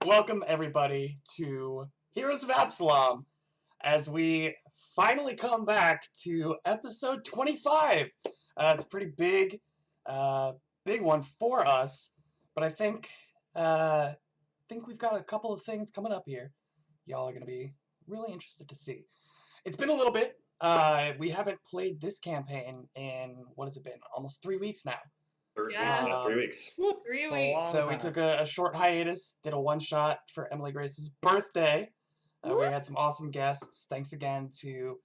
Welcome, everybody, to Heroes of Absalom, as we finally come back to episode 25. It's a pretty big one for us, but I think we've got a couple of things coming up here. Y'all are going to be really interested to see. It's been a little bit. We haven't played this campaign in, what has it been, almost 3 weeks now. 3 weeks. 3 weeks. So we took a short hiatus, did a one-shot for Emily Grace's birthday. We had some awesome guests. Thanks again to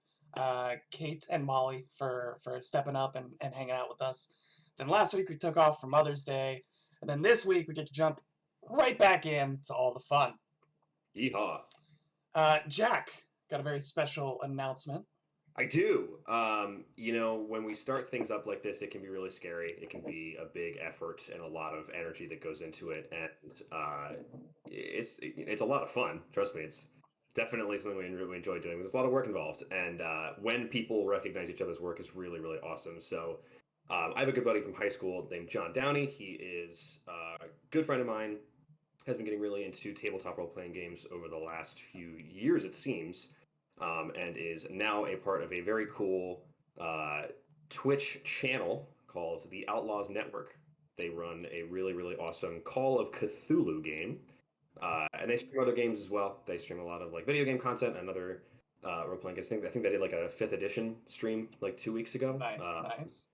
Kate and Molly for stepping up and hanging out with us. Then last week we took off for Mother's Day. And then this week we get to jump right back into all the fun. Yeehaw. Jack, got a very special announcement. I do. When we start things up like this, it can be really scary. It can be a big effort and a lot of energy that goes into it, and it's a lot of fun. Trust me, it's definitely something we enjoy doing. There's a lot of work involved, and when people recognize each other's work, is really, really awesome. So I have a good buddy from high school named John Downey. He is a good friend of mine. Has been getting really into tabletop role-playing games over the last few years, it seems. And is now a part of a very cool Twitch channel called the Outlaws Network. They run a really, really awesome Call of Cthulhu game. And they stream other games as well. They stream a lot of video game content and other role-playing games. I think they did a 5th edition stream 2 weeks ago. Nice.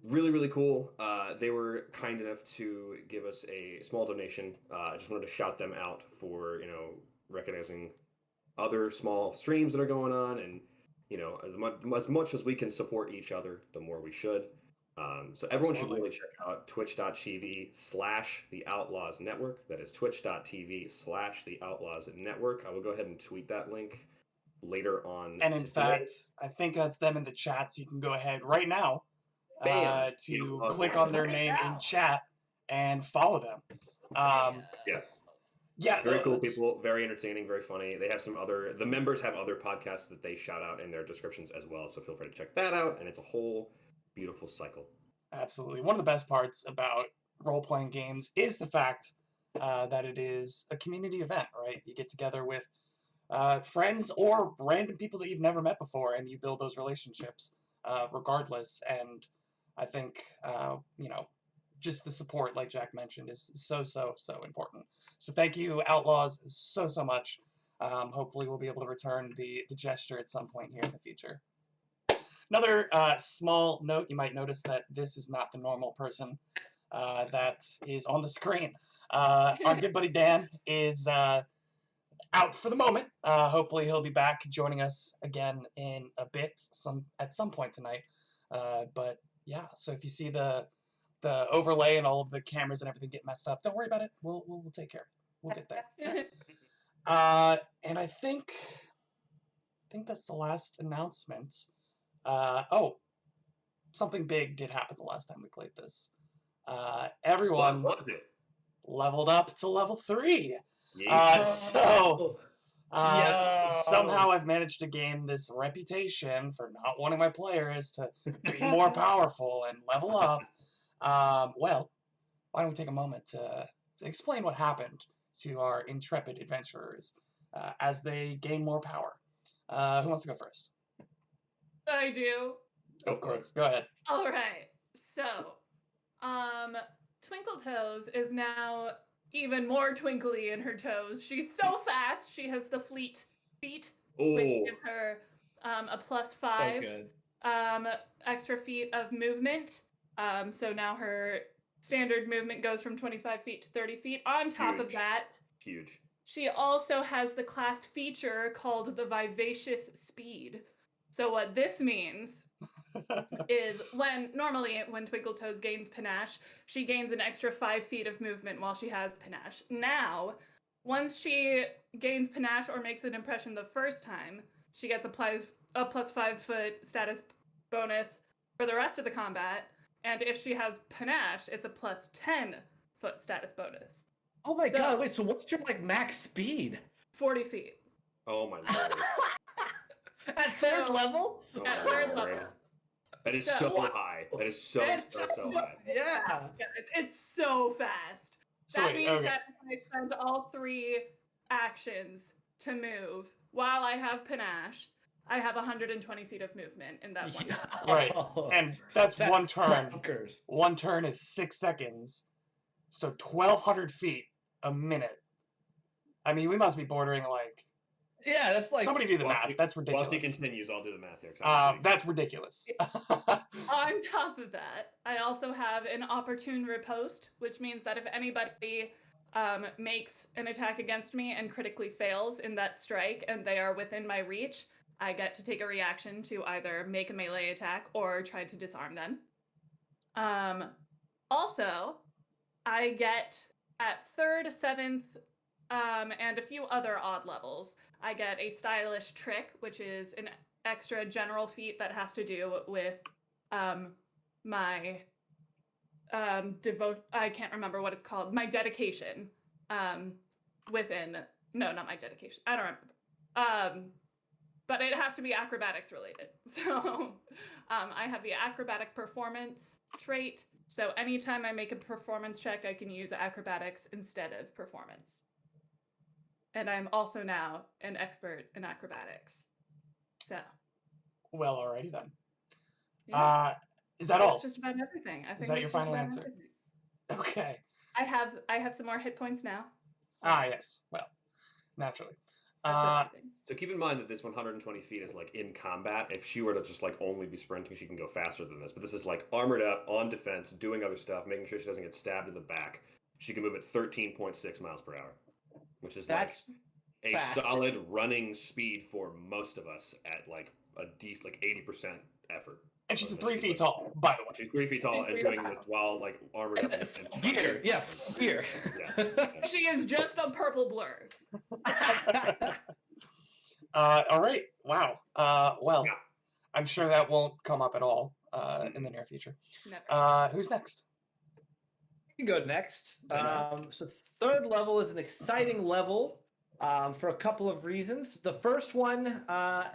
Really, really cool. They were kind enough to give us a small donation. I just wanted to shout them out for, recognizing other small streams that are going on, and as much as we can support each other, the more we should. So everyone should really check out twitch.tv/the Outlaws Network. That is twitch.tv/the Outlaws Network. I will go ahead and tweet that link later on. And in fact, I think that's them in the chat, so you can go ahead right now to click on their name in chat and follow them. Yeah, very cool people, very entertaining, very funny. They have the members have other podcasts that they shout out in their descriptions as well, so feel free to check that out, and it's a whole beautiful cycle. Absolutely. One of the best parts about role-playing games is the fact that it is a community event, right? You get together with friends or random people that you've never met before, and you build those relationships regardless. And I think, just the support, like Jack mentioned, is so important. So thank you, Outlaws, so much. Hopefully we'll be able to return the gesture at some point here in the future. Another small note, you might notice that this is not the normal person that is on the screen. Our good buddy Dan is out for the moment. Hopefully he'll be back joining us again in a bit, at some point tonight. But yeah, so if you see the overlay and all of the cameras and everything get messed up, don't worry about it. We'll take care of it. We'll get there. And I think that's the last announcement. Something big did happen the last time we played this. Everyone What was it? leveled up to level 3. Yeah. Somehow I've managed to gain this reputation for not wanting my players to be more powerful and level up. Well, why don't we take a moment to explain what happened to our intrepid adventurers as they gain more power. Who wants to go first? I do. Of course. Go ahead. All right. So, Twinkle Toes is now even more twinkly in her toes. She's so fast. She has the fleet feet, which gives her a +5 extra feet of movement. So now her standard movement goes from 25 feet to 30 feet. On top of that, huge. She also has the class feature called the Vivacious Speed. So what this means is when Twinkle Toes gains Panache, she gains an extra 5 feet of movement while she has Panache. Now, once she gains Panache or makes an impression the first time, she gets a +5 foot status bonus for the rest of the combat. And if she has Panache, it's a +10 foot status bonus. Oh my god, wait, so what's your max speed? 40 feet. Oh my lord. At third level? At third level. That is so high. That is so high. Yeah. It's so fast. That means that if I spend all 3 actions to move while I have Panache, I have 120 feet of movement in that one. Right. And that's one turn. Bonkers. One turn is 6 seconds. So 1,200 feet a minute. I mean, we must be bordering Yeah, that's somebody do the math. That's ridiculous. Whilst he continues, I'll do the math here. That's ridiculous. On top of that, I also have an opportune riposte, which means that if anybody makes an attack against me and critically fails in that strike and they are within my reach, I get to take a reaction to either make a melee attack or try to disarm them. Also, I get at 3rd, 7th, and a few other odd levels, I get a stylish trick, which is an extra general feat that has to do with my I can't remember what it's called. My dedication no, not my dedication. I don't remember. But it has to be acrobatics related. So I have the acrobatic performance trait. So anytime I make a performance check, I can use acrobatics instead of performance. And I'm also now an expert in acrobatics. So. Well, alrighty then. Yeah. Is that all? That's just about everything. I think is that your final answer? Everything. Okay. I have some more hit points now. Yes. Well, naturally. So keep in mind that this 120 feet is in combat. If she were to just only be sprinting, she can go faster than this. But this is armored up, on defense, doing other stuff, making sure she doesn't get stabbed in the back. She can move at 13.6 miles per hour, which is a solid running speed for most of us at a decent 80% effort. And she's 3 feet tall, by the way. She's 3 feet tall and doing this while armored up. And Gear, yeah, gear. Yeah. She is just a purple blur. All right. Wow. Well, Yeah. I'm sure that won't come up at all in the near future. Never. Who's next? You can go next. So 3rd level is an exciting level for a couple of reasons. The first one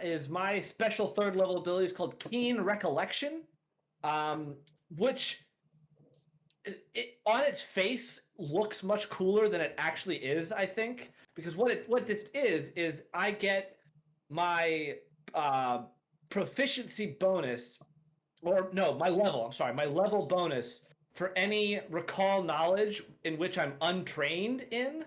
is my special 3rd level ability is called Keen Recollection, which on its face looks much cooler than it actually is, I think. because what this is I get my proficiency bonus, or no, my level. I'm sorry, my level bonus for any recall knowledge in which I'm untrained in.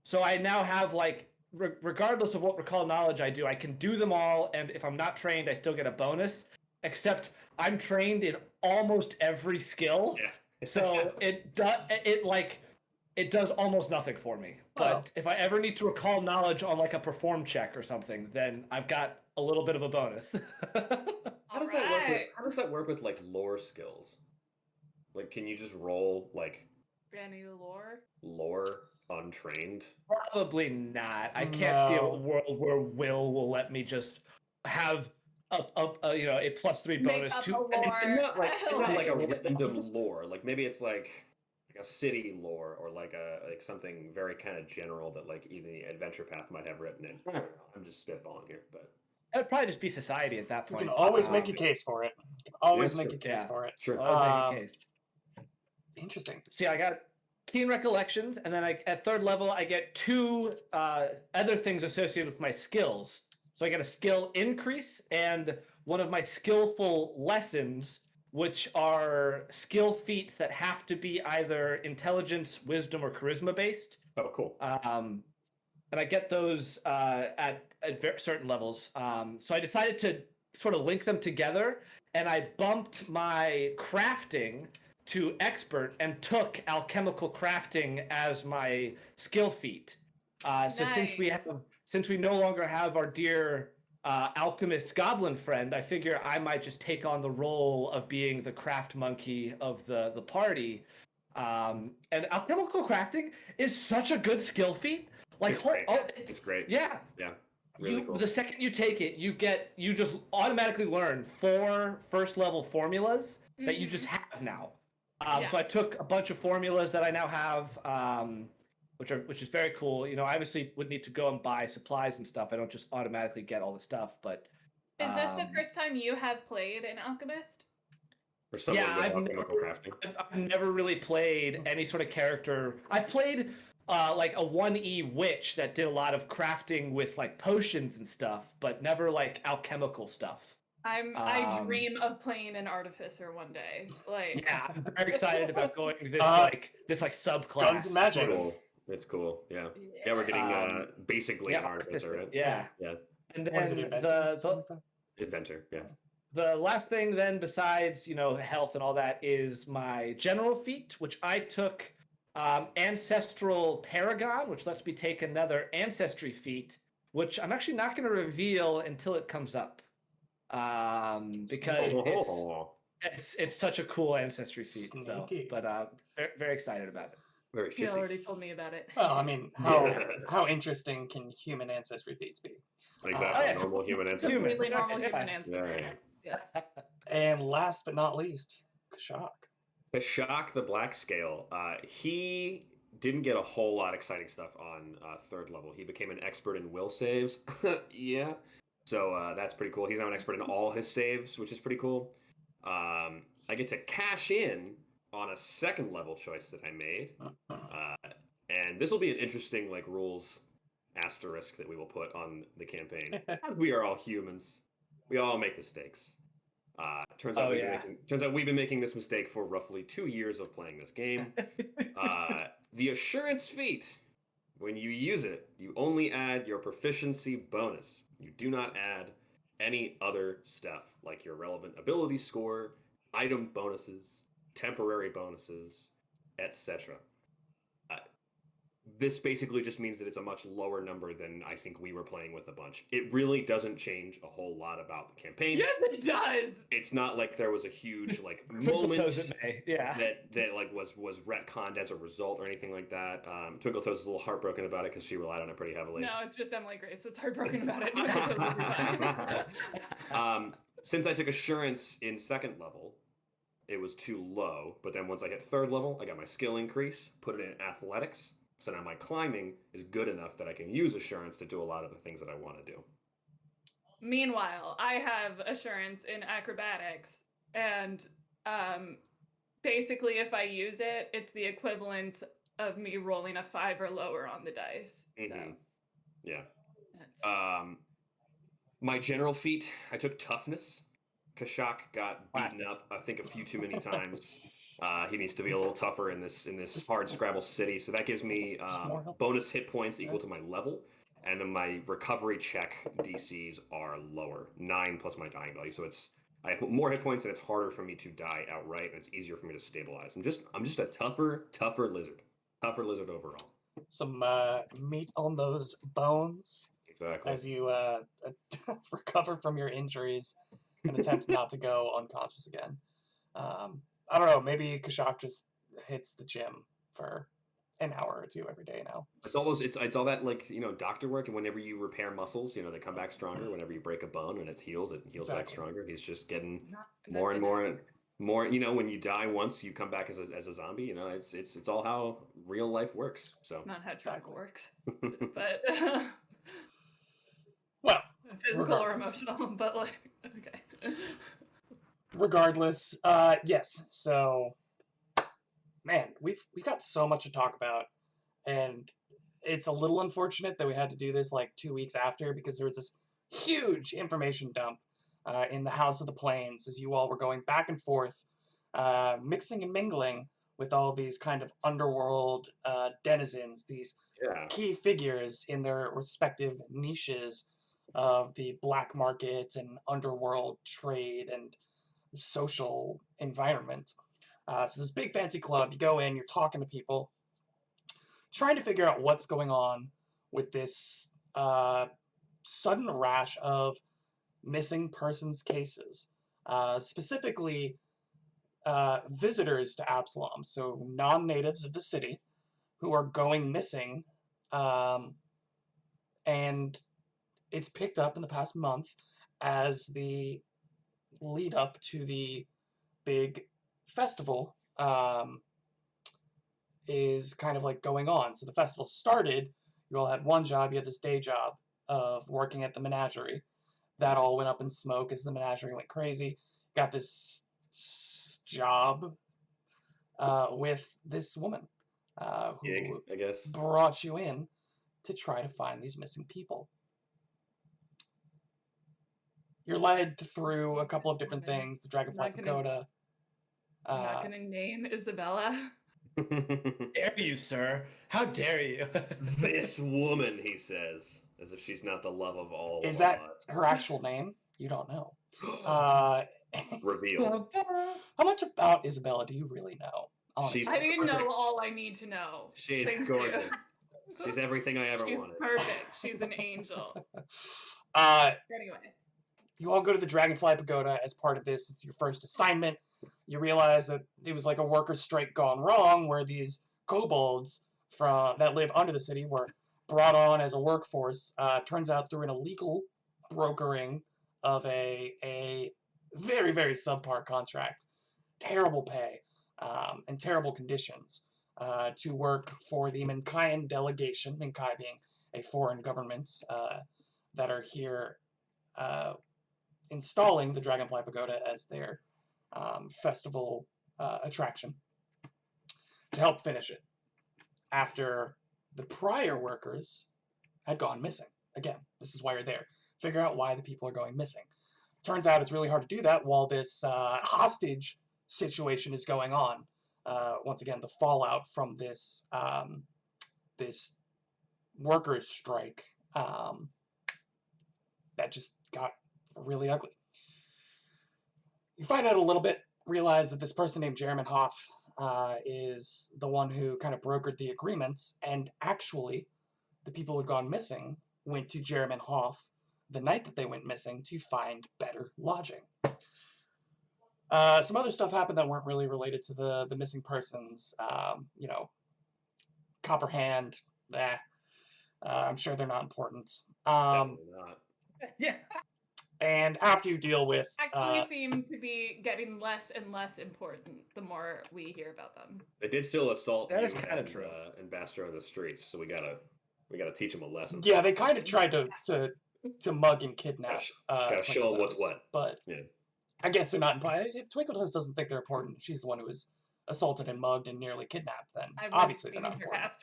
So I now have like, regardless of what recall knowledge I do, I can do them all, and if I'm not trained, I still get a bonus. Except I'm trained in almost every skill, so it does almost nothing for me. But if I ever need to recall knowledge on like a perform check or something, then I've got a little bit of a bonus. How does that work with, how does that work with like lore skills? Like, can you just roll like Any lore untrained? Probably not. I can't see a No. world where will let me just have a a +3 Make bonus up to a lore. And not like a Like- random lore. Like maybe it's like a city lore or like something very kind of general that like even the adventure path might have written in. I don't know. I'm just spitballing here, but It'd probably just be society at that You point. can always Um, make a case for it. You can always Yes, make sure. a case Yeah. for it. sure. always make a case. Interesting. So yeah, I got keen recollections, and then at third level I get 2 other things associated with my skills. So I get a skill increase and one of my skillful lessons, which are skill feats that have to be either intelligence, wisdom, or charisma based. Oh, cool. And I get those at certain levels. So I decided to sort of link them together, and I bumped my crafting to expert and took alchemical crafting as my skill feat. So since we no longer have our dear alchemist goblin friend, I figure I might just take on the role of being the craft monkey of the party. And alchemical crafting is such a good skill feat. Like, It's great. it's It's great. yeah. Yeah. Really cool. The second you take it, you just automatically learn 4 first level formulas that you just have now. So I took a bunch of formulas that I now have, which is very cool. You know, I obviously would need to go and buy supplies and stuff. I don't just automatically get all the stuff, but Is this the first time you have played an alchemist? Or someone yeah, with I've alchemical crafting. I've never really played any sort of character. I've played like a 1E witch that did a lot of crafting with like potions and stuff, but never like alchemical stuff. I dream of playing an artificer one day. Like, Yeah, I'm very excited about going this subclass. Guns and magic. It's cool. It's cool. Yeah. Yeah, we're getting basically an artificer, right? Yeah. Yeah. And then What is it, inventor? Something like that? Inventor. Yeah. the last thing then, besides health and all that, is my general feat, which I took Ancestral Paragon, which lets me take another ancestry feat, which I'm actually not going to reveal until it comes up, because it's such a cool ancestry feat. Sneaky. So, but very, very excited about it. Very you shifty. already told me about it. Well, I mean, how interesting can human ancestry feats be? Exactly. Normal human ancestry. Completely normal Yeah. human ancestry. Yeah. Yes. And last but not least, Kashak. Kashak the Black Scale. He didn't get a whole lot of exciting stuff on third level. He became an expert in will saves. Yeah. So that's pretty cool. He's now an expert in all his saves, which is pretty cool. I get to cash in on a second level choice that I made. And this will be an interesting rules asterisk that we will put on the campaign. We are all humans. We all make mistakes. Turns out we've been making this mistake for roughly 2 years of playing this game. The assurance feat, when you use it, you only add your proficiency bonus. You do not add any other stuff like your relevant ability score, item bonuses, temporary bonuses, etc. This basically just means that it's a much lower number than I think we were playing with a bunch. It really doesn't change a whole lot about the campaign. Yes, it does. It's not like there was a huge moment Yeah. that was retconned as a result or anything like that. Twinkle Toes is a little heartbroken about it because she relied on it pretty heavily. No, it's just Emily Grace that's heartbroken about it. Totally fine. Since I took assurance in second level, it was too low. But then once I hit third level, I got my skill increase, put it in athletics. So now my climbing is good enough that I can use assurance to do a lot of the things that I want to do. Meanwhile, I have assurance in acrobatics, and basically, if I use it, it's the equivalent of me rolling a 5 or lower on the dice. So Yeah. That's- My general feat, I took toughness. Kashak got beaten up, I think, a few too many times. He needs to be a little tougher in this hard Scrabble city. So that gives me more health. bonus hit points equal to my level, and then my recovery check DCs are lower, 9 plus my dying value. So I have more hit points, and it's harder for me to die outright, and it's easier for me to stabilize. I'm just a tougher lizard overall. Some meat on those bones Exactly. as you recover from your injuries and attempt not to go unconscious again. I don't know. Maybe Kashak just hits the gym for an hour or two every day now. It's all those. It's all that, like, doctor work, and whenever you repair muscles, they come back stronger. Whenever you break a bone and it heals back Exactly. stronger. He's just getting not- more and that's more and more. When you die once, you come back as a zombie. It's all how real life works. So Not how track Exactly. works, but Well, physical or regardless. emotional. But like, okay. regardless, yes. So, man, we've got so much to talk about, and it's a little unfortunate that we had to do this like 2 weeks after, because there was this huge information dump in the House of the Plains as you all were going back and forth, mixing and mingling with all these kind of underworld denizens, these yeah, key figures in their respective niches of the black market and underworld trade and social environment. So this big fancy club, you go in, you're talking to people, trying to figure out what's going on with this sudden rash of missing persons cases, specifically visitors to Absalom, so non-natives of the city who are going missing, and it's picked up in the past month as the lead up to the big festival is kind of like going on. So the festival started, you all had one job, you had this day job of working at the menagerie. That all went up in smoke as the menagerie went crazy. Got this job with this woman gig, who I guess. brought you in to try to find these missing people. You're led through a couple of different Woman. things, the Dragonfly Not gonna- Pagoda. I'm not gonna name Isabella. Dare you, sir? How dare you? This woman, he says, as if she's not the love of all. Is of that our her actual name? You don't know. lives. Uh, Reveal. how much about Isabella do you really know? Honestly. She's I didn't perfect. know all I need to know. She's Thank gorgeous. you. She's everything I ever She's wanted. perfect. She's an angel. Anyway, You all go to the Dragonfly Pagoda as part of this. It's your first assignment. You realize that it was like a workers' strike gone wrong, where these kobolds that live under the city were brought on as a workforce. Turns out through an illegal brokering of a very, very subpar contract, terrible pay, and terrible conditions to work for the Minkayan delegation, Minkai being a foreign government that are here installing the Dragonfly Pagoda as their festival attraction to help finish it after the prior workers had gone missing. Again, this is why you're there. Figure out why the people are going missing. Turns out it's really hard to do that while this hostage situation is going on. Once again, the fallout from this this workers' strike that just got really ugly. You find out a little bit, realize that this person named Jeremy Hoff is the one who kind of brokered the agreements, and actually, the people who had gone missing went to Jeremy Hoff the night that they went missing to find better lodging. Some other stuff happened that weren't really related to the missing persons. Copperhand, I'm sure they're not important. Definitely not. Yeah. And after you deal with actually seem to be getting less and less important the more we hear about them. They did still assault That you is kinda true. and Bastro in the streets, so we gotta teach them a lesson. yeah, they kind of tried to mug and kidnap. Gotta show 'em what's Twinkletoes, what. But Yeah. I guess they're not important. If Twinkletoes doesn't think they're important, she's the one who was assaulted and mugged and nearly kidnapped. Then I was obviously they're being not important.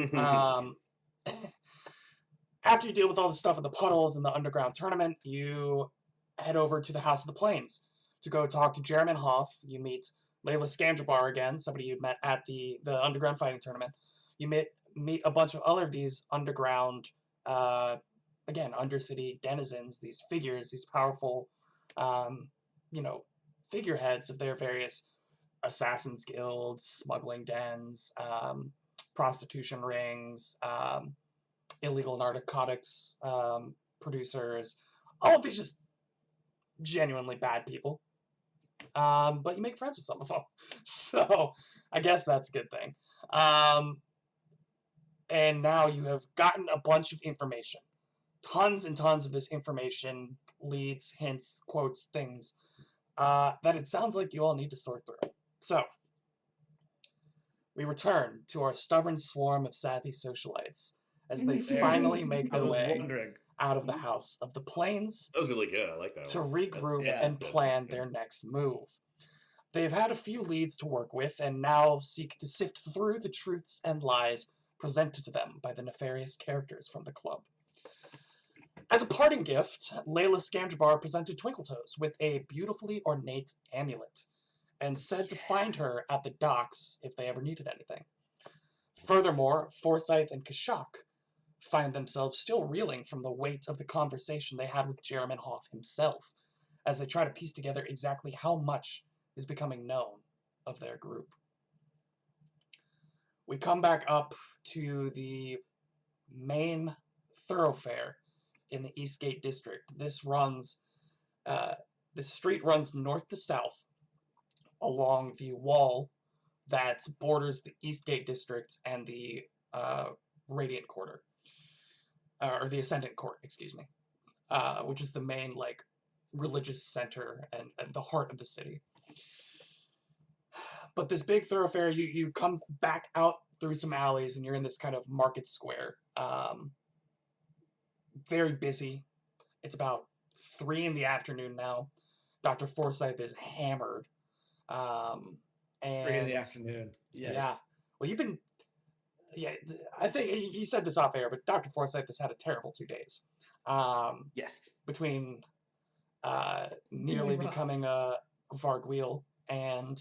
sarcastic. After you deal with all the stuff in the puddles and the underground tournament, you head over to the House of the Plains to go talk to Jeremy Hoff. You meet Layla Scandrabar again, somebody you met at the underground fighting tournament. You meet a bunch of other of these underground, again, undercity denizens, these figures, these powerful, figureheads of their various assassins guilds, smuggling dens, prostitution rings, illegal narcotics producers, all of these just genuinely bad people. But you make friends with some of them. So I guess that's a good thing. And now you have gotten a bunch of information. Tons and tons of this information, leads, hints, quotes, things, that it sounds like you all need to sort through. So, we return to our stubborn swarm of savvy socialites as they finally make their way out of the House of the Plains. That was really good. I like that to one. regroup Yeah. and plan their next move. They've had a few leads to work with and now seek to sift through the truths and lies presented to them by the nefarious characters from the club. As a parting gift, Layla Scandrabar presented Twinkletoes with a beautifully ornate amulet and said to find her at the docks if they ever needed anything. Furthermore, Forsyth and Kashak find themselves still reeling from the weight of the conversation they had with Jeremy Hoff himself, as they try to piece together exactly how much is becoming known of their group. We come back up to the main thoroughfare in the Eastgate district. The street runs north to south along the wall that borders the Eastgate district and the Radiant Quarter. Or the Ascendant Court, excuse me, which is the main, religious center and the heart of the city. But this big thoroughfare, you come back out through some alleys and you're in this kind of market square. Very busy. It's about 3 p.m. now. Dr. Forsyth is hammered. And 3 p.m. Yeah. Well, you've been... Yeah, I think you said this off air, but Dr. Forsyth has had a terrible 2 days. Yes. Between nearly becoming a Varguil and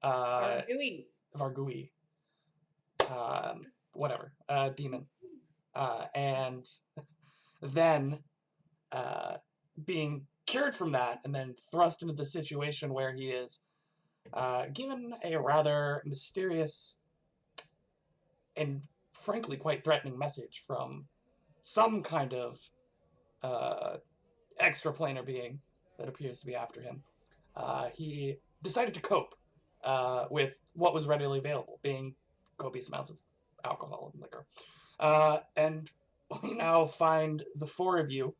Vargui. Whatever. Demon. And then being cured from that and then thrust into the situation where he is given a rather mysterious and frankly quite threatening message from some kind of extraplanar being that appears to be after him. He decided to cope with what was readily available, being copious amounts of alcohol and liquor. And we now find the 4 of you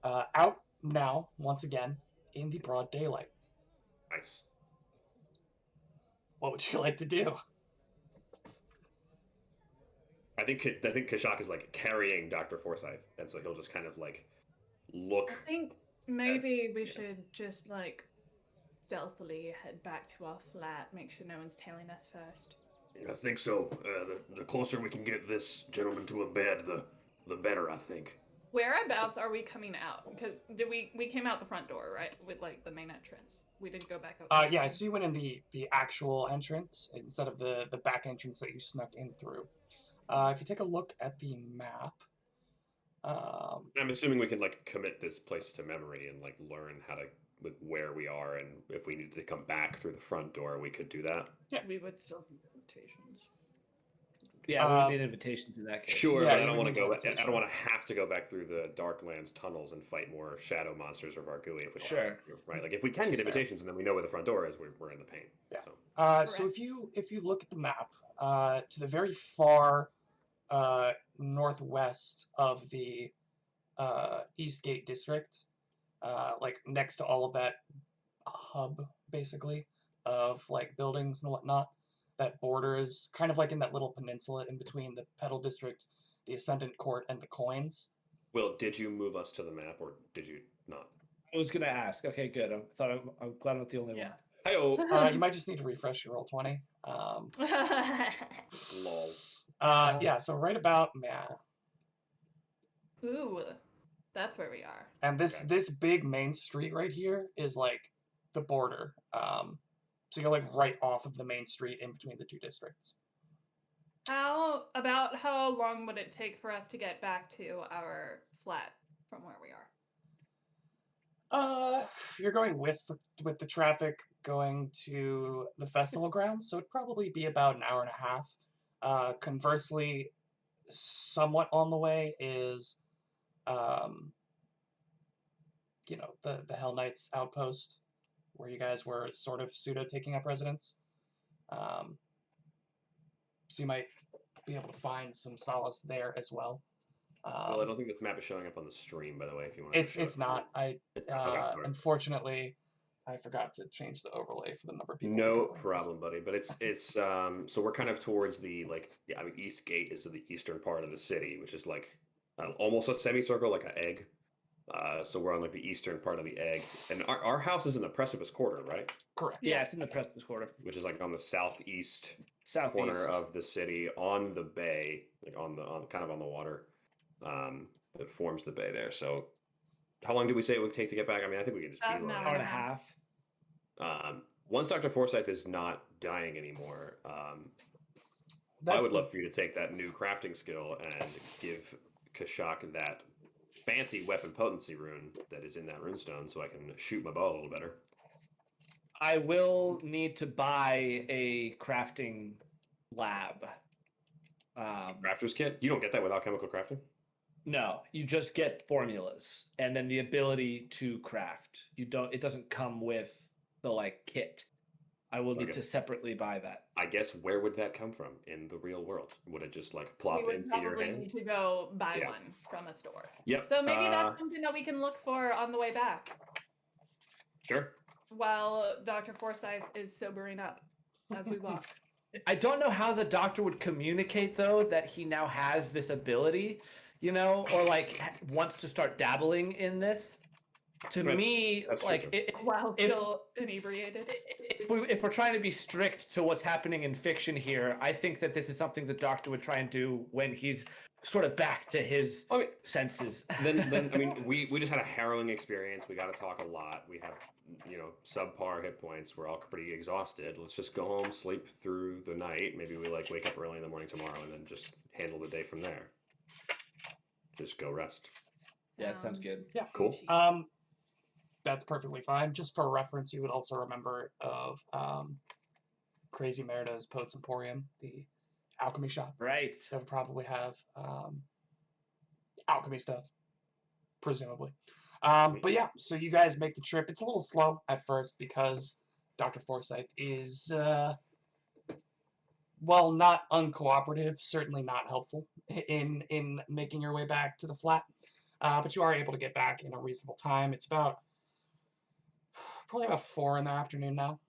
out now, once again, in the broad daylight. Nice. What would you like to do? I think Kashak is carrying Dr. Forsyth, and so he'll just kind of look. I think maybe we should just stealthily head back to our flat, make sure no one's tailing us first. I think so. The closer we can get this gentleman to a bed, the better, I think. Whereabouts are we coming out? Because we came out the front door, right? With the main entrance. We didn't go back out. Yeah, so you went in the actual entrance instead of the back entrance that you snuck in through. If you take a look at the map, I'm assuming we can commit this place to memory and learn how to where we are, and if we needed to come back through the front door, we could do that. Yeah, we would still need invitations. Yeah, we would need invitations in that case. Sure, Yeah, but I don't want to need go. invitation. I don't want to have to go back through the Darklands tunnels and fight more shadow monsters or Vargui if we don't Sure. have to, right? If we can get That's fair. invitations and then we know where the front door is, we're in the paint. Yeah. So. So if you look at the map, to the very far northwest of the Eastgate district, next to all of that hub, basically, of buildings and whatnot, that borders kind of in that little peninsula in between the Petal District, the Ascendant Court, and the Coins. Will, did you move us to the map or did you not? I was gonna ask. Okay, good. I'm glad I'm not the only one. Hi-oh. You might just need to refresh your roll 20. Lol. Yeah, so right about Ooh, that's where we are. And this Okay. this big main street right here is like the border. So you're like right off of the main street in between the two districts. How long would it take for us to get back to our flat from where we are? You're going with the traffic going to the festival grounds, so it'd probably be about an hour and a half. Conversely, somewhat on the way is, um, the Hell Knights outpost, where you guys were sort of pseudo taking up residence. Um, so you might be able to find some solace there as well. Well, I don't think this map is showing up on the stream, by the way. If you want, It's not. Okay, all right. Unfortunately, I forgot to change the overlay for the number of people. No problem, buddy. But it's so we're kind of towards the East Gate is the eastern part of the city, which is like almost a semicircle, like an egg. So we're on like the eastern part of the egg, and our house is in the Precipice Quarter, right? Correct. Yeah, it's in the Precipice Quarter. Which is like on the southeast Southeast. corner of the city, on the bay, like on kind of on the water, that forms the bay there. So, how long do we say it would take to get back? I mean, I think we can just About be an Hour and a half. Once Dr. Forsyth is not dying anymore, I That's would the- love for you to take that new crafting skill and give Kashak that fancy weapon potency rune that is in that runestone, so I can shoot my bow a little better. I will need to buy a crafting lab. Crafter's kit? You don't get that without chemical crafting? No, you just get formulas and then the ability to craft. You don't. It doesn't come with the kit. I will need to guess- separately buy that. I guess where would that come from in the real world? Would it just plop We would into your probably hand? need to go buy Yeah. one from a store. Yep. So maybe that's something that we can look for on the way back, Sure. while Dr. Forsyth is sobering up as we walk. I don't know how the doctor would communicate though that he now has this ability, or wants to start dabbling in this. To Right. me, That's like true. While If- still inebriated. if we're trying to be strict to what's happening in fiction here, I think that this is something the doctor would try and do when he's sort of back to his I mean, senses. then I mean, we just had a harrowing experience. We got to talk a lot. We have, subpar hit points. We're all pretty exhausted. Let's just go home, sleep through the night. Maybe we wake up early in the morning tomorrow, and then just handle the day from there. Just go rest. Yeah, that sounds good. Yeah. Cool. That's perfectly fine. Just for reference, you would also remember of Crazy Merida's Poets Emporium, the alchemy shop. Right. That would probably have alchemy stuff, presumably. But yeah, so you guys make the trip. It's a little slow at first because Dr. Forsyth is, well, not uncooperative, certainly not helpful in making your way back to the flat. But you are able to get back in a reasonable time. It's probably about 4 in the afternoon now.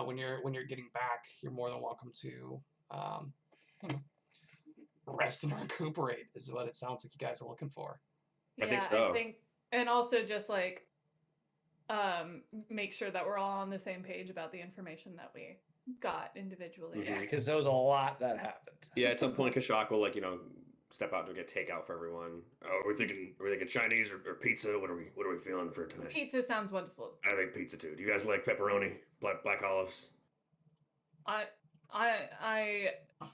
When you're getting back, you're more than welcome to rest and recuperate. Is what it sounds like you guys are looking for. I think Yeah, so. and also just make sure that we're all on the same page about the information that we got individually. Mhm. Yeah, because there was a lot that happened. Yeah, at some point, Kashak will step out to get takeout for everyone. Oh, we're thinking Chinese or pizza. What are we feeling for tonight? Pizza sounds wonderful. I think pizza too. Do you guys like pepperoni, black olives?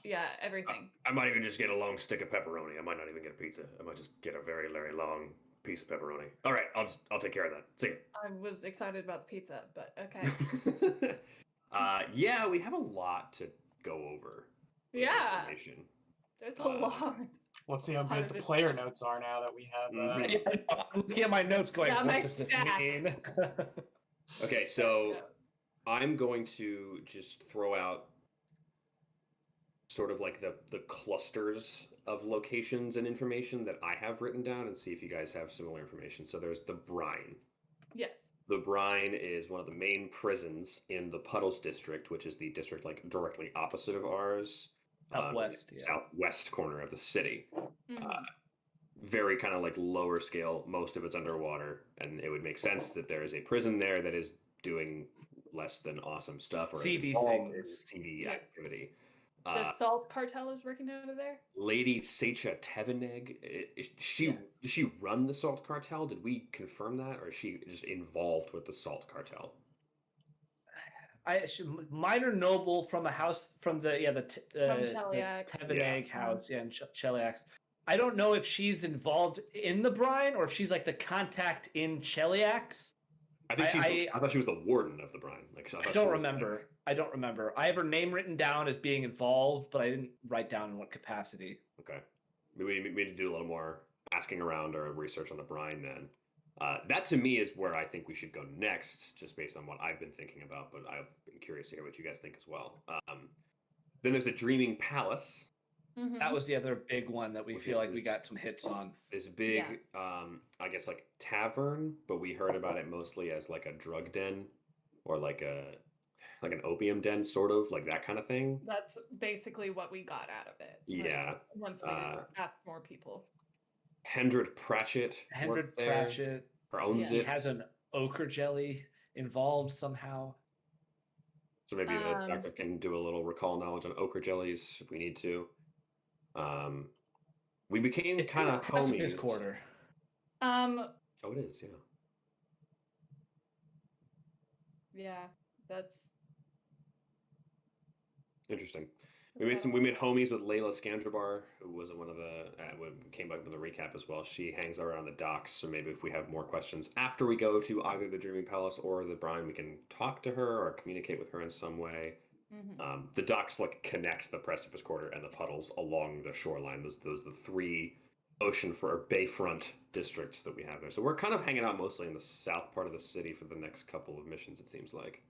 Yeah, everything. I might even just get a long stick of pepperoni. I might not even get a pizza. I might just get a very, very long piece of pepperoni. All right, I'll take care of that. See I was excited about the pizza, but okay. ya. Yeah, we have a lot to go over. with Yeah. information. There's a lot. Let's see how good the 100%. player notes are now that we have. Mhm. Yeah, I'm looking at my notes going, Yeah, what my does this stack. mean? Okay, so Yeah. I'm going to just throw out sort of the clusters of locations and information that I have written down and see if you guys have similar information. So there's the Brine. Yes. The Brine is one of the main prisons in the Puddles district, which is the district directly opposite of ours. Southwest, yeah. Southwest corner of the city. Mhm. Very kind of lower scale. Most of it's underwater, and it would make sense that there is a prison there that is doing less than awesome stuff or is seedy involved in things. seedy Yeah. activity. The salt cartel is working out of there. Lady Secha Teveneg, does she run the salt cartel? Did we confirm that, or is she just involved with the salt cartel? Minor noble from a house from the Cheliax. Teveneg house, in Cheliax. I don't know if she's involved in the brine or if she's like the contact in Cheliax. I thought she was the warden of the brine. I don't remember. I don't remember. I have her name written down as being involved, but I didn't write down in what capacity. Okay, maybe we need to do a little more asking around or research on the brine then. That to me is where I think we should go next, just based on what I've been thinking about. But I'm curious to hear what you guys think as well. Then there's the Dreaming Palace. Mm-hmm. That was the other big one that we feel like we got some hits on. This big, I guess, like tavern, but we heard about it mostly as like a drug den or like an opium den, sort of like that kind of thing. That's basically what we got out of it. Yeah. Once we asked more people. Hendred Pratchett. Hendred Pratchett owns it. Has an ochre jelly involved somehow. So maybe the doctor can do a little recall knowledge on ochre jellies if we need to. We became kind of homies. His quarter. Oh, it is, yeah. Yeah, that's interesting. We made homies with Layla Skandrabar, who was one of the came back from the recap as well. She hangs around the docks, so maybe if we have more questions after we go to either the Dreaming Palace or the brine, we can talk to her or communicate with her in some way. Mm-hmm. The docks like connect the Precipice Quarter and the puddles along the shoreline. Those the three bayfront districts that we have there. So we're kind of hanging out mostly in the south part of the city for the next couple of missions. It seems like.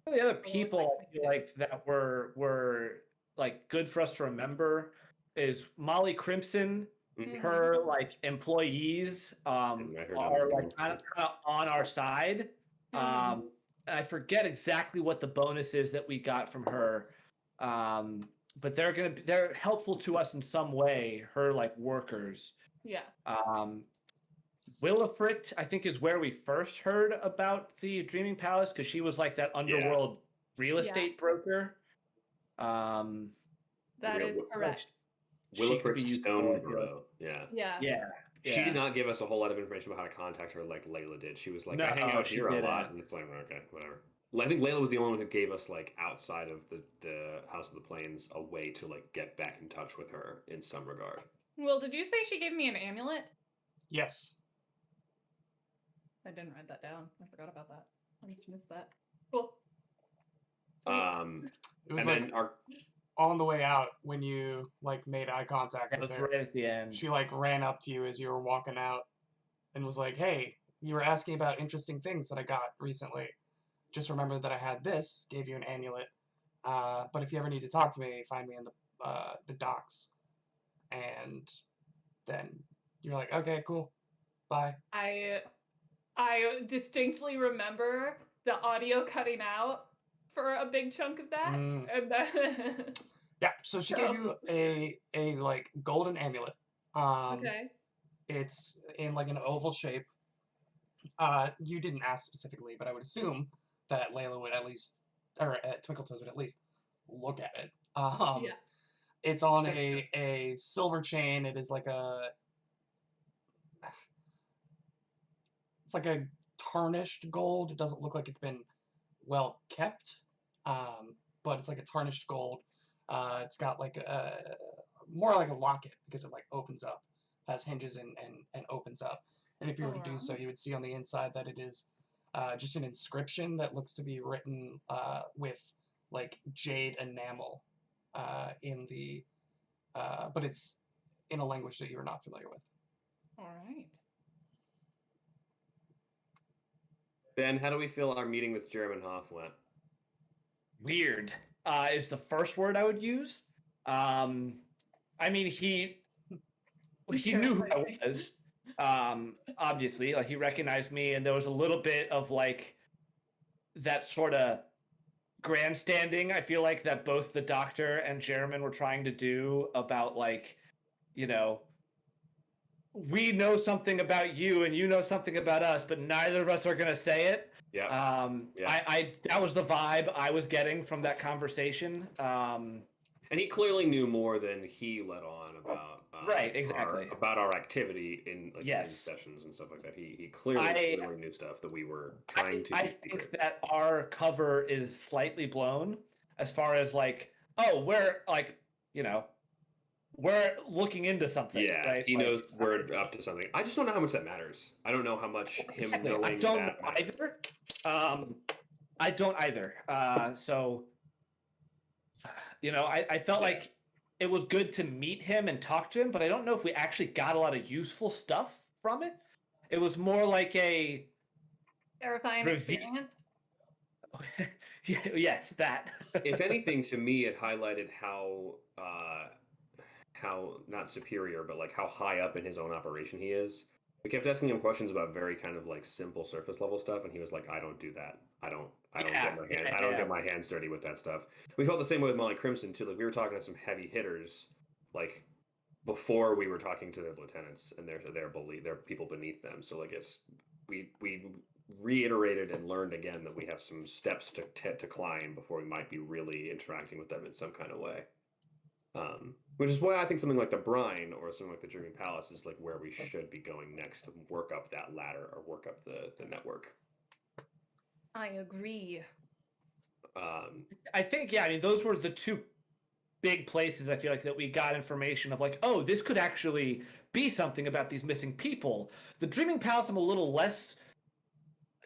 The other people I feel like that were like good for us to remember is Molly Crimson. Mm-hmm. Her like employees are like kind of on our side. Mm-hmm. I forget exactly what the bonus is that we got from her, but they're helpful to us in some way. Her like workers. Yeah. Willifrit, I think, is where we first heard about the Dreaming Palace because she was like that underworld real estate broker. That is correct. Willifrit Stoneborough. Yeah. She did not give us a whole lot of information about how to contact her like Layla did. She was like, I hang out here a lot, and it's like, okay, whatever. I think Layla was the only one who gave us like outside of the House of the Plains a way to like get back in touch with her in some regard. Well, did you say she gave me an amulet? Yes. I didn't write that down. I forgot about that. I just missed that. Cool. It was like on the way out when you like made eye contact with her. Right at the end. She like ran up to you as you were walking out and was like, "Hey, you were asking about interesting things that I got recently. Just remember that I had this. Gave you an amulet. But if you ever need to talk to me, find me in the docks." And then you're like, "Okay, cool. Bye." I distinctly remember the audio cutting out for a big chunk of that. Mm. And then Yeah, so she gave you a like golden amulet. okay. It's in like an oval shape. You didn't ask specifically, but I would assume that Layla would at least, or Twinkletoes would at least look at it. Yeah. It's on a silver chain. It is like it's like a tarnished gold. It doesn't look like it's been well kept, but it's like a tarnished gold. It's got like more like a locket because it like opens up, has hinges and opens up. And if you were to do so, you would see on the inside that it is just an inscription that looks to be written with like jade enamel in the, but it's in a language that you are not familiar with. All right. Ben, how do we feel our meeting with Germanhoff went? Weird is the first word I would use. I mean, he knew who I was. Obviously, like he recognized me, and there was a little bit of like that sort of grandstanding. I feel like that both the doctor and Jeremy were trying to do about like, you know, we know something about you and you know something about us, but neither of us are going to say it. Yeah. I that was the vibe I was getting from that conversation. And he clearly knew more than he let on about Right, exactly. about our activity in like in Yes. sessions and stuff like that. He clearly knew stuff that we were trying to. I think that our cover is slightly blown as far as like, oh, we're like, we're looking into something. Yeah, right? he Like, knows we're up to something. I just don't know how much that matters. I don't know how much him exactly. knowing I don't that know matters. either. I don't either. So, I felt Yeah. like it was good to meet him and talk to him, but I don't know if we actually got a lot of useful stuff from it. It was more like a Terrifying Review- experience. yes, that. If anything, to me, it highlighted how not superior, but like how high up in his own operation he is. We kept asking him questions about very kind of like simple surface level stuff, and he was like, "I don't do that. I don't get my hands dirty with that stuff." We felt the same way with Molly Crimson too. Like we were talking to some heavy hitters, like before we were talking to their lieutenants and their people beneath them. So like we reiterated and learned again that we have some steps to climb before we might be really interacting with them in some kind of way. Which is why I think something like the Brine or something like the Dreaming Palace is like where we should be going next to work up that ladder or work up the network. I agree. I think, yeah, I mean, those were the two big places I feel like that we got information of like, oh, this could actually be something about these missing people. The Dreaming Palace, I'm a little less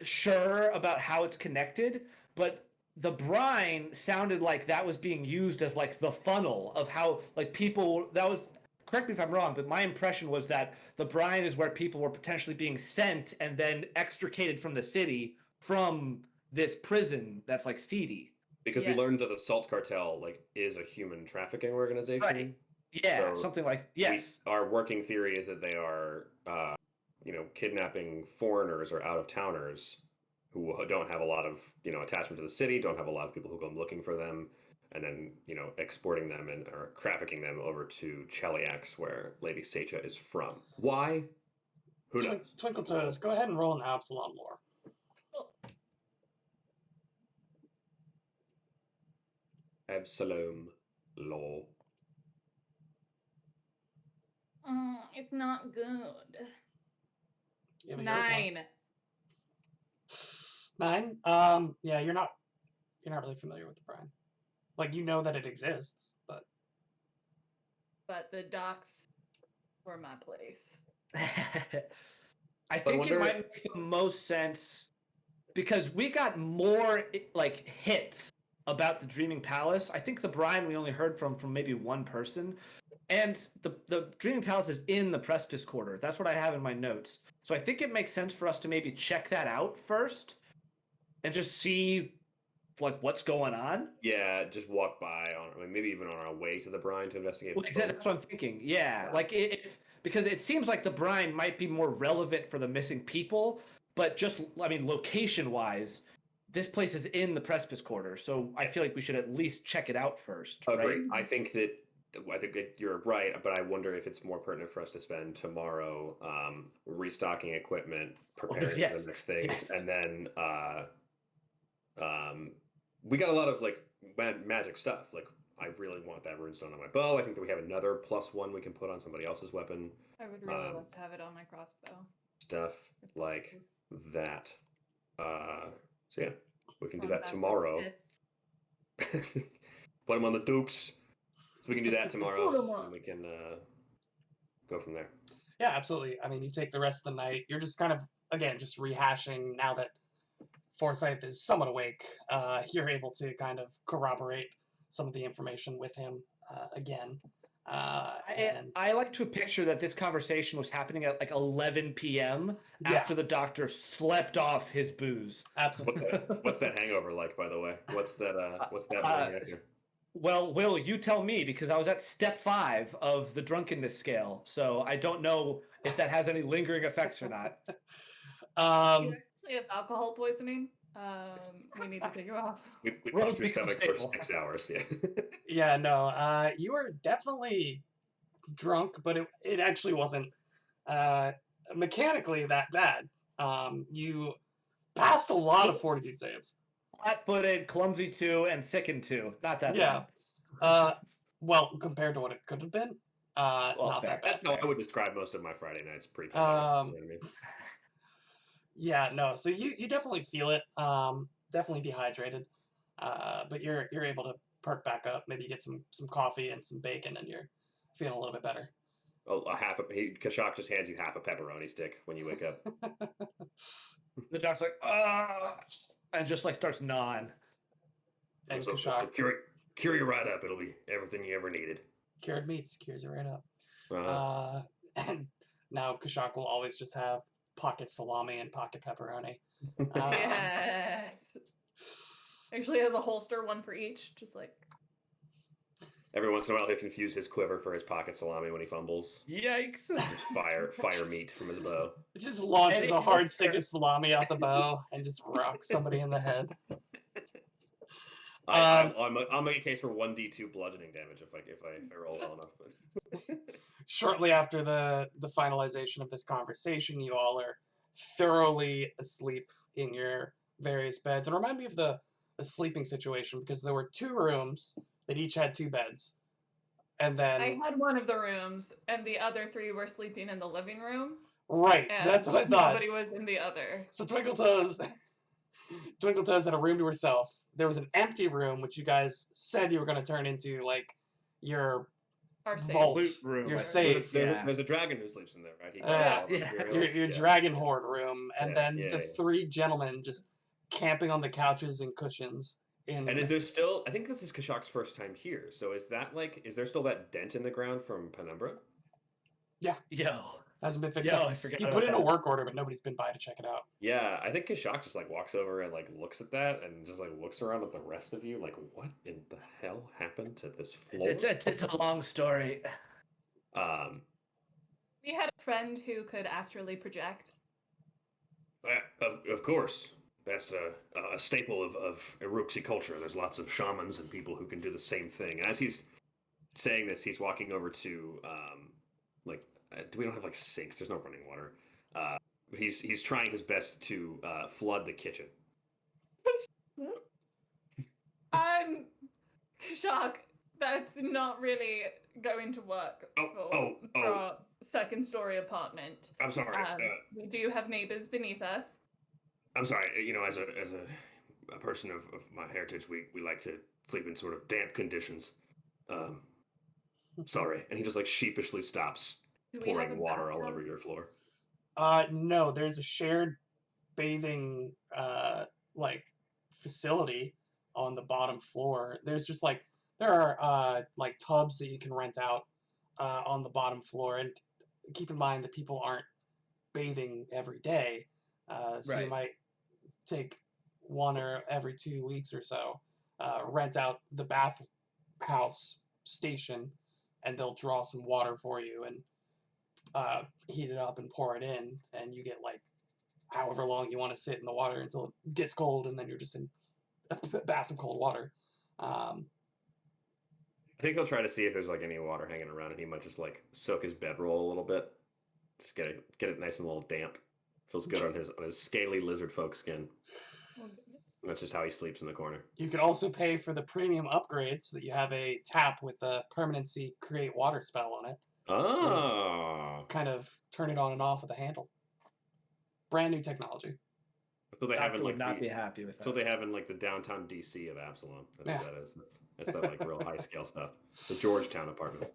sure about how it's connected, but the Brine sounded like that was being used as like the funnel of how like people, that was, correct me if I'm wrong, but my impression was that the Brine is where people were potentially being sent and then extricated from the city from this prison that's like seedy. Because we learned that the Salt Cartel like is a human trafficking organization. Right. Yeah, So something like, yes. Our working theory is that they are, kidnapping foreigners or out-of-towners who don't have a lot of, attachment to the city, don't have a lot of people who go looking for them, and then, exporting them or trafficking them over to Cheliax, where Lady Secha is from. Why? Who knows? Twinkle Toes, go ahead and roll an Absalom lore. Absalom law. It's not good. You have a hero point? 9. 9? Yeah, you're not really familiar with the Brine. Like, you know that it exists, but But the docks were my place. I think it might make the most sense because we got more like hits about the Dreaming Palace. I think the Brine we only heard from maybe one person, and the Dreaming Palace is in the Precipice Quarter. That's what I have in my notes. So I think it makes sense for us to maybe check that out first and just see like what's going on. Yeah, just walk by maybe even on our way to the Brine to investigate. Well, exactly, that's what I'm thinking. Yeah, like because it seems like the Brine might be more relevant for the missing people, but just location-wise, this place is in the Precipice Quarter, so I feel like we should at least check it out first. Agreed. Right? I think you're right, but I wonder if it's more pertinent for us to spend tomorrow restocking equipment, preparing for the next things, and then we got a lot of like magic stuff. Like I really want that runestone on my bow. I think that we have another +1 we can put on somebody else's weapon. I would really love to have it on my crossbow. Stuff like that. So yeah, we can do that tomorrow. Put them on the dukes. So we can do that tomorrow. And we can go from there. yeah, absolutely. I mean, you take the rest of the night. You're just kind of, again, just rehashing now that Forsyth is somewhat awake. You're able to kind of corroborate some of the information with him again. I like to picture that this conversation was happening at like 11 p.m. after the doctor slept off his booze. Absolutely. What's that hangover like, by the way? What's that? Well, Will, you tell me, because I was at step 5 of the drunkenness scale, so I don't know if that has any lingering effects or not. You actually have alcohol poisoning. We need to take you off. We pumped your stomach for 6 hours. Yeah. Yeah, no. You were definitely drunk, but it actually wasn't mechanically that bad. You passed a lot of fortitude saves. Flat-footed, clumsy 2, and sickened 2. Not that Yeah. well, compared to what it could have been, Well, not fair. that bad. That's how I would describe most of my Friday nights pre-pandemic. Um, You know what I mean? Yeah, no. So you definitely feel it. Definitely dehydrated. But you're able to perk back up. Maybe get some coffee and some bacon, and you're feeling a little bit better. Oh, Kashak just hands you half a pepperoni stick when you wake up. The dog's like, ah, and just like starts gnawing. And So Kashak, cure you right up. It'll be everything you ever needed. cured meats cures you right up. Uh, And now Kashak will always just have pocket salami and pocket pepperoni. Yes. Actually has a holster, one for each, just like. Every once in a while, he'll confuse his quiver for his pocket salami when he fumbles. Yikes! Just fire meat from his bow. It just launches And a it- hard stick of salami out the bow and just rocks somebody in the head. I'll make a case for 1d2 bludgeoning damage if I roll well enough. But... Shortly after the finalization of this conversation, you all are thoroughly asleep in your various beds. And remind me of the sleeping situation, because there were 2 rooms that each had 2 beds. And then I had one of the rooms, and the other 3 were sleeping in the living room. right, And that's what I thought. Nobody was in the other. So Twinkle Toes had a room to herself. There was an empty room, which you guys said you were going to turn into like your Our safe. vault, Loot room, your right? safe, There's a dragon who sleeps in there, right? He Yeah. all the Yeah. materials. your Yeah. dragon horde room, and Yeah, then yeah, the yeah. 3 gentlemen just camping on the couches and cushions. And is there still? I think this is Kashak's first time here. So is there still that dent in the ground from Penumbra? Yo, hasn't been fixed yo, up. I forgot. You about put in a that. work order, but nobody's been by to check it out. Yeah, I think Kashak just like walks over and like looks at that and just like looks around at the rest of you like, what in the hell happened to this floor? It's a long story. We had a friend who could astrally project. Of course. That's a staple of Iruxi culture. There's lots of shamans and people who can do the same thing. As he's saying this, he's walking over to we don't have like sinks. There's no running water. He's trying his best to flood the kitchen. Shock. That's not really going to work for our second story apartment. I'm sorry. We do have neighbors beneath us. I'm sorry. You know, as a person of my heritage, we like to sleep in sort of damp conditions. Sorry. And he just like sheepishly stops Do we have pouring a water all bathtub? over your floor. No, there's a shared bathing like facility on the bottom floor. There's just like there are like tubs that you can rent out on the bottom floor, and keep in mind that people aren't bathing every day, so you Right. might take 1 or every 2 weeks or so, rent out the bathhouse station, and they'll draw some water for you and heat it up and pour it in, and you get like however long you want to sit in the water until it gets cold, and then you're just in a bath of cold water. I think he'll try to see if there's like any water hanging around, and he might just like soak his bedroll a little bit, just get it nice and a little damp. Feels good on his scaly lizard folk skin. Oh, goodness. That's just how he sleeps in the corner. You could also pay for the premium upgrade so that you have a tap with the permanency create water spell on it. Oh, Kind of turn it on and off with a handle. Brand new technology. so they have I in would like not the, be happy with that. so they have in like the downtown DC of Absalom. That's Yeah. what that is. That's that like real high scale stuff. The Georgetown apartment.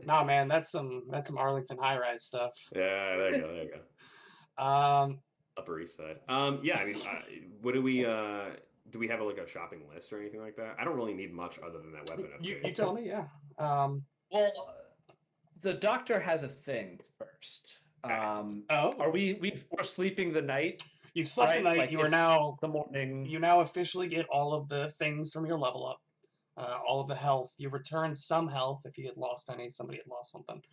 Nah, man, that's some Arlington high rise stuff. Yeah, there you go. Um, Upper East Side. Yeah, I mean, what do we have like a shopping list or anything like that? I don't really need much other than that weapon upgrade. you tell me, yeah. Well, the doctor has a thing first. Oh, We're sleeping the night, you've slept the right, night. like You are it's now the morning. you now officially get all of the things from your level up, all of the health. You return some health if you had lost any. Somebody had lost something.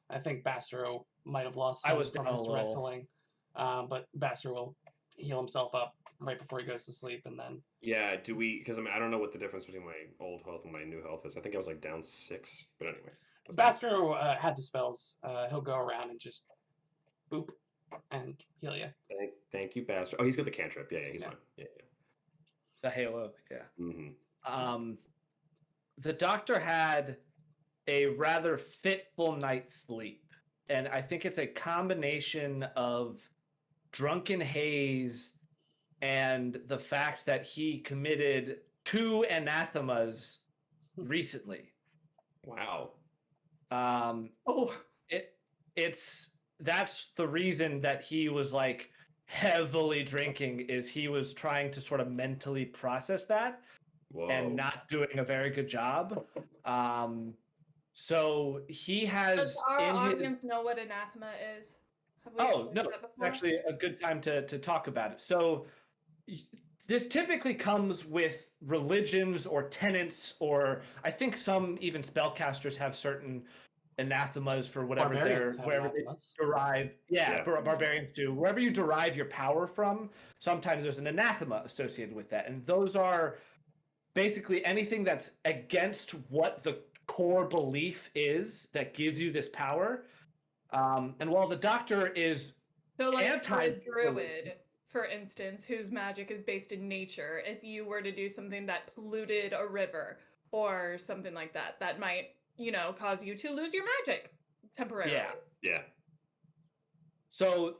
I think Bastero might have lost I some was from down a his little. wrestling, but Bastero will heal himself up right before he goes to sleep, and then Yeah, do we? Because I mean, I don't know what the difference between my old health and my new health is. I think I was like down 6, but anyway. Bastero had the spells. He'll go around and just boop and heal you. Thank you, Bastard. Oh, he's got the cantrip. Yeah, he's Yeah. fine. Yeah. The halo, yeah. Mm-hmm. the doctor had a rather fitful night's sleep. And I think it's a combination of drunken haze and the fact that he committed 2 anathemas recently. Wow. Oh, That's the reason that he was like heavily drinking, is he was trying to sort of mentally process that Whoa. and not doing a very good job. So he has does our in his audience know what anathema is? Have we Oh, explained no, that it's before? actually a good time to talk about it. So this typically comes with religions or tenets, or I think some even spellcasters have certain anathemas for whatever Barbarians have wherever they anathemas. derive. Yeah, Yeah. barbarians do. Wherever you derive your power from, sometimes there's an anathema associated with that. And those are basically anything that's against what the core belief is that gives you this power. And while the doctor is So, like, for a anti- druid, for instance, whose magic is based in nature, if you were to do something that polluted a river or something like that, that might, cause you to lose your magic temporarily. Yeah. Yeah. So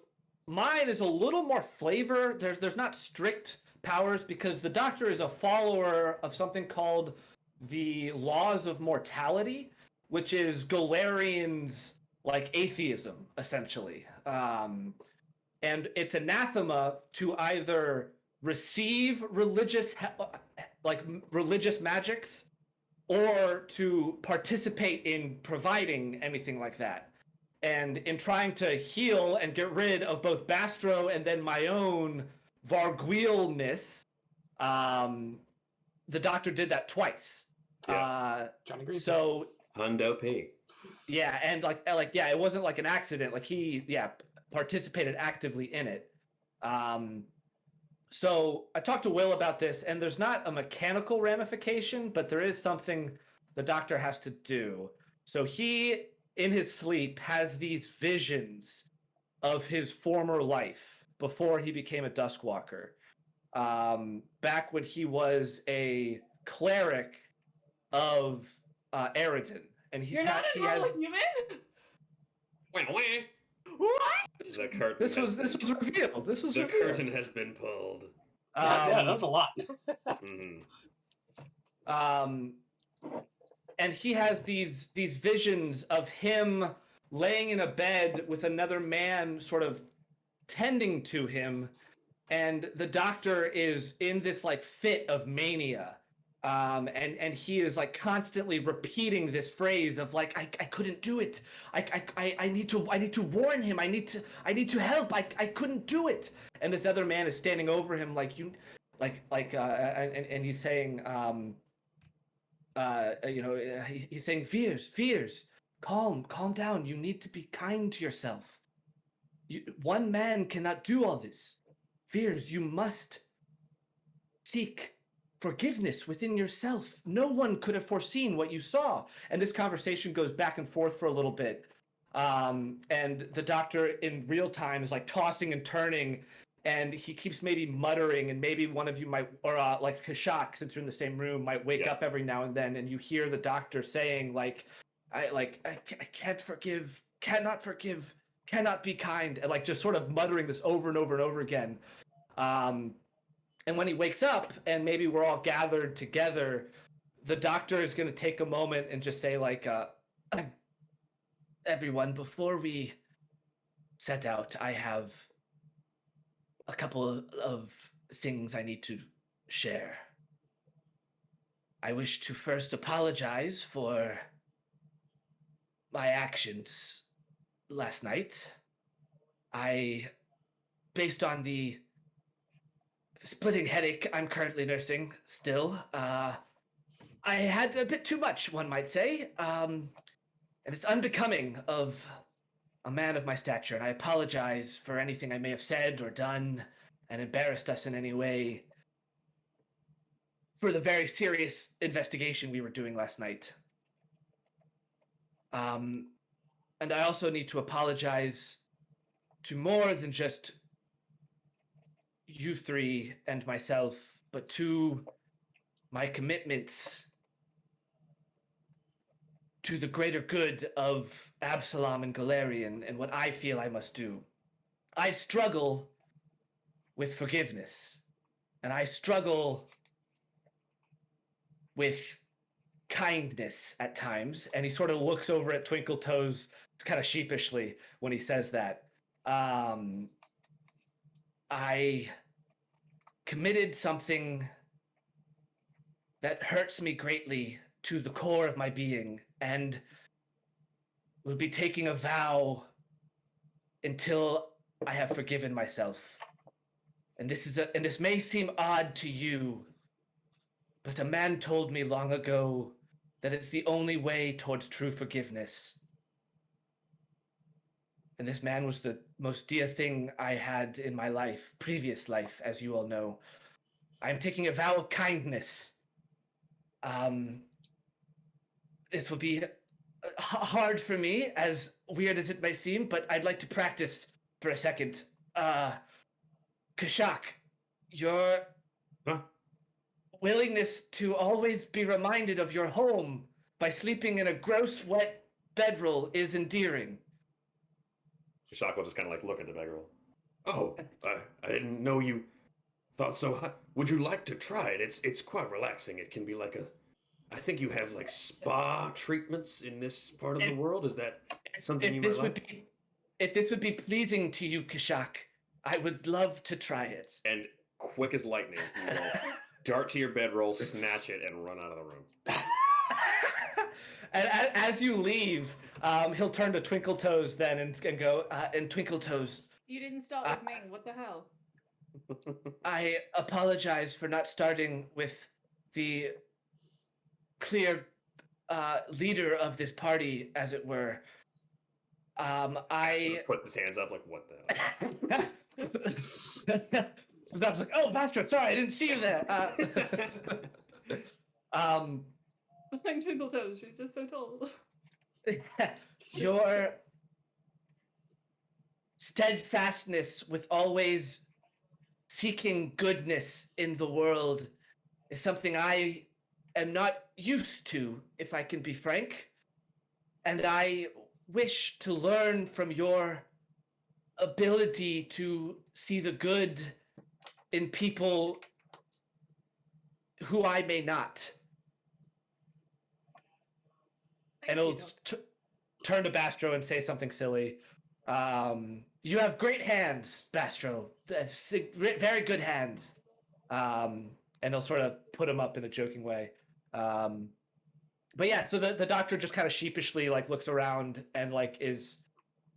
mine is a little more flavor. There's not strict powers because the doctor is a follower of something called the laws of mortality, which is Galarian's like atheism, essentially. And it's anathema to either receive religious magics or to participate in providing anything like that. And in trying to heal and get rid of both Bastro and then my own Varguilness, the doctor did that twice. Johnny Green. So Hundo P. yeah, and yeah, it wasn't like an accident. Like he participated actively in it. So I talked to Will about this, and there's not a mechanical ramification, but there is something the doctor has to do. So he, in his sleep, has these visions of his former life before he became a Duskwalker. Back when he was a cleric of Eridan. And You're not a normal human? Wait. What? The curtain. This was revealed. The curtain has been pulled. Yeah, that was a lot. Mhm. And he has these visions of him laying in a bed with another man sort of tending to him, and the doctor is in this like fit of mania. And he is like constantly repeating this phrase of like I couldn't do it. I need to warn him. I need to help. I couldn't do it. And this other man is standing over him like you and he's saying he's saying fears, calm down. You need to be kind to yourself. One man cannot do all this. Fears, you must seek forgiveness within yourself. No one could have foreseen what you saw. And this conversation goes back and forth for a little bit. And the doctor in real time is like tossing and turning, and he keeps maybe muttering, and maybe one of you might, or like Kashak, since you're in the same room, might wake up every now and then, and you hear the doctor saying I can't forgive, cannot forgive, cannot be kind, and like just sort of muttering this over and over and over again. And when he wakes up and maybe we're all gathered together, the doctor is going to take a moment and just say like, everyone, before we set out, I have a couple of things I need to share. I wish to first apologize for my actions last night. Based on the splitting headache I'm currently nursing still, I had a bit too much, one might say, and it's unbecoming of a man of my stature, and I apologize for anything I may have said or done and embarrassed us in any way for the very serious investigation we were doing last night. And I also need to apologize to more than just you three and myself, but to my commitments to the greater good of Absalom and Galarian and what I feel I must do. I struggle with forgiveness, and I struggle with kindness at times. And he sort of looks over at Twinkle Toes kind of sheepishly when he says that. I committed something that hurts me greatly to the core of my being, and will be taking a vow until I have forgiven myself. And this may seem odd to you, but a man told me long ago that it's the only way towards true forgiveness. And this man was the most dear thing I had in my life, previous life, as you all know. I am taking a vow of kindness. This will be hard for me, as weird as it may seem, but I'd like to practice for a second. Kashak, your willingness to always be reminded of your home by sleeping in a gross, wet bedroll is endearing. Kashak will just kind of like look at the bedroll. Oh, I didn't know you thought so. Would you like to try it? It's quite relaxing. It can be like I think you have like spa treatments in this part of the world. Is that something you might like? If this would be pleasing to you, Kashak, I would love to try it. And quick as lightning, you will dart to your bedroll, snatch it, and run out of the room. And as you leave, he'll turn to Twinkle Toes then and go, and Twinkle Toes, You didn't start with me. What the hell? I apologize for not starting with the clear leader of this party, as it were. I put his hands up like, what the hell? I was like, oh, Bastard, sorry, I didn't see you there. Like Twinkle Toes, she's just so tall. Your steadfastness with always seeking goodness in the world is something I am not used to, if I can be frank. And I wish to learn from your ability to see the good in people who I may not. And he'll turn to Bastro and say something silly. You have great hands, Bastro. Very good hands. And he'll sort of put him up in a joking way. But yeah, so the doctor just kind of sheepishly like looks around and like is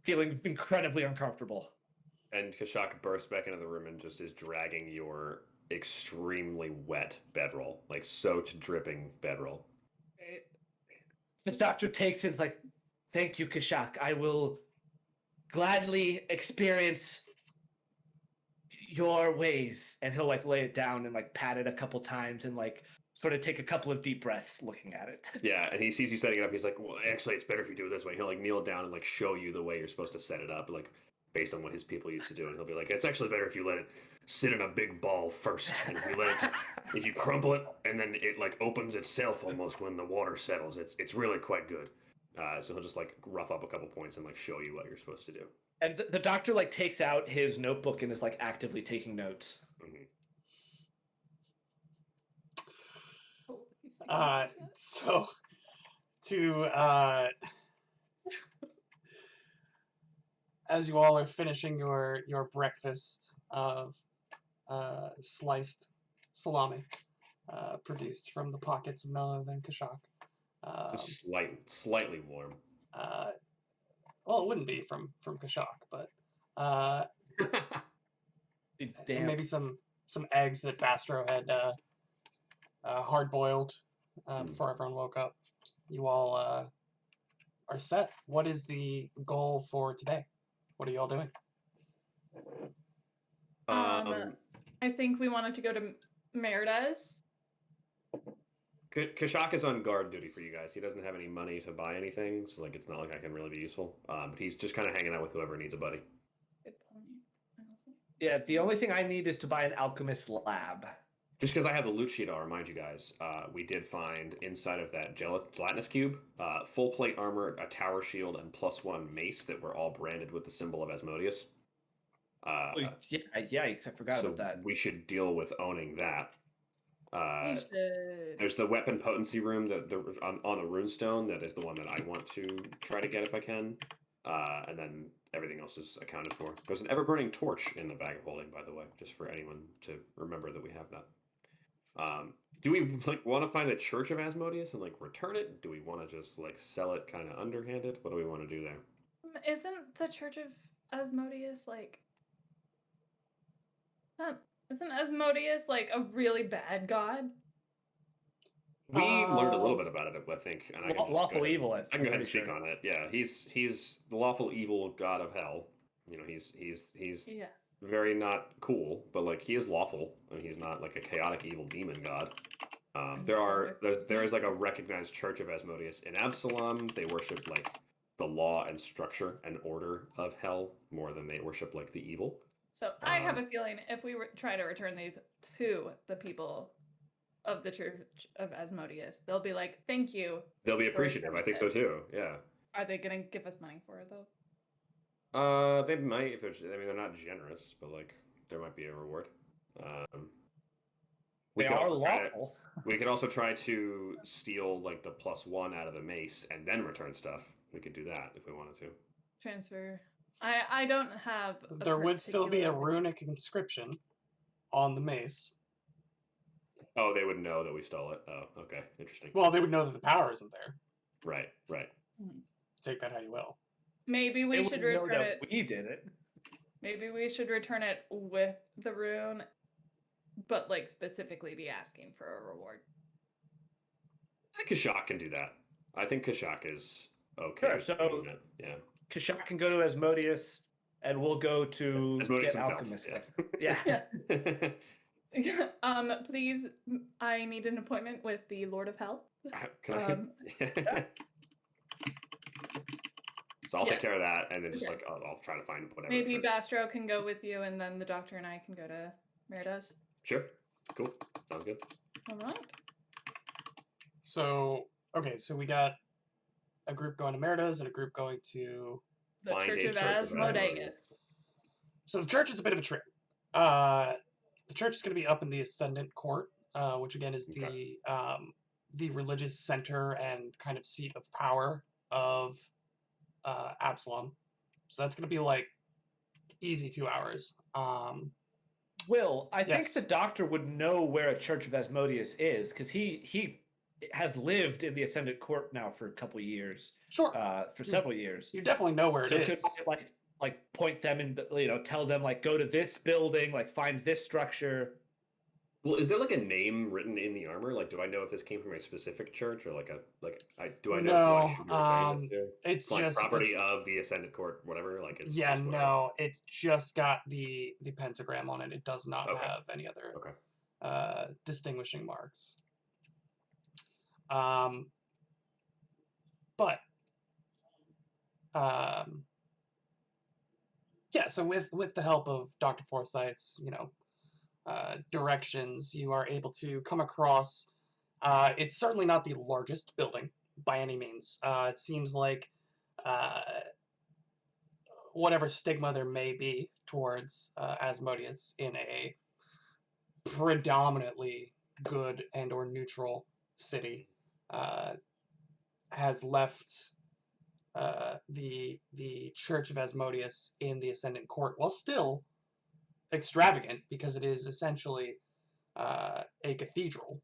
feeling incredibly uncomfortable. And Kashak bursts back into the room and just is dragging your extremely wet bedroll, like soaked, dripping bedroll. Right. The doctor takes it and is like, thank you, Kashak. I will gladly experience your ways. And he'll like lay it down and like pat it a couple times and like sort of take a couple of deep breaths looking at it. Yeah, and he sees you setting it up. He's like, well, actually, it's better if you do it this way. He'll like kneel down and like show you the way you're supposed to set it up, like based on what his people used to do. And he'll be like, it's actually better if you let it sit in a big ball first. And if you let it, if you crumple it and then it like opens itself almost when the water settles, it's really quite good. So he'll just like rough up a couple points and like show you what you're supposed to do. And the doctor like takes out his notebook and is like actively taking notes. Mm-hmm. So to as you all are finishing your breakfast of sliced salami produced from the pockets of none other than Kashak. Slightly warm. Well, it wouldn't be from Kashak, but and maybe some eggs that Bastro had hard boiled before everyone woke up. You all are set. What is the goal for today? What are you all doing? I think we wanted to go to Merida's. Kashak is on guard duty for you guys. He doesn't have any money to buy anything, so like it's not like I can really be useful. But he's just kind of hanging out with whoever needs a buddy. Good point. Yeah, the only thing I need is to buy an alchemist lab. Just because I have the loot sheet, I'll remind you guys. We did find inside of that gelatinous cube, full plate armor, a tower shield, and +1 mace that were all branded with the symbol of Asmodeus. Oh, yeah, yikes! I forgot so about that. we should deal with owning that. We should. There's the weapon potency room that on the runestone. That is the one that I want to try to get if I can. And then everything else is accounted for. There's an ever-burning torch in the bag of holding, by the way, just for anyone to remember that we have that. Do we want to find a Church of Asmodeus and return it? Do we want to just sell it kind of underhanded? What do we want to do there? Isn't the Church of Asmodeus Isn't Asmodeus a really bad god? We learned a little bit about it, I think, and I can lawful evil. I can go ahead and speak on it. Yeah, he's the lawful evil god of hell. He's Yeah. very not cool, but he is lawful, and he's not a chaotic evil demon god. There is a recognized Church of Asmodeus in Absalom. They worship the law and structure and order of hell more than they worship the evil. So I have a feeling if we try to return these to the people of the Church of Asmodeus, they'll be like, "Thank you." They'll be appreciative. I think so too. Yeah. Are they gonna give us money for it though? They might. If they're not generous, but there might be a reward. They are lawful. We could also try to steal the +1 out of the mace and then return stuff. We could do that if we wanted to. Transfer. I don't have. There would still be a runic inscription on the mace. Oh, they would know that we stole it. Oh, okay, interesting. Well, they would know that the power isn't there. Right. Take that how you will. Maybe we should return it. We did it. Maybe we should return it with the rune, but specifically be asking for a reward. I think Kashak can do that. I think Kashak is okay. Sure, so yeah. Kashak can go to Asmodeus, and we'll go to Asmodeus get himself. Alchemist. Yeah. Please, I need an appointment with the Lord of Hell. Can I? So I'll take care of that, and then just I'll try to find whatever. Maybe Bastro can go with you, and then the doctor and I can go to Meridas. Sure. Cool. Sounds good. All right. So we got a group going to Meridas and a group going to The Church of Asmodeus. So the church is a bit of a trip. The church is going to be up in the Ascendant Court, which again is the religious center and kind of seat of power of Absalom. So that's going to be easy 2 hours. Will, I think Yes. the doctor would know where a Church of Asmodeus is because he has lived in the Ascendant Court now for a couple of years. Sure. For several years. You definitely know where it So is. could point them in, tell them go to this building, find this structure. Well, is there a name written in the armor? Do I know if this came from a specific church or do I know? No, who I should be referring this to? It's It's just property of the Ascendant Court, whatever. It's yeah, it's no, it's just got the pentagram on it. It does not Okay. have any other Okay. distinguishing marks. But yeah, so with the help of Dr. Forsyth's, directions, you are able to come across. It's certainly not the largest building by any means. It seems like whatever stigma there may be towards Asmodeus in a predominantly good and or neutral city has left the Church of Asmodeus in the Ascendant Court, while still extravagant because it is essentially a cathedral.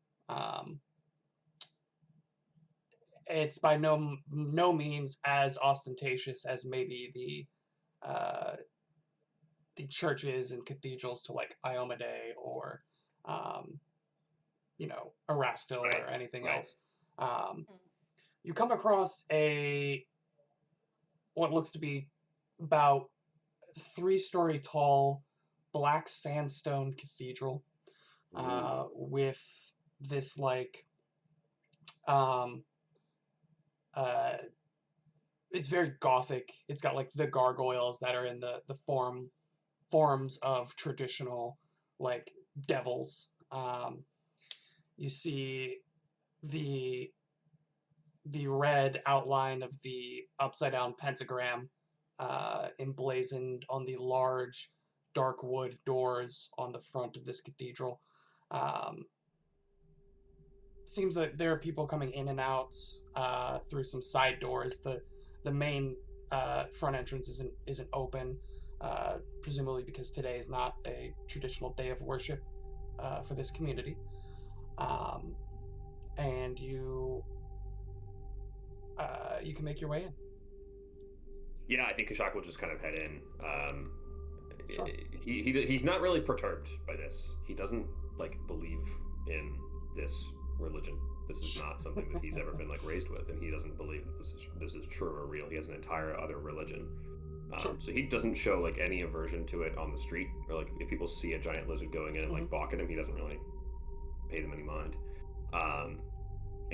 It's by no means as ostentatious as maybe the churches and cathedrals to Iomade or Erastil Right, or anything right. else. You come across what looks to be about 3-story tall black sandstone cathedral with this it's very gothic. It's got the gargoyles that are in the forms of traditional devils You see the red outline of the upside down pentagram emblazoned on the large dark wood doors on the front of this cathedral. Seems like there are people coming in and out through some side doors. The main front entrance isn't open, presumably because today is not a traditional day of worship for this community. And you can make your way in. Yeah, I think Kashak will just kind of head in. Sure. He's not really perturbed by this. He doesn't believe in this religion. This is not something that he's ever been raised with, and he doesn't believe that this is true or real. He has an entire other religion. Sure. So he doesn't show any aversion to it on the street, or if people see a giant lizard going in and balk at him, he doesn't really pay them any mind. And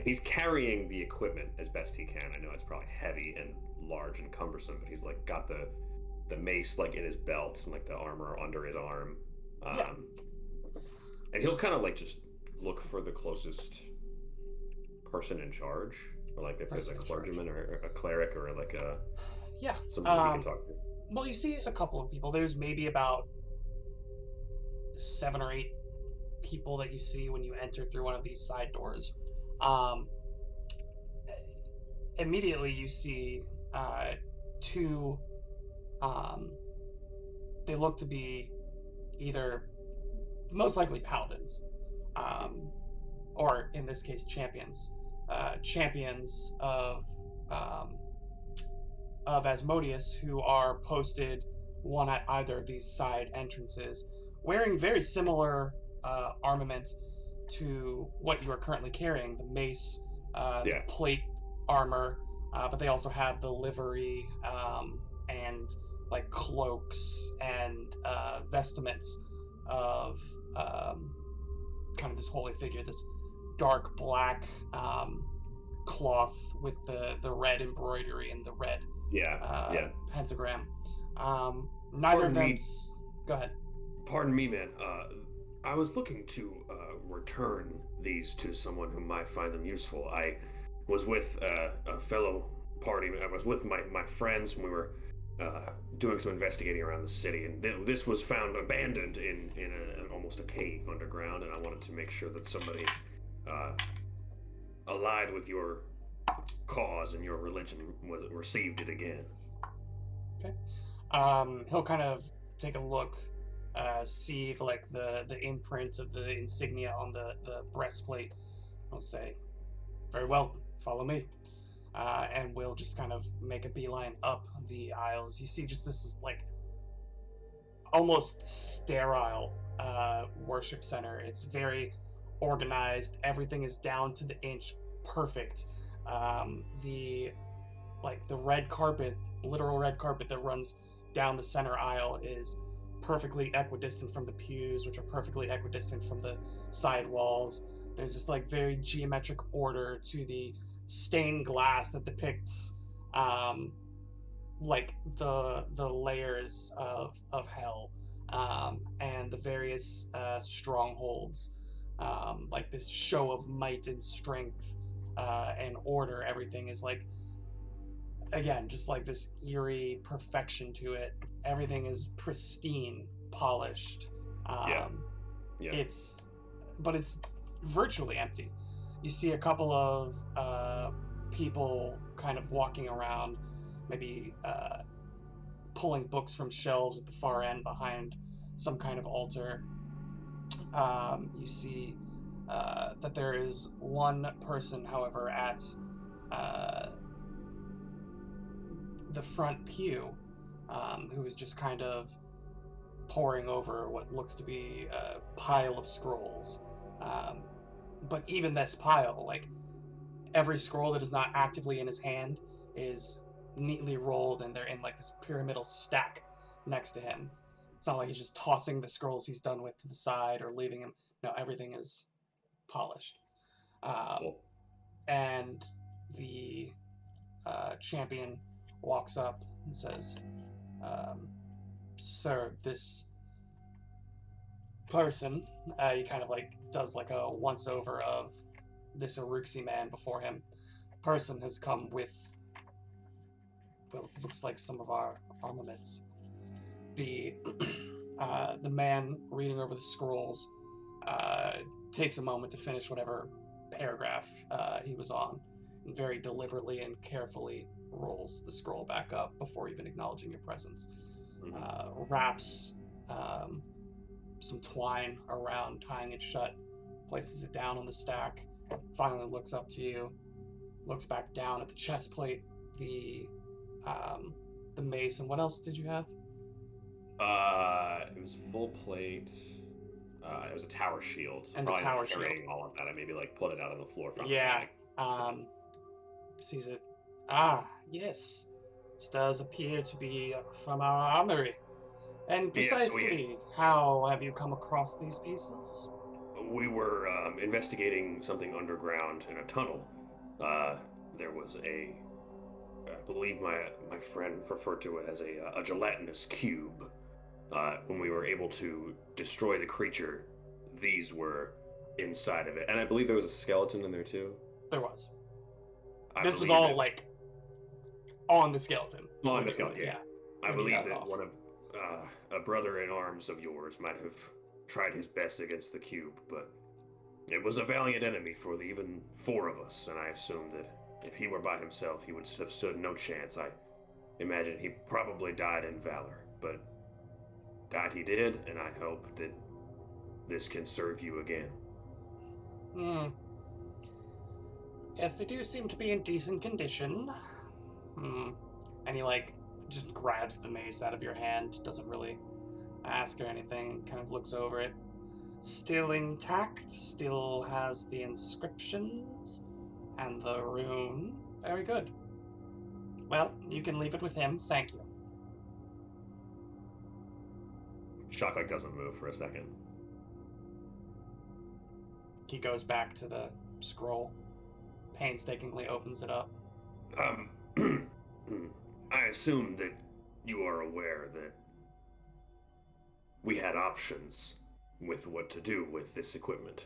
he's carrying the equipment as best he can. I know it's probably heavy and large and cumbersome, but he's got the mace in his belt and the armor under his arm. And he'll kind of just look for the closest person in charge, or if there's a clergyman or a cleric or somebody he can talk to. Well, you see a couple of people. There's maybe about 7 or 8 people that you see when you enter through one of these side doors. Immediately you see 2 they look to be either most likely paladins, or in this case champions of Asmodeus, who are posted one at either of these side entrances, wearing very similar armament to what you are currently carrying, the mace, the plate armor, but they also have the livery and cloaks and vestments of kind of this holy figure, this dark black cloth with the red embroidery and the red pentagram. Neither of them. Go ahead. Pardon me, man. I was looking to return these to someone who might find them useful. I was with a fellow party. I was with my friends, and we were doing some investigating around the city, and this was found abandoned in almost a cave underground, and I wanted to make sure that somebody allied with your cause and your religion received it again. Okay. He'll kind of take a look, see the imprints of the insignia on the breastplate. I'll say, very well, follow me. And we'll just kind of make a beeline up the aisles. You see just this almost sterile worship center. It's very organized. Everything is down to the inch perfect. The red carpet, literal red carpet that runs down the center aisle is perfectly equidistant from the pews, which are perfectly equidistant from the side walls. There's this very geometric order to the stained glass that depicts the layers of hell, and the various strongholds, this show of might and strength and order. Everything is again just this eerie perfection to it. Everything is pristine, polished. It's virtually empty. You see a couple of people kind of walking around, maybe pulling books from shelves at the far end behind some kind of altar. You see that there is one person, however, at the front pew, who is just kind of poring over what looks to be a pile of scrolls. But even this pile, every scroll that is not actively in his hand is neatly rolled, and they're in this pyramidal stack next to him. It's not like he's just tossing the scrolls he's done with to the side or leaving them. No, everything is polished. Cool. And the champion walks up and says, "Sir, this person, he kind of like does like a once over of this Uruxi man before him. Person has come with, well, it looks like some of our armaments. The man reading over the scrolls takes a moment to finish whatever paragraph he was on, and very deliberately and carefully rolls the scroll back up before even acknowledging your presence. Wraps some twine around, tying it shut, places it down on the stack, finally looks up to you, looks back down at the chest plate, the mace, and what else did you have? It was full plate. It was a tower shield. And Probably the tower not carrying shield. all of that. I maybe like put it out on the floor. From Yeah. Sees it. Yes. This does appear to be from our armory. And Yes, precisely, how have you come across these pieces? We were investigating something underground in a tunnel. There was I believe my friend referred to it as a gelatinous cube. When we were able to destroy the creature, these were inside of it. And I believe there was a skeleton in there too. There was. I This was believe all that- like on the skeleton. On the skeleton, yeah. I When you believe got it that off. one of a brother in arms of yours might have tried his best against the cube, but it was a valiant enemy for the even four of us, and I assumed that if he were by himself, he would have stood no chance. I imagine he probably died in valor, but died he did, and I hope that this can serve you again. Yes, they do seem to be in decent condition. And he like just grabs the mace out of your hand, doesn't really ask or anything, kind of looks over it. Still intact, still has the inscriptions and the rune. Very good. Well, you can leave it with him, thank you. Shocklight doesn't move for a second. He goes back to the scroll, painstakingly opens it up. I assume that you are aware that we had options with what to do with this equipment.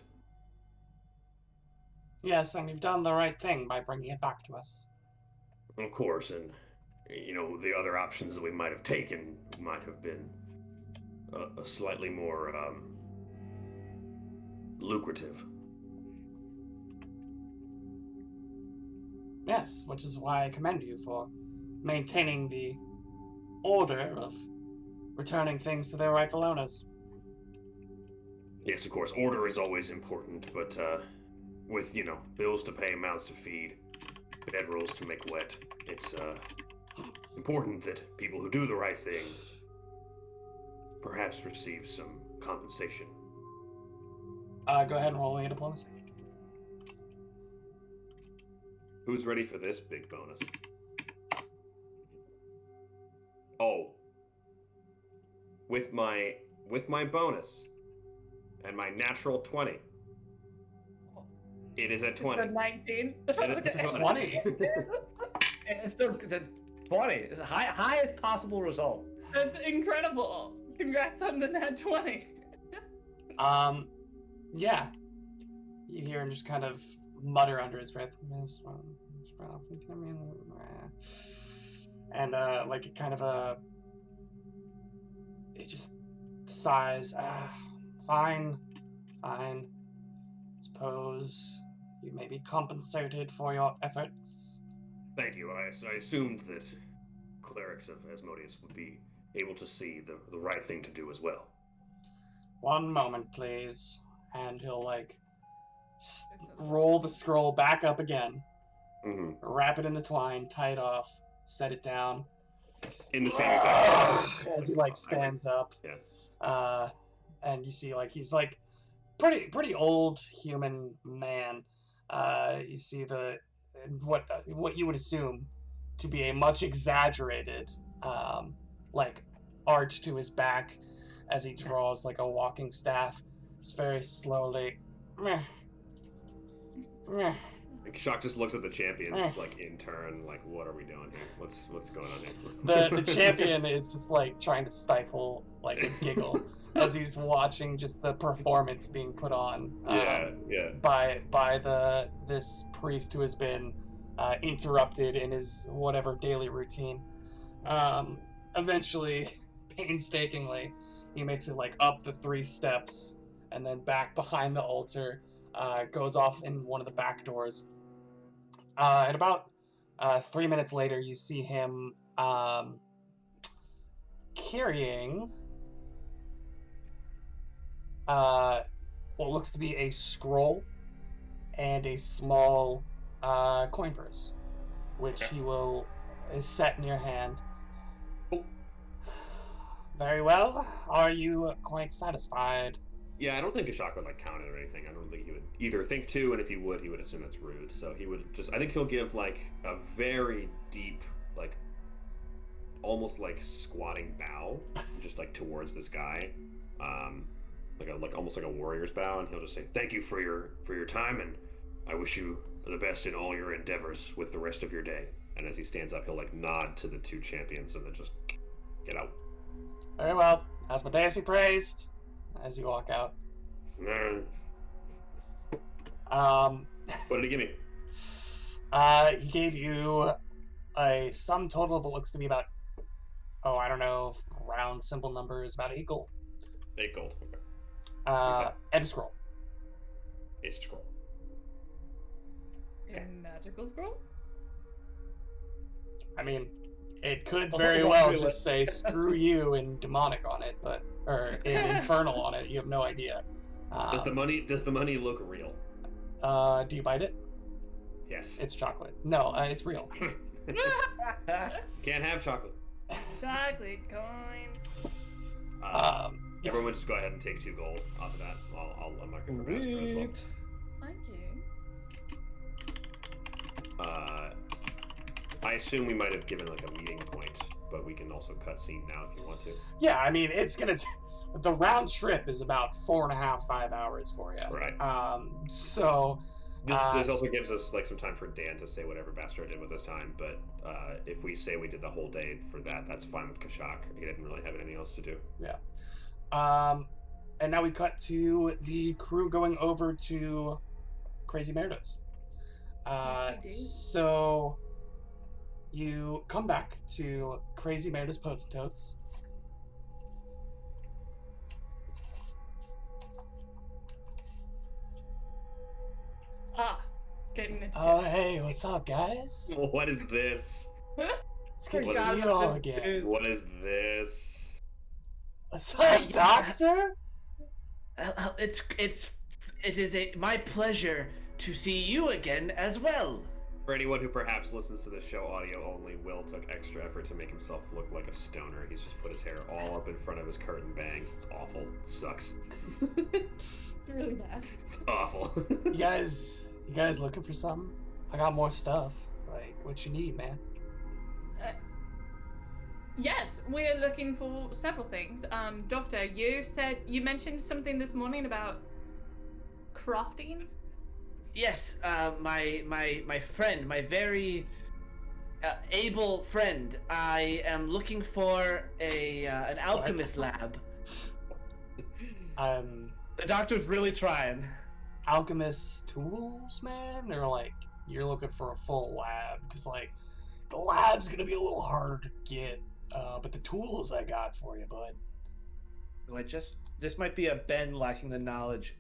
Yes, and you've done the right thing by bringing it back to us. Of course, and the other options that we might have taken might have been a slightly more lucrative. Yes, which is why I commend you for maintaining the order of returning things to their rightful owners. Yes, of course, order is always important, but with, bills to pay, mouths to feed, bedrolls to make wet, it's important that people who do the right thing perhaps receive some compensation. Go ahead and roll away diplomacy. Who's ready for this big bonus? Oh. With my bonus and my natural 20. It is at 20. The 19. It is It's at 20. It's the 20. It's the highest possible result. That's incredible. Congrats on the nat 20. Yeah. You hear him just kind of mutter under his breath. And, like, it kind of, it just sighs. Fine. Suppose you may be compensated for your efforts. Thank you. I assumed that clerics of Asmodeus would be able to see the right thing to do as well. One moment, please. And he'll, like, roll the scroll back up again, Mm-hmm. wrap it in the twine, tie it off, set it down. In the same exact As he, like, stands up. Yeah. And you see, like, he's, like, pretty old human man. You see what you would assume to be a much exaggerated, like, arch to his back as he draws, like, a walking staff. Just very slowly. Meh. Meh. Shock just looks at the champions Eh. like in turn, like what are we doing here? What's going on here? The champion is just like trying to stifle like a giggle as he's watching just the performance being put on. Yeah. By this priest who has been interrupted in his whatever daily routine. Eventually, painstakingly, he makes it like up the 3 steps and then back behind the altar. Goes off in one of the back doors. And about 3 minutes later, you see him carrying what looks to be a scroll and a small coin purse, which Okay. he is set in your hand. Oh. Very well. Are you quite satisfied? Yeah, I don't think Kashak would like count it or anything. I don't think he would either think to, and if he would assume it's rude. So he would just. I think he'll give like a very deep, like almost like squatting bow, just like towards this guy, like almost like a warrior's bow, and he'll just say, "Thank you for your time, and I wish you the best in all your endeavors with the rest of your day." And as he stands up, he'll like nod to the 2 champions and then just get out. Very well. Asmodeus be praised. As you walk out. What did he give me? He gave you a sum total of what looks to be about, I don't know, round simple numbers, about 8 gold. 8 gold. Okay. And a scroll. A scroll. A magical scroll? I mean, it could Oh, very don't well do just say "screw you" and demonic on it, or infernal on it. You have no idea. Does the money look real? Do you bite it? Yes. It's chocolate. No, it's real. Can't have chocolate. Chocolate coins. Everyone just go ahead and take 2 gold off of that. I'll mark it for Jasper as well. Sweet. Thank you. I assume we might have given like a meeting point, but we can also cut scene now if you want to. Yeah, I mean, it's gonna. The round trip is about 4.5, 5 hours for you. Right. So. This also gives us like some time for Dan to say whatever Bastard did with his time, but if we say we did the whole day for that, that's fine with Kashak. He didn't really have anything else to do. Yeah. And now we cut to the crew going over to Crazy Merdos. Yes, we do. So you come back to Crazy Merdos Potatoes. Getting into Oh, hey, what's up, guys? What is this? It's good to Forgot see you about all this, again. dude. What is this? What's up, Doctor? It is my pleasure to see you again as well. For anyone who perhaps listens to the show audio only, Will took extra effort to make himself look like a stoner. He's just put his hair all up in front of his curtain bangs. It's awful. It sucks. It's really bad. It's awful. You guys looking for something? I got more stuff. Like, what you need, man? Yes, we're looking for several things. Doctor, you mentioned something this morning about crafting. Yes, my friend, my very able friend. I am looking for an alchemist lab. The doctor's really trying. Alchemist tools, man? Or like you're looking for a full lab? Because like the lab's gonna be a little harder to get, but the tools I got for you, bud. This might be a Ben lacking the knowledge.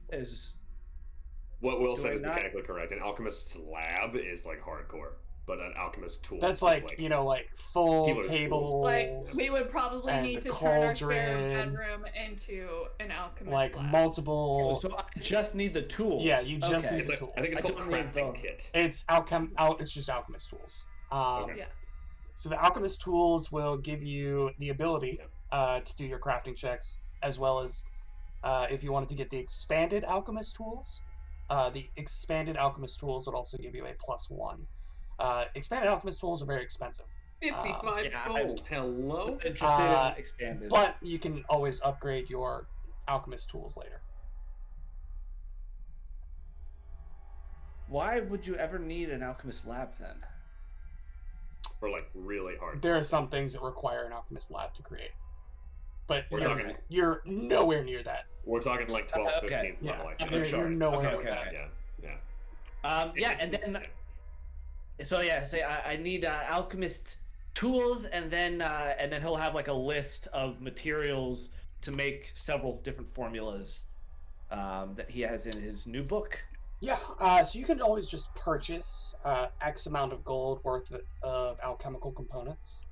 What Will Do said I is not- mechanically correct. An alchemist's lab is like hardcore, but an alchemist tool That's is like, you know, like full Kilo tools. tables, Like, we would probably and need the to turn our spare cauldron, bedroom into an alchemist like lab. multiple. So I just need the tools. Yeah, you just Okay. need It's the like, tools. I think it's I called don't need crafting the- kit. It's it's just alchemist tools. Okay. Yeah. So the alchemist tools will give you the ability to do your crafting checks, as well as if you wanted to get the expanded alchemist tools. The expanded alchemist tools would also give you a +1. Expanded alchemist tools are very expensive, 55 yeah, gold. Hello? Interested Uh, in expanded. but you can always upgrade your alchemist tools later. Why would you ever need an alchemist lab then? For like really hard. There are some things that require an alchemist lab to create, but We're you're, talking. you're nowhere near that. We're talking like 12, Okay. 15 level. Yeah, Actually. you're, I'm sorry. you're nowhere Okay, near okay, that. okay. Yeah. Yeah, and then so yeah, say I need alchemist tools, and then he'll have like a list of materials to make several different formulas that he has in his new book. Yeah, so you can always just purchase X amount of gold worth of alchemical components.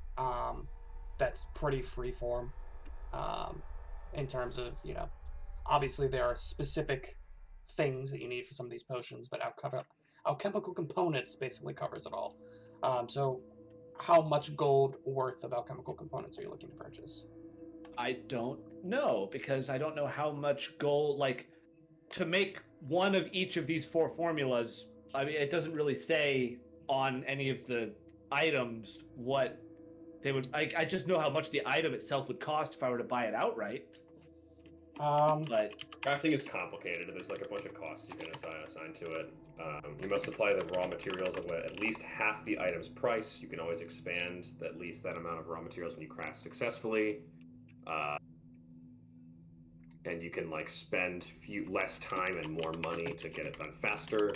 That's pretty free form in terms of, obviously there are specific things that you need for some of these potions, but alchemical components basically covers it all. So how much gold worth of alchemical components are you looking to purchase? I don't know, because I don't know how much gold, like, to make one of each of these 4 formulas. I mean, it doesn't really say on any of the items what they would. I just know how much the item itself would cost if I were to buy it outright. But Crafting is complicated, and there's like a bunch of costs you can assign to it. You must supply the raw materials at least half the item's price. You can always expand at least that amount of raw materials when you craft successfully. And you can like spend less time and more money to get it done faster.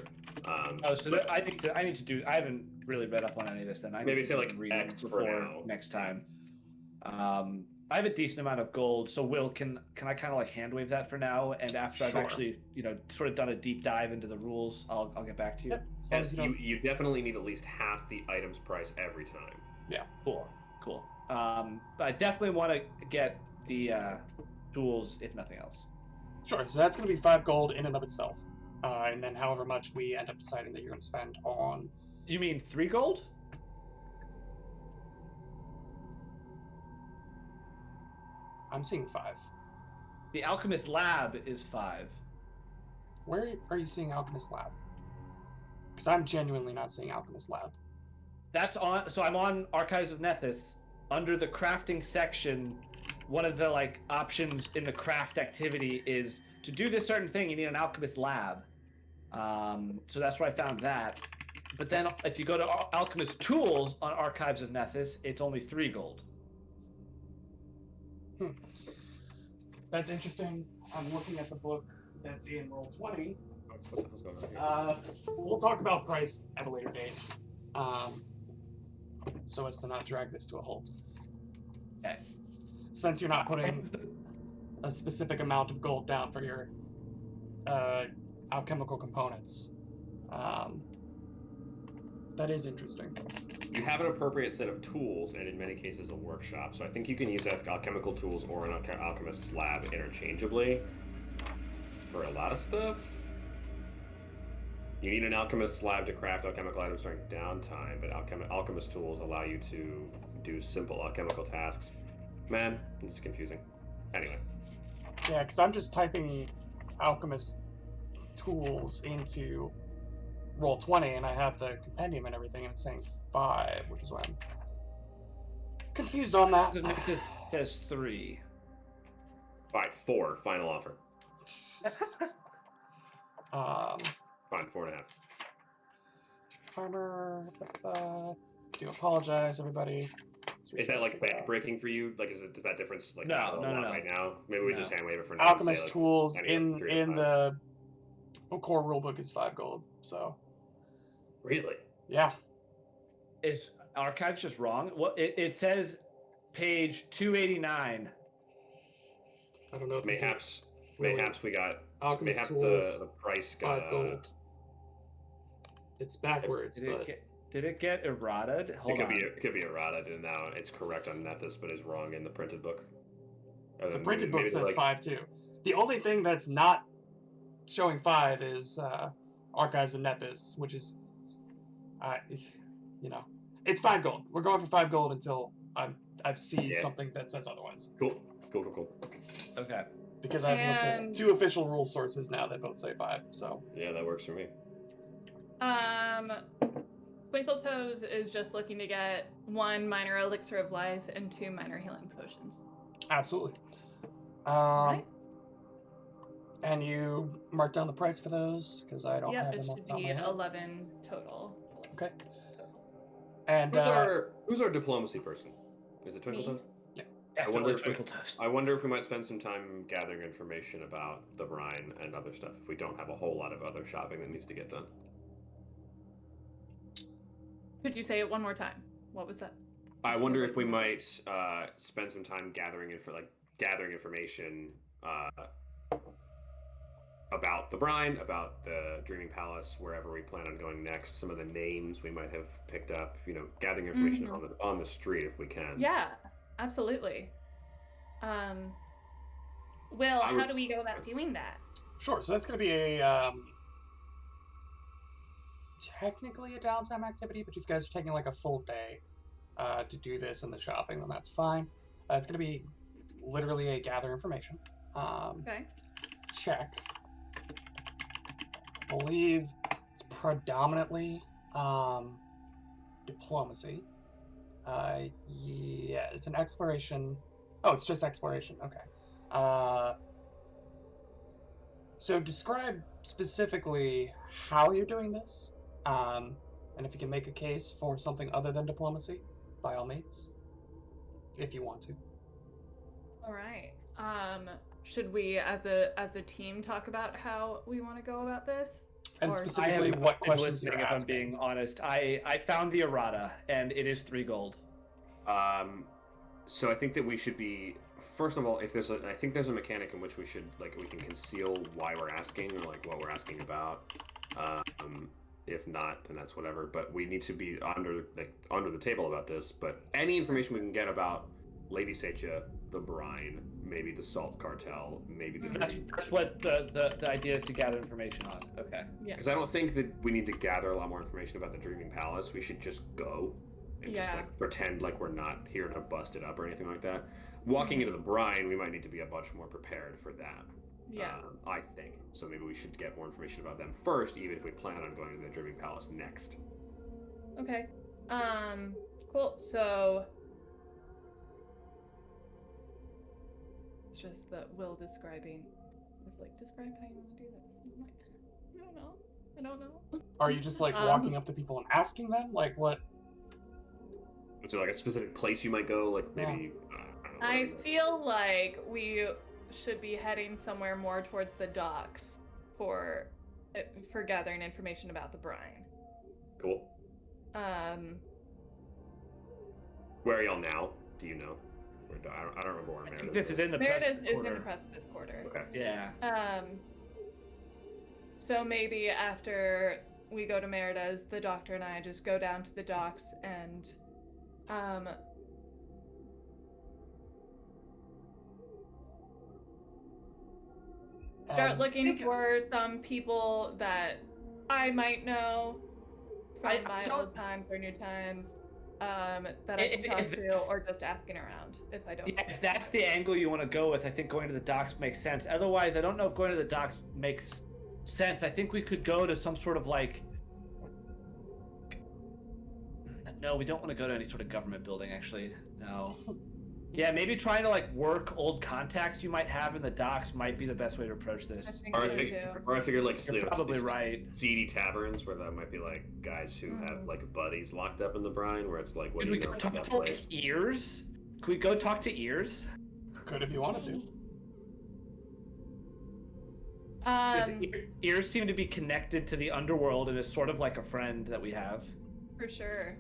I need to do. I haven't really read up on any of this. Then I maybe need say to like read X it for before now. next time. I have a decent amount of gold, so Will, can I kind of like hand wave that for now, and after I've Sure. actually sort of done a deep dive into the rules, I'll get back to you. Yep. As long as you And don't... you definitely need at least half the item's price every time. Cool. I definitely want to get the tools, if nothing else. Sure, so that's going to be 5 gold in and of itself. And then however much we end up deciding that you're going to spend on... You mean 3 gold? I'm seeing 5. The alchemist lab is 5. Where are you seeing Alchemist Lab? Because I'm genuinely not seeing Alchemist Lab. That's on. So I'm on Archives of Nethys under the crafting section. One of the like options in the craft activity is to do this certain thing. You need an alchemist lab. So that's where I found that. But then if you go to alchemist tools on Archives of Nethys, it's only 3 gold. That's interesting. I'm looking at the book that's in Roll20. What the hell's going on here? We'll talk about price at a later date, so as to not drag this to a halt. Okay. Since you're not putting a specific amount of gold down for your alchemical components, that is interesting. You have an appropriate set of tools, and in many cases a workshop. So I think you can use alchemical tools or an alchemist's lab interchangeably for a lot of stuff. You need an alchemist's lab to craft alchemical items during downtime, but alchemist tools allow you to do simple alchemical tasks. Man, this is confusing. Anyway. Yeah, because I'm just typing alchemist tools into Roll20, and I have the compendium and everything, and it's saying 5, which is why I'm confused on that. Nethys says 3. Fine, 4, final offer. Fine, 4.5. Farmer, do apologize, everybody. Is that like backbreaking for you? Like, does that difference like No, matter a no. lot right now? Maybe we just hand wave it for now. Alchemist and say, like, tools anywhere from 3 to in 5. the core rulebook is 5 gold. So Really? yeah, Is Archives just wrong? What it says page 289. I don't know if Mayhaps really- we got alchemist mayhaps tools the price got 5 gold. It's backwards, but Did it get errated? Hold on. it could be errata, and now it's correct on Nethys, but is wrong in the printed book. the printed book says 5 too. The only thing that's not showing 5 is Archives of Nethys, which is, it's 5 gold. We're going for 5 gold until I see something that says otherwise. Cool. Okay. Because I've looked at 2 official rule sources now that both say 5. So Yeah, that works for me. Twinkle Toes is just looking to get 1 minor elixir of life and 2 minor healing potions. absolutely. Right. And you mark down the price for those because I don't Yep, have it them off the should top of be my head. 11 total. Okay. And Who's our diplomacy person? Is it Twinkle Me. Toes? Definitely if we- Twinkle Toast. I wonder if we might spend some time gathering information about the brine and other stuff if we don't have a whole lot of other shopping that needs to get done. Could you say it one more time? What was that? I Still wonder if we waiting. might spend some time gathering information about the brine, about the Dreaming Palace, wherever we plan on going next. Some of the names we might have picked up. Gathering information on the street if we can. Yeah, absolutely. Will, how do we go about doing that? sure. So that's going to be a technically a downtime activity, but if you guys are taking like a full day to do this and the shopping, then that's fine. It's going to be literally a gather information. Okay. Check. I believe it's predominantly diplomacy. Yeah, it's an exploration. Oh, it's just exploration. Okay. So describe specifically how you're doing this, and if you can make a case for something other than diplomacy, by all means, if you want to. All right. Should we, as a team, talk about how we want to go about this? And Or- specifically, I have what not been questions you're listening, if I'm asking. being honest. I found the errata, and it is 3 gold. So I think that we should be first of all, I think there's a mechanic in which we can conceal why we're asking or like what we're asking about. If not, then that's whatever. But we need to be under the table about this. But any information we can get about Lady Secha, the brine, maybe the Salt Cartel, maybe the That's what the idea is, to gather information on. Okay. Yeah. because I don't think that we need to gather a lot more information about the Dreaming Palace. We should just go and just Yeah. pretend like we're not here to bust it up or anything like that. Walking into the brine, we might need to be a bunch more prepared for that. Yeah. I think so. Maybe we should get more information about them first, even if we plan on going to the Dreaming Palace next. Okay. Cool. So it's just that Will describing is like, describe how you want to do this. And I'm like, I don't know. Are you just like walking up to people and asking them, like what? Is there like a specific place you might go? Like maybe. I feel like we should be heading somewhere more towards the docks for gathering information about the brine. Cool. Where are y'all now? Do you know? I don't remember where I Meredith think this is in the Meredith Precipice is in Quarter. the Precipice Quarter. Okay. Yeah. So maybe after we go to Merida's, the doctor and I just go down to the docks and start looking for some people that I might know from my old times or new times that I can talk to, or just asking around if I don't. Yeah, if that's the angle you want to go with, I think going to the docks makes sense. Otherwise, I don't know if going to the docks makes sense. I think we could go to some sort of like... No, we don't want to go to any sort of government building, actually. No. Yeah, maybe trying to like work old contacts you might have in the docks might be the best way to approach this. I think Or so I too. figured like You're probably these right. seedy taverns where that might be like guys who have like buddies locked up in the brine, where it's like, what Could do we you go know talk about that to place? Ears? Could we go talk to Ears? Could if you wanted to. 'Cause Ears seem to be connected to the underworld and is sort of like a friend that we have. For sure.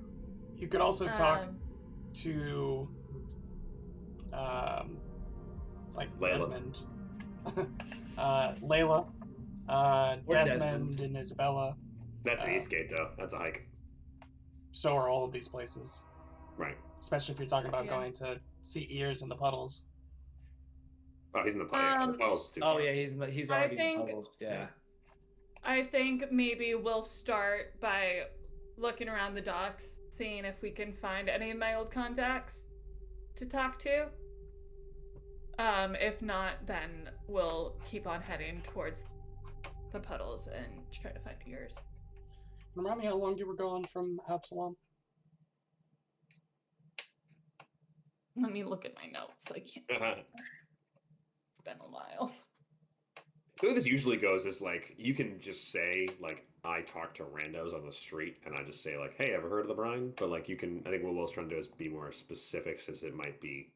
You could also talk to like Layla. Desmond. Layla. Or Desmond and Isabella. That's the Eastgate though. That's a hike. So are all of these places. Right. Especially if you're talking about Yeah. going to see Ears in the puddles. Oh, he's in the pipe. The puddles is too Oh far. yeah, he's I already think- bubbled. Yeah. I think maybe we'll start by looking around the docks, seeing if we can find any of my old contacts to talk to. If not, then we'll keep on heading towards the puddles and try to find yours. Remind me how long you were gone from Absalom? Let me look at my notes. I can't. It's been a while. The way this usually goes is like you can just say like I talk to randos on the street and I just say like, hey, ever heard of the brine? But like you can, I think what Will's trying to do is be more specific since it might be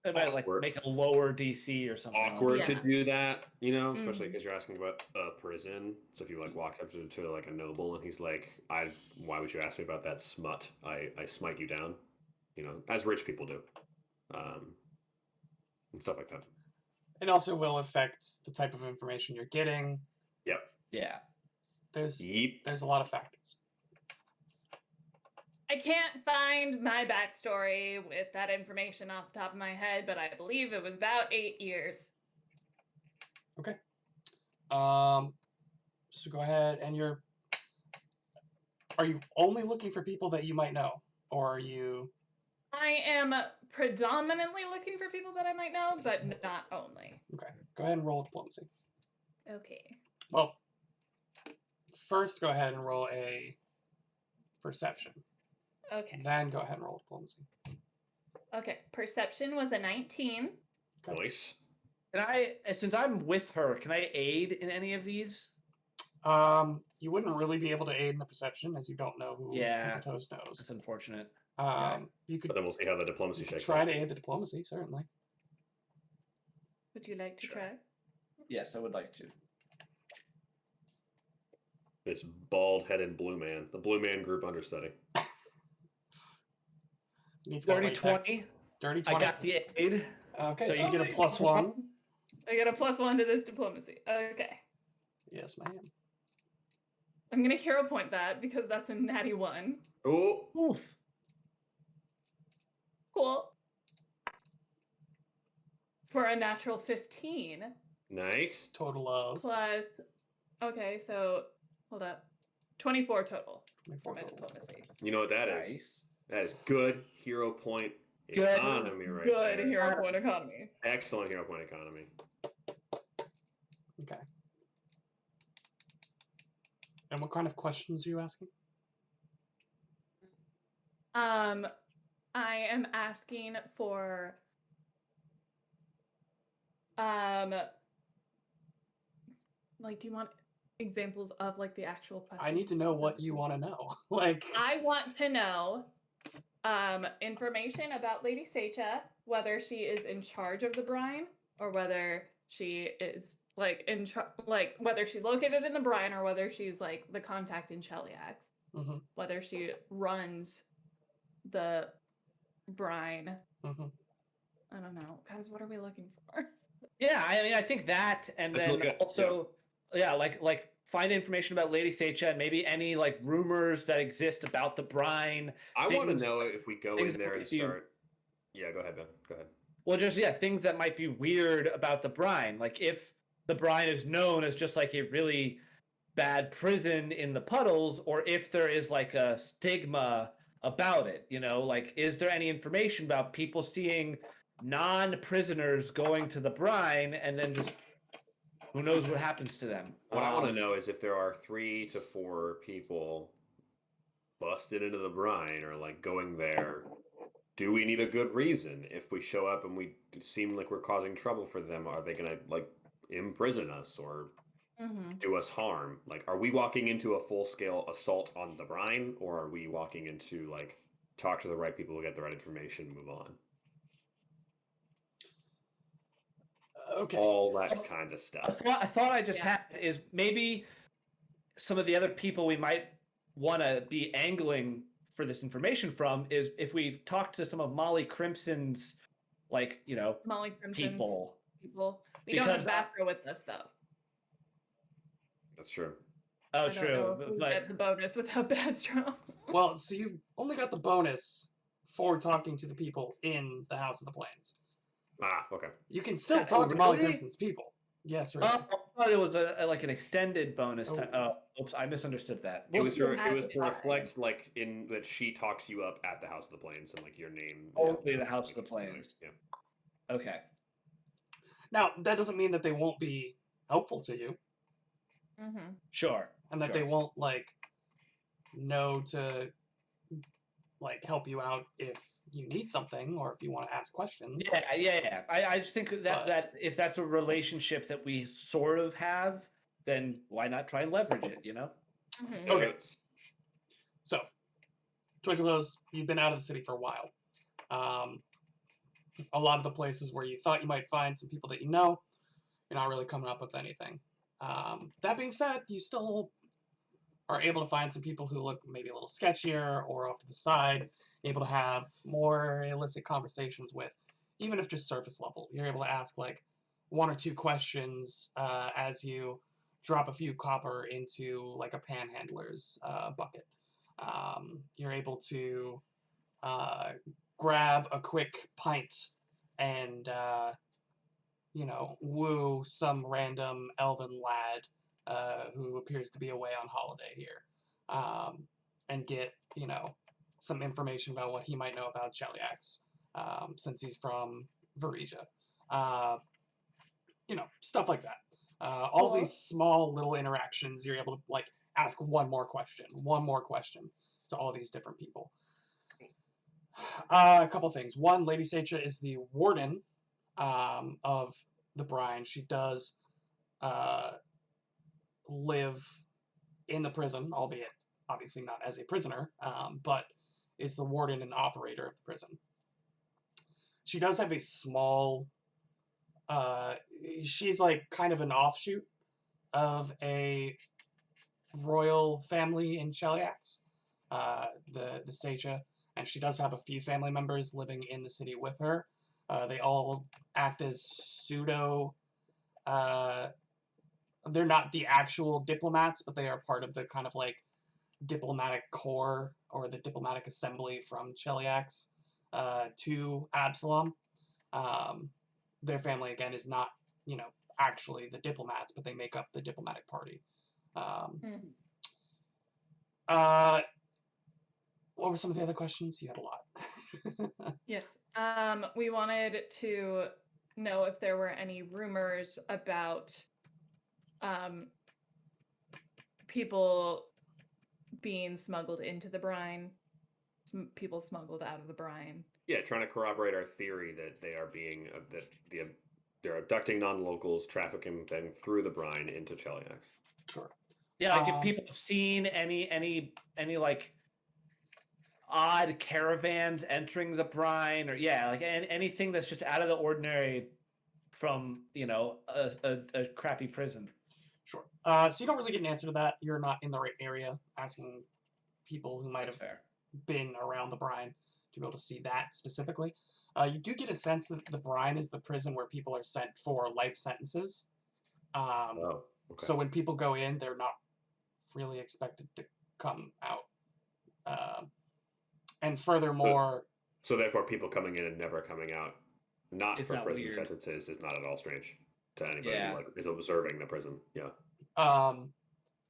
It might like awkward. make a lower DC or something. awkward to Yeah. do that, especially Mhm. because you're asking about a prison. So if you like walk up to like a noble and he's like, why would you ask me about that smut? I smite you down, as rich people do, and stuff like that. It also will affect the type of information you're getting. Yep. Yeah. There's Yeep. a lot of factors. I can't find my backstory with that information off the top of my head, but I believe it was about 8 years. So go ahead and are you only looking for people that you might know, or are you? I am predominantly looking for people that I might know, but not only. Okay, go ahead and roll diplomacy. Okay. Well, first go ahead and roll a perception. Okay. Then go ahead and roll diplomacy. Okay. Perception was a 19. Okay. Nice. Can I, since I'm with her, can I aid in any of these? You wouldn't really be able to aid in the perception as you don't know who Yeah. Toast knows. That's unfortunate. You could But then we'll see how the diplomacy shakes try out. to aid the diplomacy, certainly. Would you like to Sure. try? Yes, I would like to. This bald-headed blue man, the blue man group understudy. Needs more Dirty latex. 20. Dirty I 20. got the aid. Okay, So so you get a you- +1. I get a +1 to this diplomacy. Okay. Yes, ma'am. I'm gonna hero point that because that's a natty 1. Oh, Oof. Cool. For a natural 15 nice. Total of plus. Okay, so hold up. 24 total for 24 my total. diplomacy. You know what that is? Nice. That is good hero point Good. economy right Good there. hero point economy. Excellent hero point economy. Okay. And what kind of questions are you asking? I am asking for like, do you want examples of like the actual questions? I need to know what you want to know. Like, I want to know information about Lady Seicha, whether she is in charge of the brine or whether she is like whether she's located in the brine or whether she's like the contact in Cheliax, mhm, whether she runs the brine. mhm. I don't know, guys. What are we looking for? Yeah, I mean, I think that, and Let's then look at- also, yeah, like find information about Lady Seicha and maybe any like rumors that exist about the brine. I want to Things- know if we go things in there that and you- start. Yeah, go ahead, Ben. Go ahead. Well, just things that might be weird about the brine. Like if the brine is known as just like a really bad prison in the puddles, or if there is like a stigma about it. Like is there any information about people seeing non-prisoners going to the brine and then just who knows what happens to them? What I want to know is if there are 3 to 4 people busted into the brine or like going there. Do we need a good reason? If we show up and we seem like we're causing trouble for them, are they gonna like imprison us or Mm-hmm. do us harm? Like, are we walking into a full-scale assault on the brine, or are we walking into like talk to the right people, get the right information, move on? Okay. All that kind of I stuff. thought I just Yeah. had is maybe some of the other people we might want to be angling for this information from is if we talk to some of Molly Crimson's like Molly Crimson's people. We don't have Because Bathro with us though. That's true. Oh, I don't know true. if we But get the bonus without Bastro. Well, so you only got the bonus for talking to the people in the House of the Plains. Ah, okay. You can still Oh, talk to Molly really? Crimson's people. Yes, oh, right. I thought it was like an extended bonus. Oh. Oops, I misunderstood that. It was to, add it was the to time. reflect like in that she talks you up at the House of the Plains and like your name. Only the House of the Plains. Yeah. Okay. Now, that doesn't mean that they won't be helpful to you Mm-hmm. Sure. and that they won't like know to like help you out if you need something or if you want to ask questions. Yeah. I just think that if that's a relationship that we sort of have, then why not try and leverage it? Mhm. Okay. So, Twinkle Toes, you've been out of the city for a while. A lot of the places where you thought you might find some people that you know, you're not really coming up with anything. That being said, you still are able to find some people who look maybe a little sketchier or off to the side, able to have more illicit conversations with, even if just surface level. You're able to ask like one or two questions as you drop a few copper into like a panhandler's bucket. You're able to grab a quick pint and woo some random elven lad who appears to be away on holiday here, and get some information about what he might know about Cheliax, since he's from Varesia. Stuff like that. All Cool. these small little interactions, you're able to like ask one more question to all these different people. A couple things. One, Lady Secha is the warden of the Brine. She does live in the prison, albeit obviously not as a prisoner, but is the warden and operator of the prison. She does have a small. She's like kind of an offshoot of a royal family in Cheliax, the Secha, and she does have a few family members living in the city with her. They all act as pseudo. They're not the actual diplomats, but they are part of the kind of like diplomatic corps or the diplomatic assembly from Cheliax to Absalom. Their family again is not, actually the diplomats, but they make up the diplomatic party. What were some of the other questions? You had a lot. Yes. We wanted to know if there were any rumors about people being smuggled into the brine, people smuggled out of the brine. Yeah, trying to corroborate our theory that they are being they're abducting non-locals, trafficking them through the brine into Cheliax. Sure. Yeah, like if people have seen any like odd caravans entering the brine, or like anything that's just out of the ordinary from a crappy prison. Sure. So you don't really get an answer to that. You're not in the right area asking people who might have been around the brine to be able to see that specifically. You do get a sense that the brine is the prison where people are sent for life sentences. Okay. So when people go in, they're not really expected to come out. And furthermore... So therefore, people coming in and never coming out, not for prison weird. sentences, is not at all strange to anybody who is observing the prison. Yeah.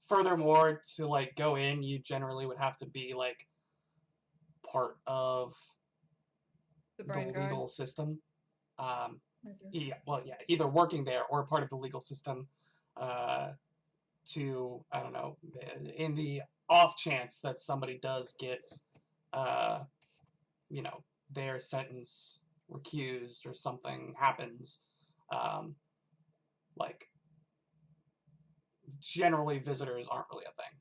Furthermore, to like go in, you generally would have to be like part of the legal system. Either working there or part of the legal system to, I don't know, in the off chance that somebody does get, their sentence recused or something happens, generally visitors aren't really a thing.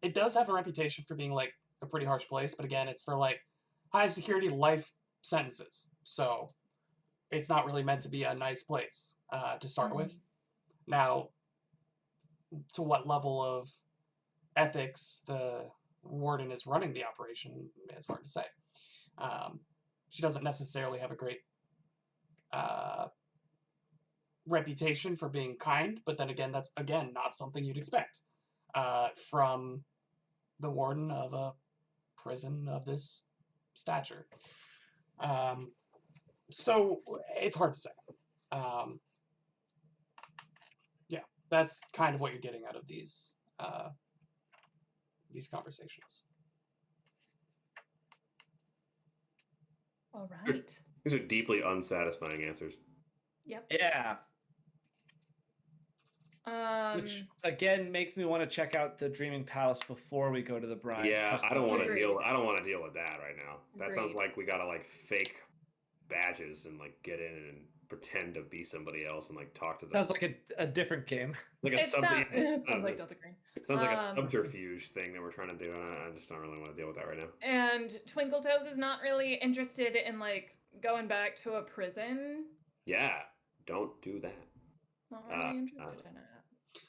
It does have a reputation for being like a pretty harsh place, but again, it's for like high security life sentences. So it's not really meant to be a nice place to start with. Now, to what level of ethics the warden is running the operation, it's hard to say. She doesn't necessarily have a great reputation for being kind, but then again, that's not something you'd expect from the warden of a prison of this stature. So it's hard to say. That's kind of what you're getting out of these conversations. All right. These are deeply unsatisfying answers. Yep. Yeah. Which again makes me want to check out the Dreaming Palace before we go to the Bride. Yeah, I don't want to Agreed. deal. I don't want to deal with that right now. That sounds Agreed. like we gotta like fake badges and like get in and pretend to be somebody else and like talk to them. Sounds like a different game. like a It's not. something. It sounds like Delta Green. Sounds like a Um, subterfuge thing that we're trying to do. And I just don't really want to deal with that right now. And Twinkle Toes is not really interested in like going back to a prison. Yeah, don't do that. Not really interested in it.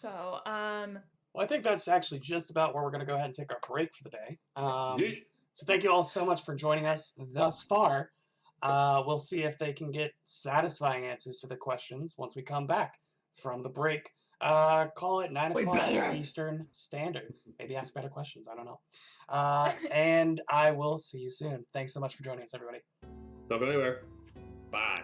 So, Well, I think that's actually just about where we're going to go ahead and take our break for the day. Yeesh. So thank you all so much for joining us thus far. We'll see if they can get satisfying answers to the questions once we come back from the break. Call it 9 o'clock Eastern Standard. Maybe ask better questions. I don't know. And I will see you soon. Thanks so much for joining us, everybody. Don't go anywhere. Bye.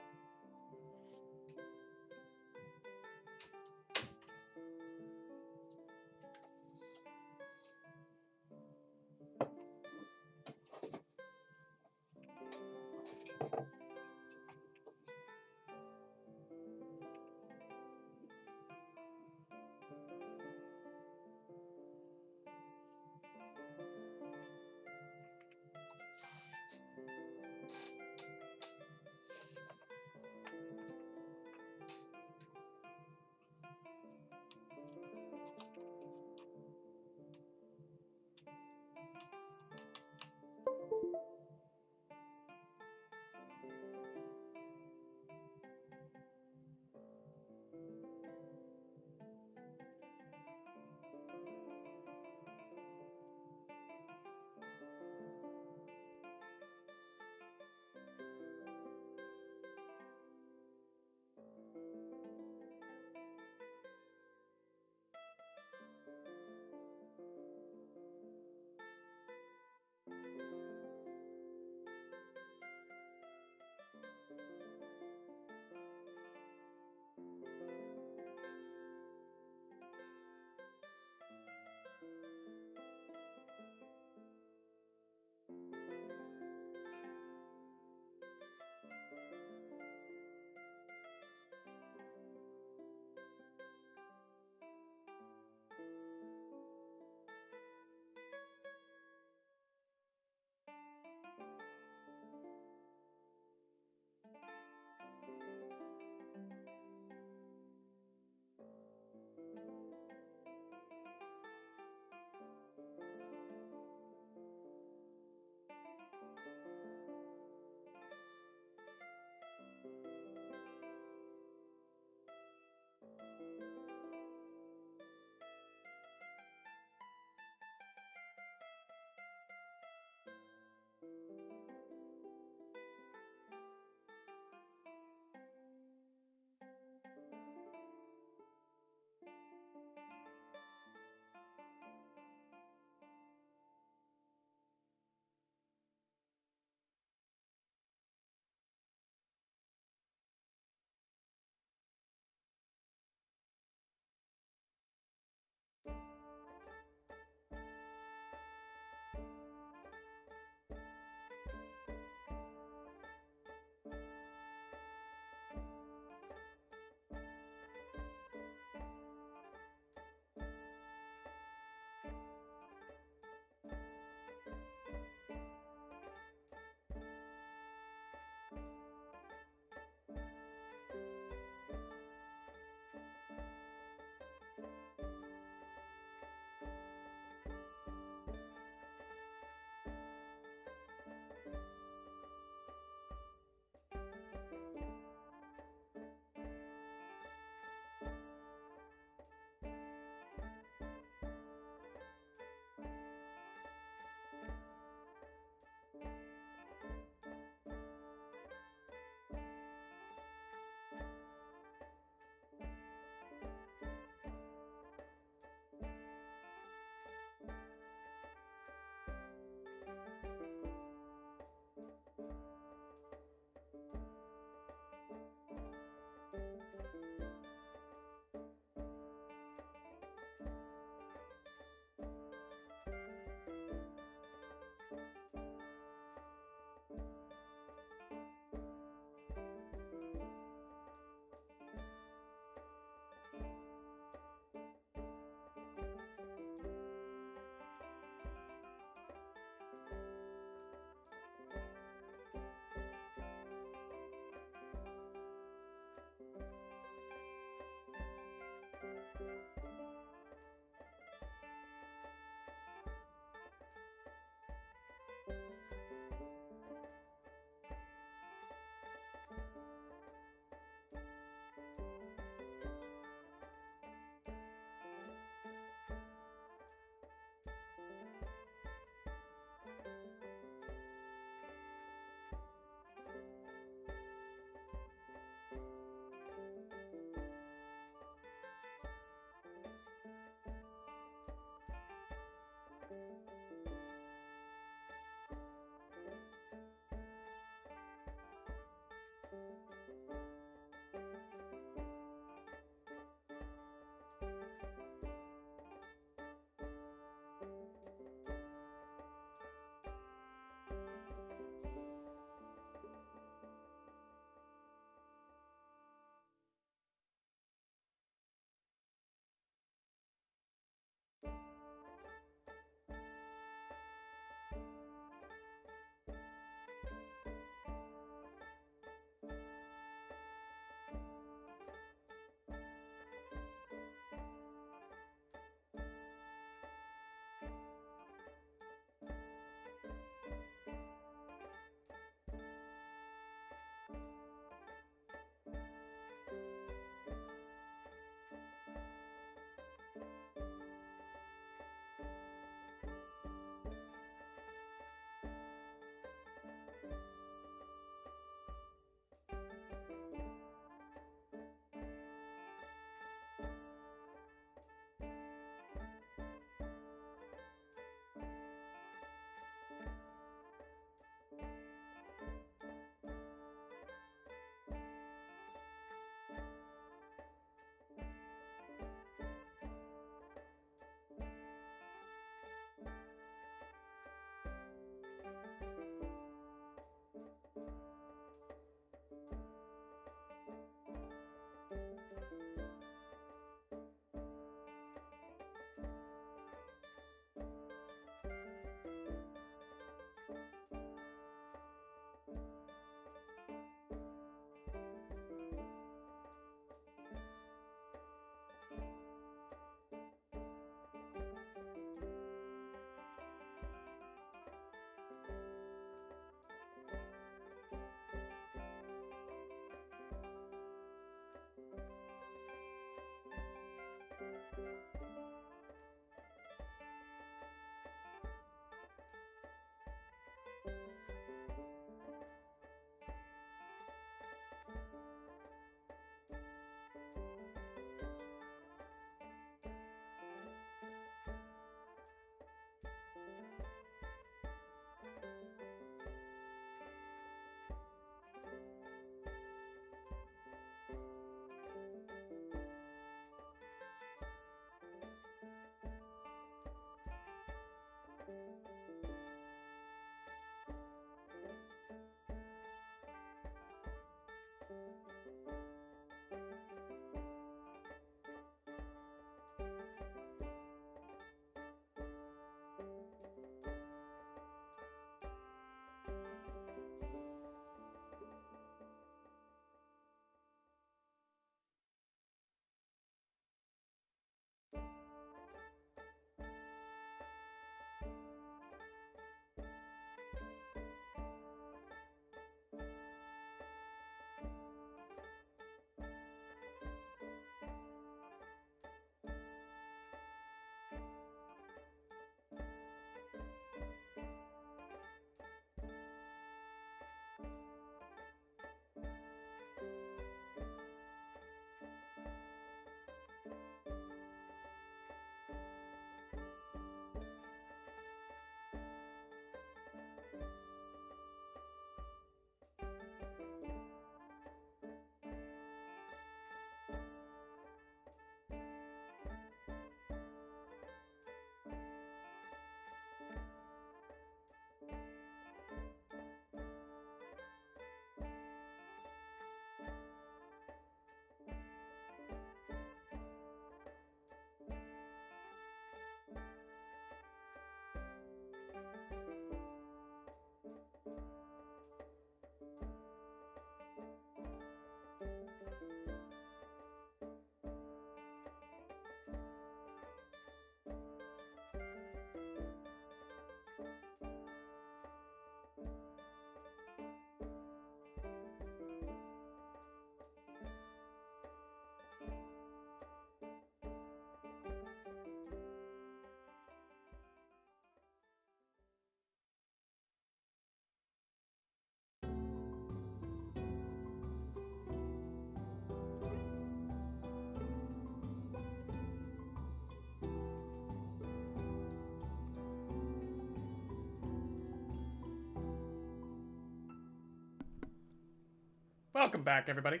Welcome back, everybody.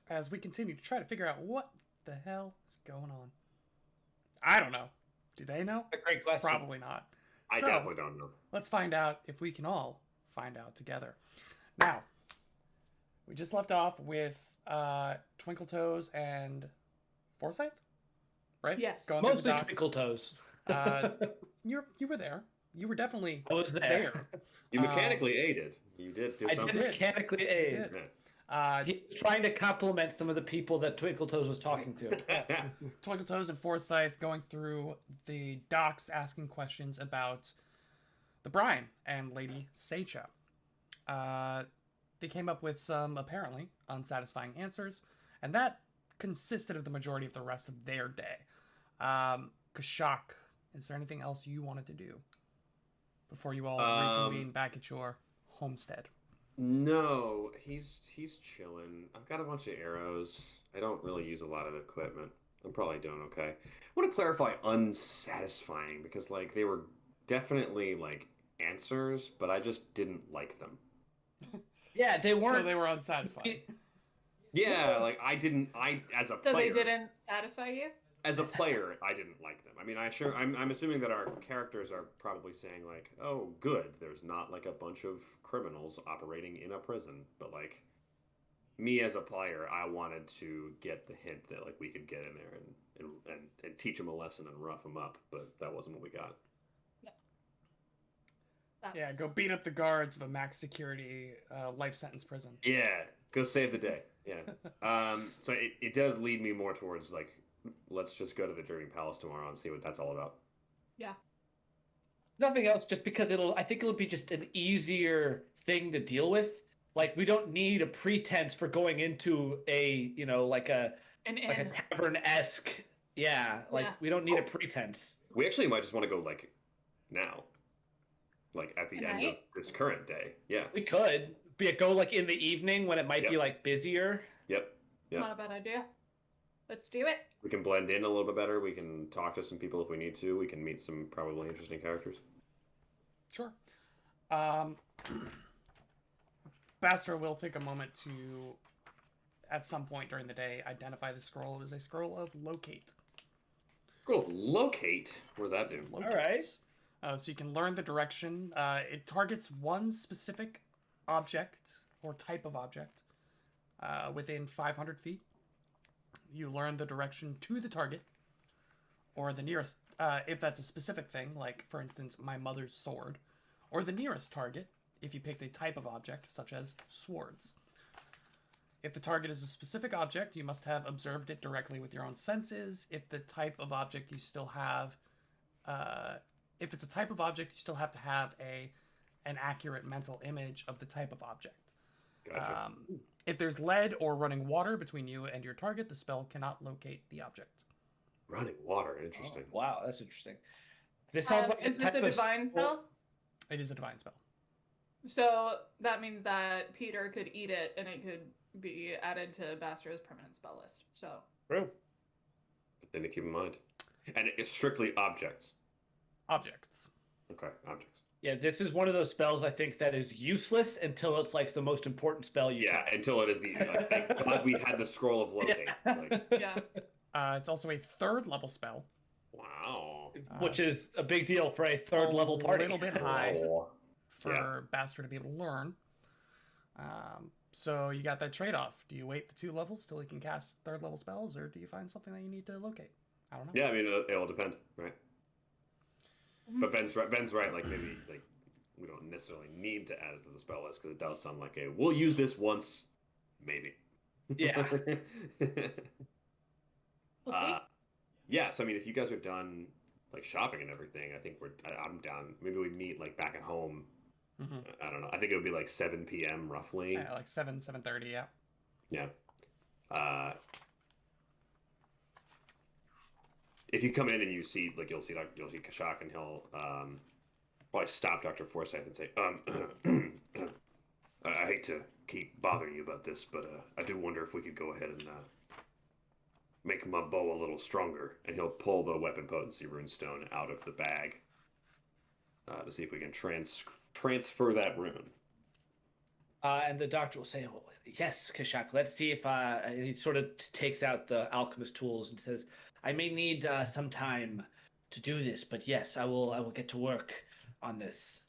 As we continue to try to figure out what the hell is going on. I don't know. Do they know? A great question. Probably not. I So, definitely don't know. let's find out if we can all find out together. Now, we just left off with Twinkle Toes and Forsyth, right? Yes. Going through the Mostly docks. Twinkle Toes. You were there. You were definitely I was there. You mechanically aided. You did do I something. did mechanically aid. did. Yeah. He was trying to compliment some of the people that Twinkle Toes was talking to. Yes. Twinkle Toes and Forsyth going through the docks, asking questions about the brine and Lady Seicha. They came up with some apparently unsatisfying answers, and that consisted of the majority of the rest of their day. Kashak, is there anything else you wanted to do before you all reconvene back at your homestead? No, he's chilling. I've got a bunch of arrows. I don't really use a lot of equipment. I'm probably doing okay. I want to clarify unsatisfying because like they were definitely like answers, but I just didn't like them. Yeah, they weren't. So they were unsatisfying. Yeah, like I as a So player. they didn't satisfy you? As a player, I didn't like them. I mean, I'm assuming that our characters are probably saying like, "Oh, good, there's not like a bunch of criminals operating in a prison." But like, me as a player, I wanted to get the hint that like we could get in there and teach them a lesson and rough them up. But that wasn't what we got. Yeah, go beat up the guards of a max security life sentence prison. Yeah, go save the day. Yeah. So it does lead me more towards like, let's just go to the Dreaming Palace tomorrow and see what that's all about. Yeah. Nothing else, just because I think it'll be just an easier thing to deal with. Like, we don't need a pretense for going into a, like a tavern-esque. Yeah, like, Yeah. we don't need a pretense. We actually might just want to go like now, like at the end of Tonight? this current day. Yeah. We could go like in the evening when it might be Yep. like busier. Yep. Yeah. Not a bad idea. Let's do it. We can blend in a little bit better. We can talk to some people if we need to. We can meet some probably interesting characters. Sure. Bastra will take a moment to, at some point during the day, identify the scroll. It is a scroll of locate. Scroll of locate. What does that do? Locates. So you can learn the direction. It targets one specific object or type of object within 500 feet. You learn the direction to the target or the nearest, if that's a specific thing, like, for instance, my mother's sword, or the nearest target if you picked a type of object, such as swords. If the target is a specific object, you must have observed it directly with your own senses. If the type of object you still have, if it's a type of object, you still have to have an accurate mental image of the type of object. Gotcha. If there's lead or running water between you and your target, the spell cannot locate the object. Running water. Interesting. Oh, wow, that's interesting. This sounds like Is this type a of divine spell? It is a divine spell. So that means that Peter could eat it and it could be added to Bastra's permanent spell list. So True. Thing to keep in mind. And it's strictly objects. Objects. Okay, objects. Yeah, this is one of those spells I think that is useless until it's like the most important spell you Yeah, can. until it is the. Thank God we had the scroll of locate. Like, yeah. It's also a third level spell. wow. Which is a big deal for a third level party. A little bit high Oh. for Yeah. Bastard to be able to learn. So you got that trade-off. Do you wait the 2 levels till you can cast third level spells, or do you find something that you need to locate? I don't know. Yeah, I mean, it'll depend, right? But Ben's right. Like maybe like we don't necessarily need to add it to the spell list because it does sound like we'll use this once, maybe. Yeah. We'll see. Yeah. So I mean, if you guys are done like shopping and everything, I think I'm down. Maybe we meet like back at home. Mm-hmm. I don't know. I think it would be like 7 p.m. roughly. Yeah, like 7:30. Yeah. Yeah. If you come in and you see, like, you'll see Kashak, and he'll probably stop Dr. Forsyth and say, I hate to keep bothering you about this, but I do wonder if we could go ahead and make my bow a little stronger. And he'll pull the weapon potency runestone out of the bag to see if we can transfer that rune. And the doctor will say, "Oh, Yes, Kashak. Let's see if he sort of takes out the alchemist tools and says, "I may need some time to do this, but yes, I will. I will get to work on this.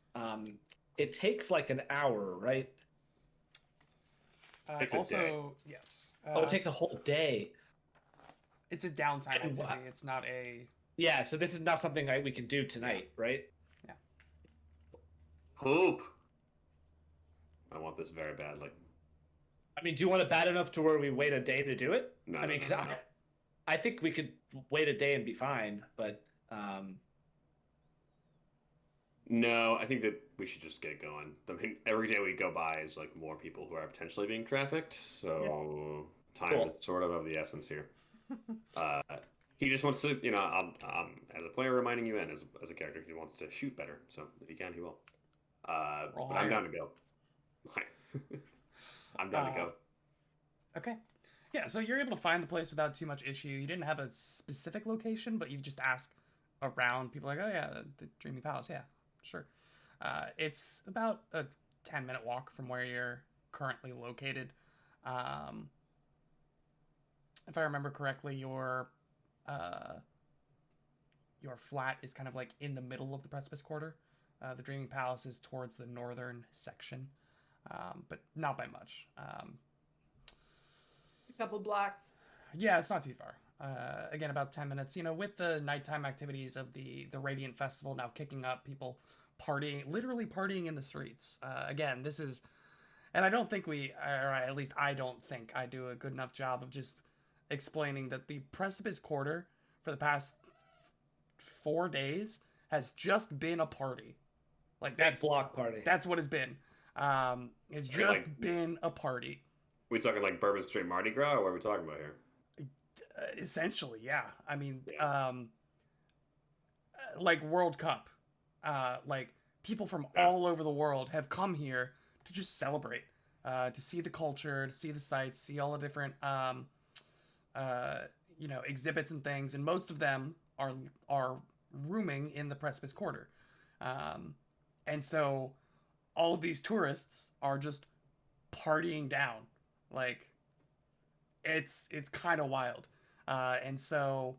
It takes like an hour, right? Takes a Also, yes. Oh, it takes a whole day. It's a downtime And activity. It's not a. Yeah, so this is not something we can do tonight, right? Poop. I want this very badly. I mean, do you want it bad enough to where we wait a day to do it? No, I mean, no, because no, no. I think we could wait a day and be fine, but No, I think that we should just get going. I mean, every day we go by is like more people who are potentially being trafficked, so time Cool. is sort of the essence here. He just wants to, as a player, reminding you, and as a character, he wants to shoot better. So if he can, he will. Roll But higher. I'm down to go. I'm down to go. Okay. Yeah, so you're able to find the place without too much issue. You didn't have a specific location, but you've just asked around. People are like, oh yeah, the Dreaming Palace. Yeah, sure. It's about a 10-minute walk from where you're currently located. If I remember correctly, your flat is kind of like in the middle of the Precipice Quarter. The Dreaming Palace is towards the northern section, but not by much. A couple blocks. Yeah, it's not too far. Again, about 10 minutes. You know, with the nighttime activities of the Radiant Festival now kicking up, people partying, literally partying in the streets. Again, this is, and I don't think or at least I don't think I do a good enough job of just explaining that the Precipice Quarter for the past 4 days has just been a party. Like that's block party. that's what it's been. It's just been a party. We talking like Bourbon Street Mardi Gras, or what are we talking about here? Essentially, yeah. I mean, like World Cup. Like people from all over the world have come here to just celebrate, to see the culture, to see the sights, see all the different, exhibits and things, and most of them are rooming in the Precipice Quarter, and so all of these tourists are just partying down, like it's kind of wild. And so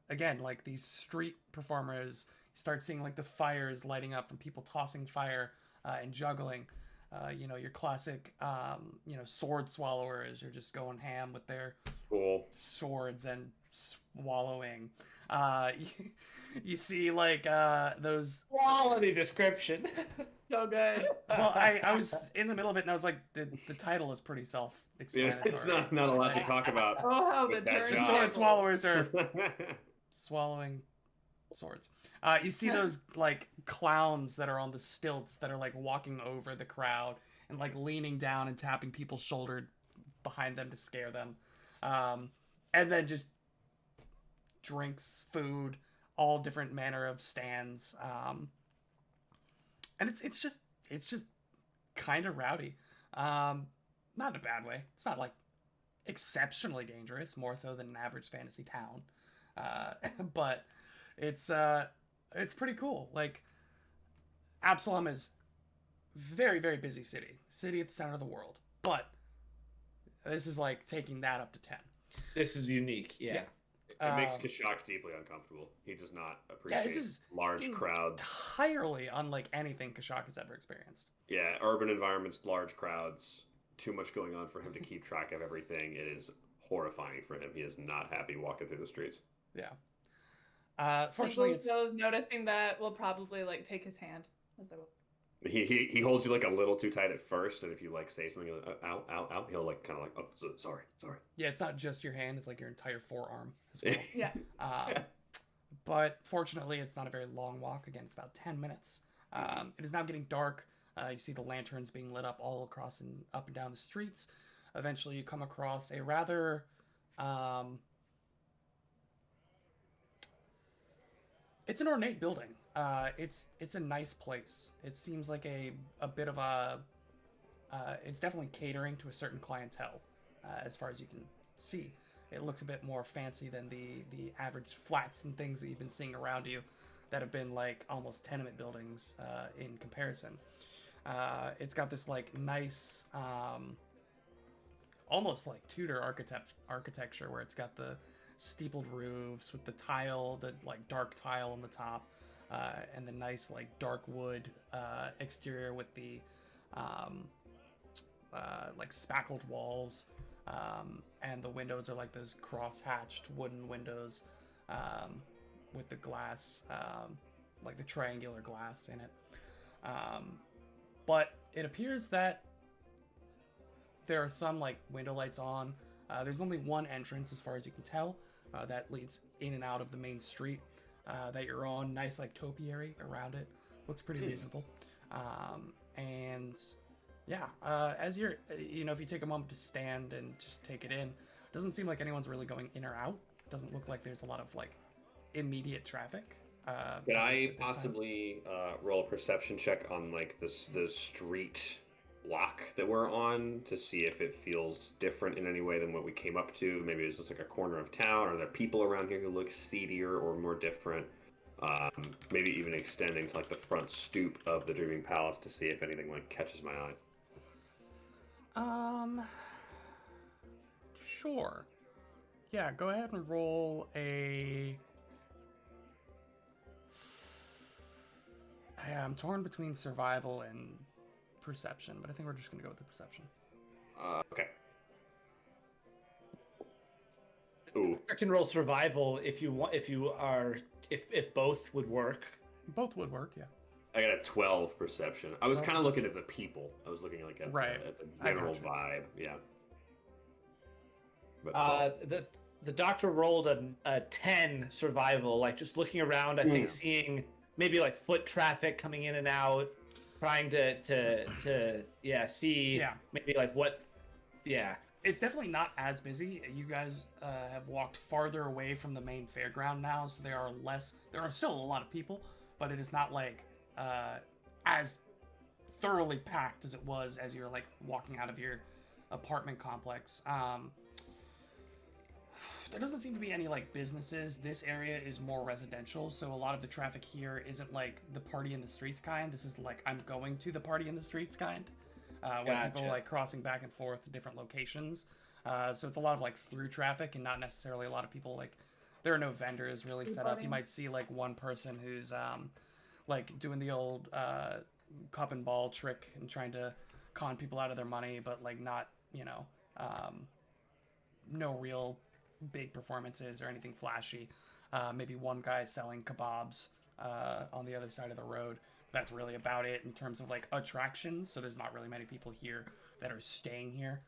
again, like these street performers, you start seeing like the fires lighting up from people tossing fire and juggling. Your classic sword swallowers are just going ham with their Cool. swords and swallowing. You see like those. Quality description. So good. Well, I was in the middle of it and I was like, the title is pretty Yeah, self-explanatory. it's not a lot to talk about. Oh, how the With that turn job. Sword swallowers are swallowing swords. You see those like clowns that are on the stilts that are like walking over the crowd and like leaning down and tapping people's shoulder behind them to scare them. And then just drinks, food, all different manner of stands. And it's just kind of rowdy. Not in a bad way. It's not like exceptionally dangerous, more so than an average fantasy town. But it's pretty cool. Like Absalom is very, very busy city at the center of the world. But this is like taking that up to 10. This is unique, yeah. It makes Kashak deeply uncomfortable. He does not appreciate this is large crowds. Entirely unlike anything Kashak has ever experienced. Yeah, urban environments, large crowds, too much going on for him to keep track of everything. It is horrifying for him. He is not happy walking through the streets. Yeah. Fortunately, it's noticing that will probably like take his hand. As I will. He holds you like a little too tight at first, and if you like say something like ow, he'll like kind of like, oh, sorry. yeah, it's not just your hand; it's like your entire forearm as well. Yeah. But fortunately, it's not a very long walk. Again, it's about 10 minutes. It is now getting dark. You see the lanterns being lit up all across and up and down the streets. Eventually, you come across a rather it's an ornate building. It's a nice place. It seems like a bit of a it's definitely catering to a certain clientele, as far as you can see. It looks a bit more fancy than the average flats and things that you've been seeing around you that have been like almost tenement buildings in comparison. It's got this like nice almost like Tudor architecture, where it's got the steepled roofs with the tile, the like dark tile on the top, and the nice like dark wood exterior with the like spackled walls, and the windows are like those cross-hatched wooden windows with the glass, like the triangular glass in it. But it appears that there are some like window lights on. There's only one entrance, as far as you can tell, that leads in and out of the main street that you're on. Nice like topiary around it. Looks pretty reasonable. And yeah, as you're, if you take a moment to stand and just take it in, it doesn't seem like anyone's really going in or out. Doesn't look like there's a lot of like immediate traffic. Could I possibly roll a perception check on like the street block that we're on to see if it feels different in any way than what we came up to? Maybe is this like a corner of town? Are there people around here who look seedier or more different? Maybe even extending to like the front stoop of the Dreaming Palace to see if anything like catches my eye. Sure. Yeah, go ahead and roll a... Yeah, I'm torn between survival and perception, but I think we're just gonna go with the perception. Okay. Ooh. I can roll survival if you want. If both would work. Both would work, yeah. I got a 12 perception. I was 12 kind of looking at the people. I was looking like at, right. At the I general gotcha. vibe. Yeah. But The doctor rolled a 10 survival, like just looking around, I think seeing maybe like foot traffic coming in and out, trying to see maybe like what, It's definitely not as busy. You guys have walked farther away from the main fairground now, so there are still a lot of people, but it is not like as thoroughly packed as it was as you're like walking out of your apartment complex. There doesn't seem to be any like businesses. This area is more residential, so a lot of the traffic here isn't like the party in the streets kind. This is like I'm going to the party in the streets kind. Where people are like crossing back and forth to different locations. So it's a lot of like through traffic and not necessarily a lot of people like, there are no vendors really set up. You might see like one person who's like doing the old cup and ball trick and trying to con people out of their money, but like not, no real big performances or anything flashy. Maybe one guy selling kebabs on the other side of the road. That's really about it in terms of like attractions. So there's not really many people here that are staying here.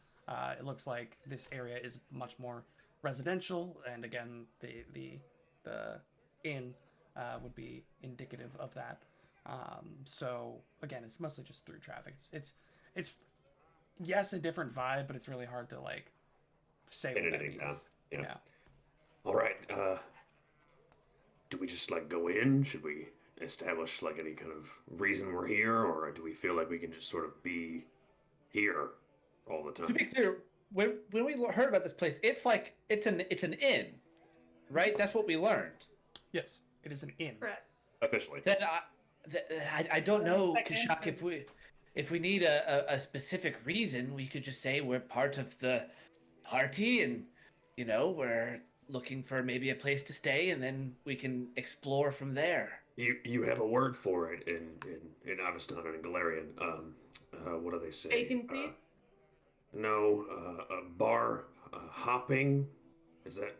It looks like this area is much more residential, and again, the inn would be indicative of that. So again, it's mostly just through traffic. It's yes, a different vibe, but it's really hard to like say what that means. Yeah. All right. Do we just like go in? Should we establish like any kind of reason we're here, or do we feel like we can just sort of be here all the time? To be clear, when we heard about this place, it's like it's an inn, right? That's what we learned. Yes, it is an inn. Correct. Officially. Then I don't know, Kashak, if we need a specific reason, we could just say we're part of the party and we're looking for maybe a place to stay, and then we can explore from there. You have a word for it in Aveston and in Galarian. What do they say? Vacancy? No, bar hopping. Is that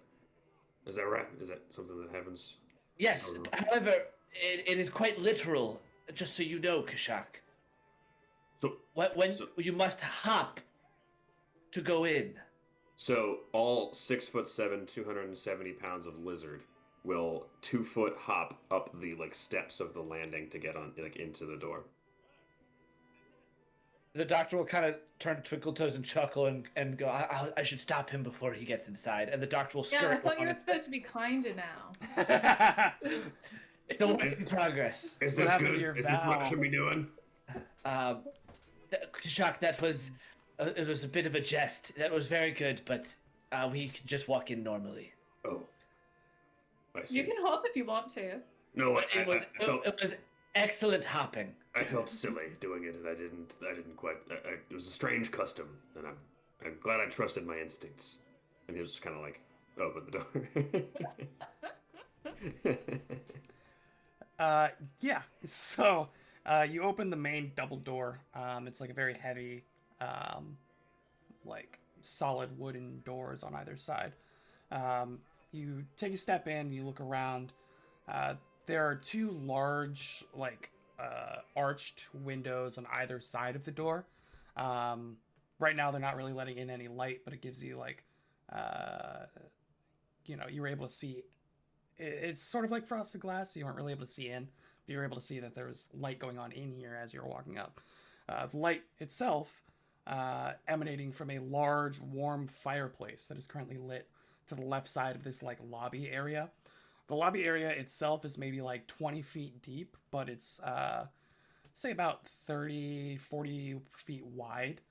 right? Is that something that happens? Yes. However, it is quite literal. Just so you know, Kashak. So you must hop to go in. So all 6'7", 270 pounds of lizard will 2-foot hop up the like steps of the landing to get on like into the door. The doctor will kind of turn to Twinkletoes and chuckle and go, I should stop him before he gets inside. And the doctor will scurry. Yeah, I thought you were supposed to be kinda now. It's a work in progress. Is this good? Is this what should we doing? Kashak, that was it was a bit of a jest. That was very good, but we can just walk in normally. Oh, I see. You can hop if you want to. No, It was excellent hopping. I felt silly doing it, and I didn't quite. It was a strange custom, and I'm glad I trusted my instincts. And he was just kind of like, open the door. Yeah. So, you open the main double door. It's like a very heavy, like solid wooden doors on either side. You take a step in, you look around. There are two large, like, arched windows on either side of the door. Right now, they're not really letting in any light, but it gives you, like, you're able to see. It's sort of like frosted glass, so you weren't really able to see in, but you were able to see that there was light going on in here as you were walking up. The light itself emanating from a large, warm fireplace that is currently lit to the left side of this, like, lobby area. The lobby area itself is maybe like 20 feet deep, but it's, say, about 30, 40 feet wide.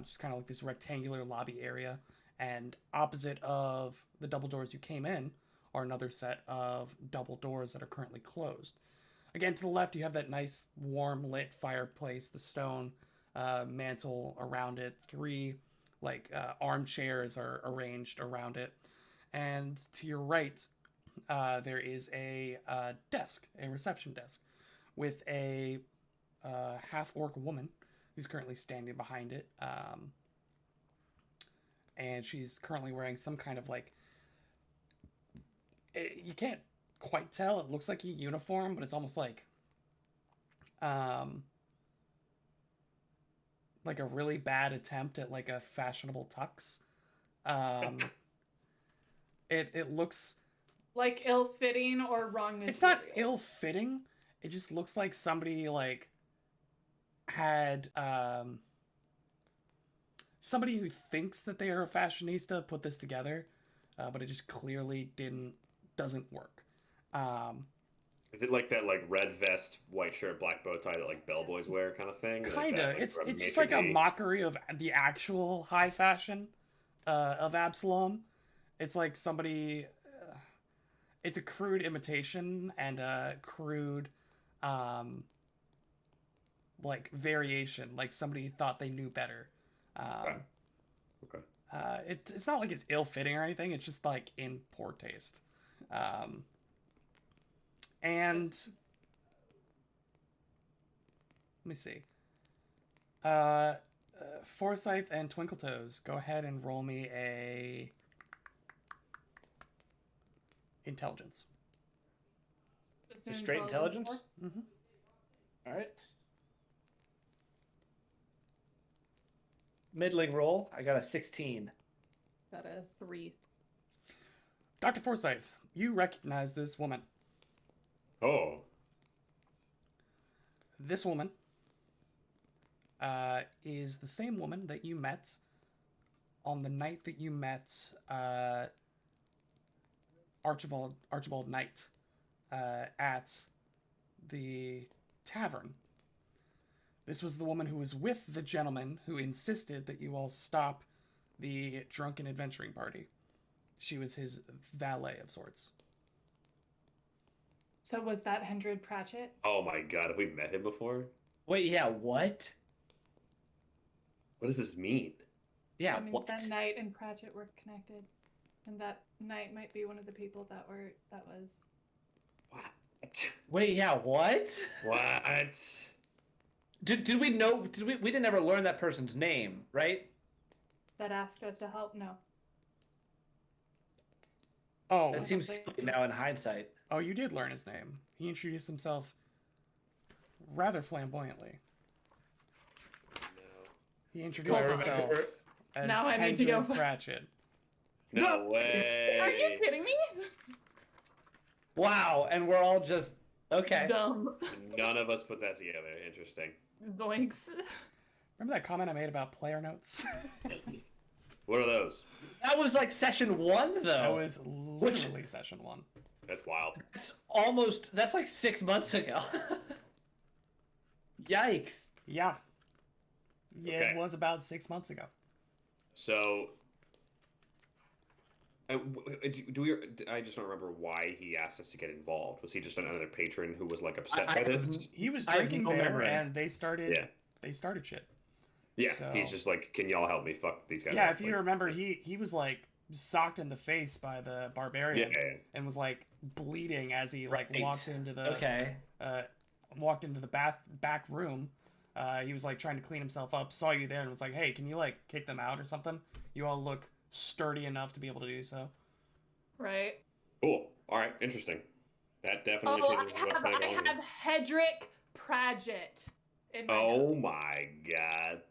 It's kind of like this rectangular lobby area. And opposite of the double doors you came in are another set of double doors that are currently closed. Again, to the left, you have that nice, warm lit fireplace, the stone mantle around it. Three, like, armchairs are arranged around it. And to your right, there is a desk, a reception desk, with a half-orc woman who's currently standing behind it. And she's currently wearing some kind of, like, you can't quite tell. It looks like a uniform, but it's almost like a really bad attempt at, like, a fashionable tux. It looks Like ill-fitting or wrong material. It's not ill-fitting. It just looks like somebody, like, had somebody who thinks that they are a fashionista put this together, but it just clearly doesn't work. Is it like that, like, red vest, white shirt, black bow tie that, like, bellboys wear kind of thing? Kinda. Like It's from just Maitre like a D? mockery of the actual high fashion of Absalom. It's like somebody. It's a crude imitation and a crude, like, variation. Like somebody thought they knew better. Okay. It's not like it's ill-fitting or anything. It's just, like, in poor taste. And let me see. Forsyth and Twinkletoes, go ahead and roll me a intelligence. Just Straight intelligence? Mm-hmm. All right. Middling roll. I got a 16. Got a 3. Dr. Forsyth, you recognize this woman. Oh. This woman is the same woman that you met on the night that you met Archibald Knight at the tavern. This was the woman who was with the gentleman who insisted that you all stop the drunken adventuring party. She was his valet of sorts. So was that Hendred Pratchett? Oh my god, have we met him before? Wait, yeah, what? What does this mean? Yeah, That means what? that Knight and Pratchett were connected. And that Knight might be one of the people that was... What? Wait, yeah, what? What? Did we know? We didn't ever learn that person's name, right? that asked us to help? No. Oh, That seems silly now in hindsight. oh, you did learn his name. He introduced himself rather flamboyantly. No. He introduced Do I himself remember? as Now I need to Hendred go- Pratchett. No way. Are you kidding me? Wow, and we're all just okay. Dumb. None of us put that together. Interesting. Remember Zoinks. that comment I made about player notes? What are those? That was like session 1, though. That was literally session 1. That's wild. That's like 6 months ago. Yikes. Yeah. Yeah, Okay. it was about 6 months ago. So, do we? I just don't remember why he asked us to get involved. Was he just another patron who was like upset by this? He was I have drinking no there, memory. and they started. Yeah. They started shit. Yeah, So- he's just like, can y'all help me? Fuck these guys. Yeah, up." if you Like, remember, he was like socked in the face by the barbarian yeah, and was like bleeding as he like Right. walked into the Okay. back room. He was like trying to clean himself up, saw you there, and was like, "Hey, can you like kick them out or something? You all look sturdy enough to be able to do so." Right. cool. All right, interesting. That definitely Oh, changes what's going I on. have Hedrick Pradgett in my Oh notes. my god.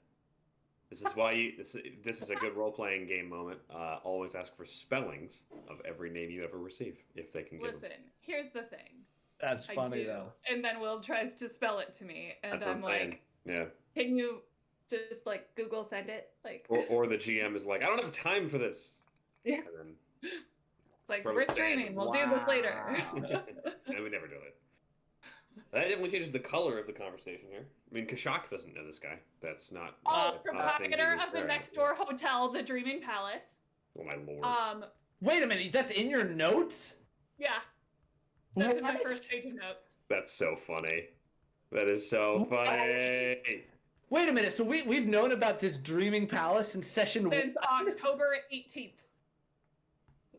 This is why you. This is a good role playing game moment. Always ask for spellings of every name you ever receive, if they can give them. Listen, here's the thing. That's I funny do. though. And then Will tries to spell it to me, and That's what I'm I'm saying. like, Yeah. can you just like Google send it? Like, Or the GM is like, I don't have time for this. Yeah. And it's like from we're Stan. streaming. We'll do this later. Wow. and we never do it. That definitely changes the color of the conversation here. I mean, Kashak doesn't know this guy. That's not. Oh, that's not a thing proprietor he's of the aware next door hotel, the Dreaming Palace. Oh my lord. Wait a minute, that's in your notes? Yeah, that's in my What? first page of notes. That's so funny. That is so What? funny. Wait a minute, so we've known about this Dreaming Palace since session Since October 18th.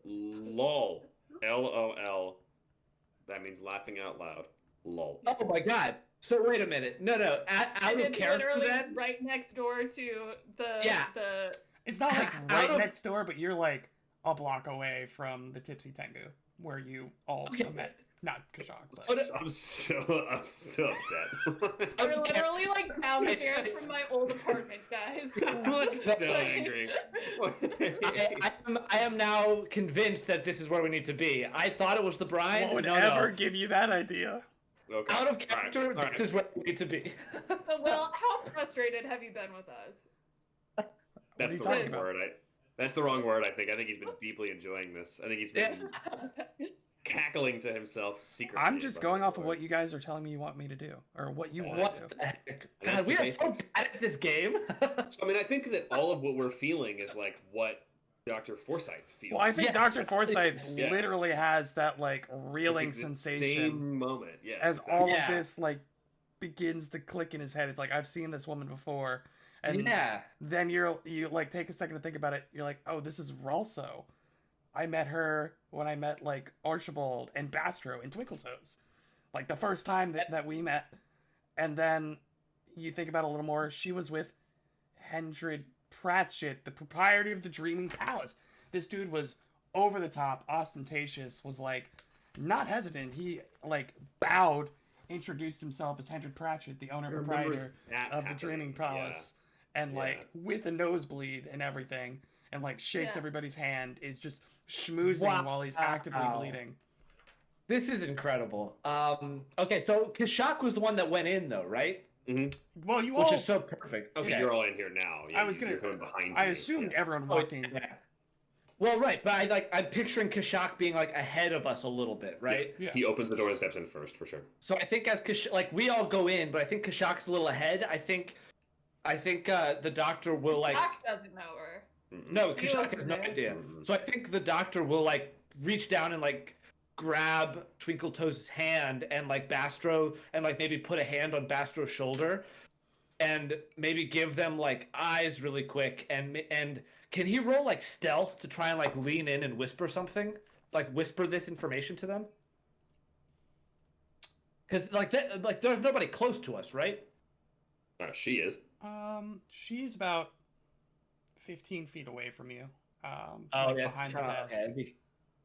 Lol. LOL. That means laughing out loud. Lol. Oh my god. So wait a minute. No, out And of it's character literally then? right next door to the Yeah. the It's not like Out right of- next door, but you're like a block away from the Tipsy Tengu, where you all Okay. met. Not Kashak, but I'm so upset. we're literally like downstairs from my old apartment, guys. I'm so angry. I am now convinced that this is where we need to be. I thought it was the bride. what would no, ever no. give you that idea? Okay. Out of All right, character, all right. this is where we need to be. So, Will, how frustrated have you been with us? That's are you the talking wrong about? word. That's the wrong word. I think he's been deeply enjoying this. I think he's been cackling to himself secretly. I'm just going off of what you guys are telling me you want me to do, or what you want What to do. the heck? That's God, we the are so basics. bad at this game. I mean, I think that all of what we're feeling is like what Dr. Forsyth feels. Well, I think Yes. Dr. Forsyth Yeah. literally has that like reeling It's the sensation Same moment, yeah. as exactly. all Yeah. of this like begins to click in his head. It's like I've seen this woman before, and yeah. then you like take a second to think about it. You're like, oh, this is Ralso. I met her when I met like Archibald and Bastro in Twinkletoes, like the first time that we met. And then you think about it a little more. She was with Hendred Pratchett, the proprietor of the Dreaming Palace. This dude was over the top, ostentatious, was like not hesitant. He like bowed, introduced himself as Hendred Pratchett, the owner I and remember proprietor that of the happening, Dreaming Palace, and Yeah. like with a nosebleed and everything, and like shakes Yeah. everybody's hand, is just schmoozing Wow. while he's actively bleeding. This is incredible. Okay, so Kashak was the one that went in, though, right? Well, you Which all. is so perfect. If Okay. you're all in here now, yeah, I was gonna. you're going behind I me, assumed yeah. everyone Oh, walked in. yeah. Well, right, but I'm picturing Kashak being like ahead of us a little bit, right? Yeah. He opens the door and steps in first, for sure. So I think as like we all go in, but I think Kashak's a little ahead. I think the doctor will like. Doc doesn't know her. Mm-mm. No, He Kashak wasn't has no there. idea. Mhm. So I think the doctor will like reach down and like grab Twinkletoes' hand and like Bastro and like maybe put a hand on Bastro's shoulder and maybe give them like eyes really quick and can he roll like stealth to try and like lean in and whisper something? Like whisper this information to them? Cuz like there's nobody close to us, right? She is. She's about 15 feet away from you. Oh, Like yeah, behind the desk.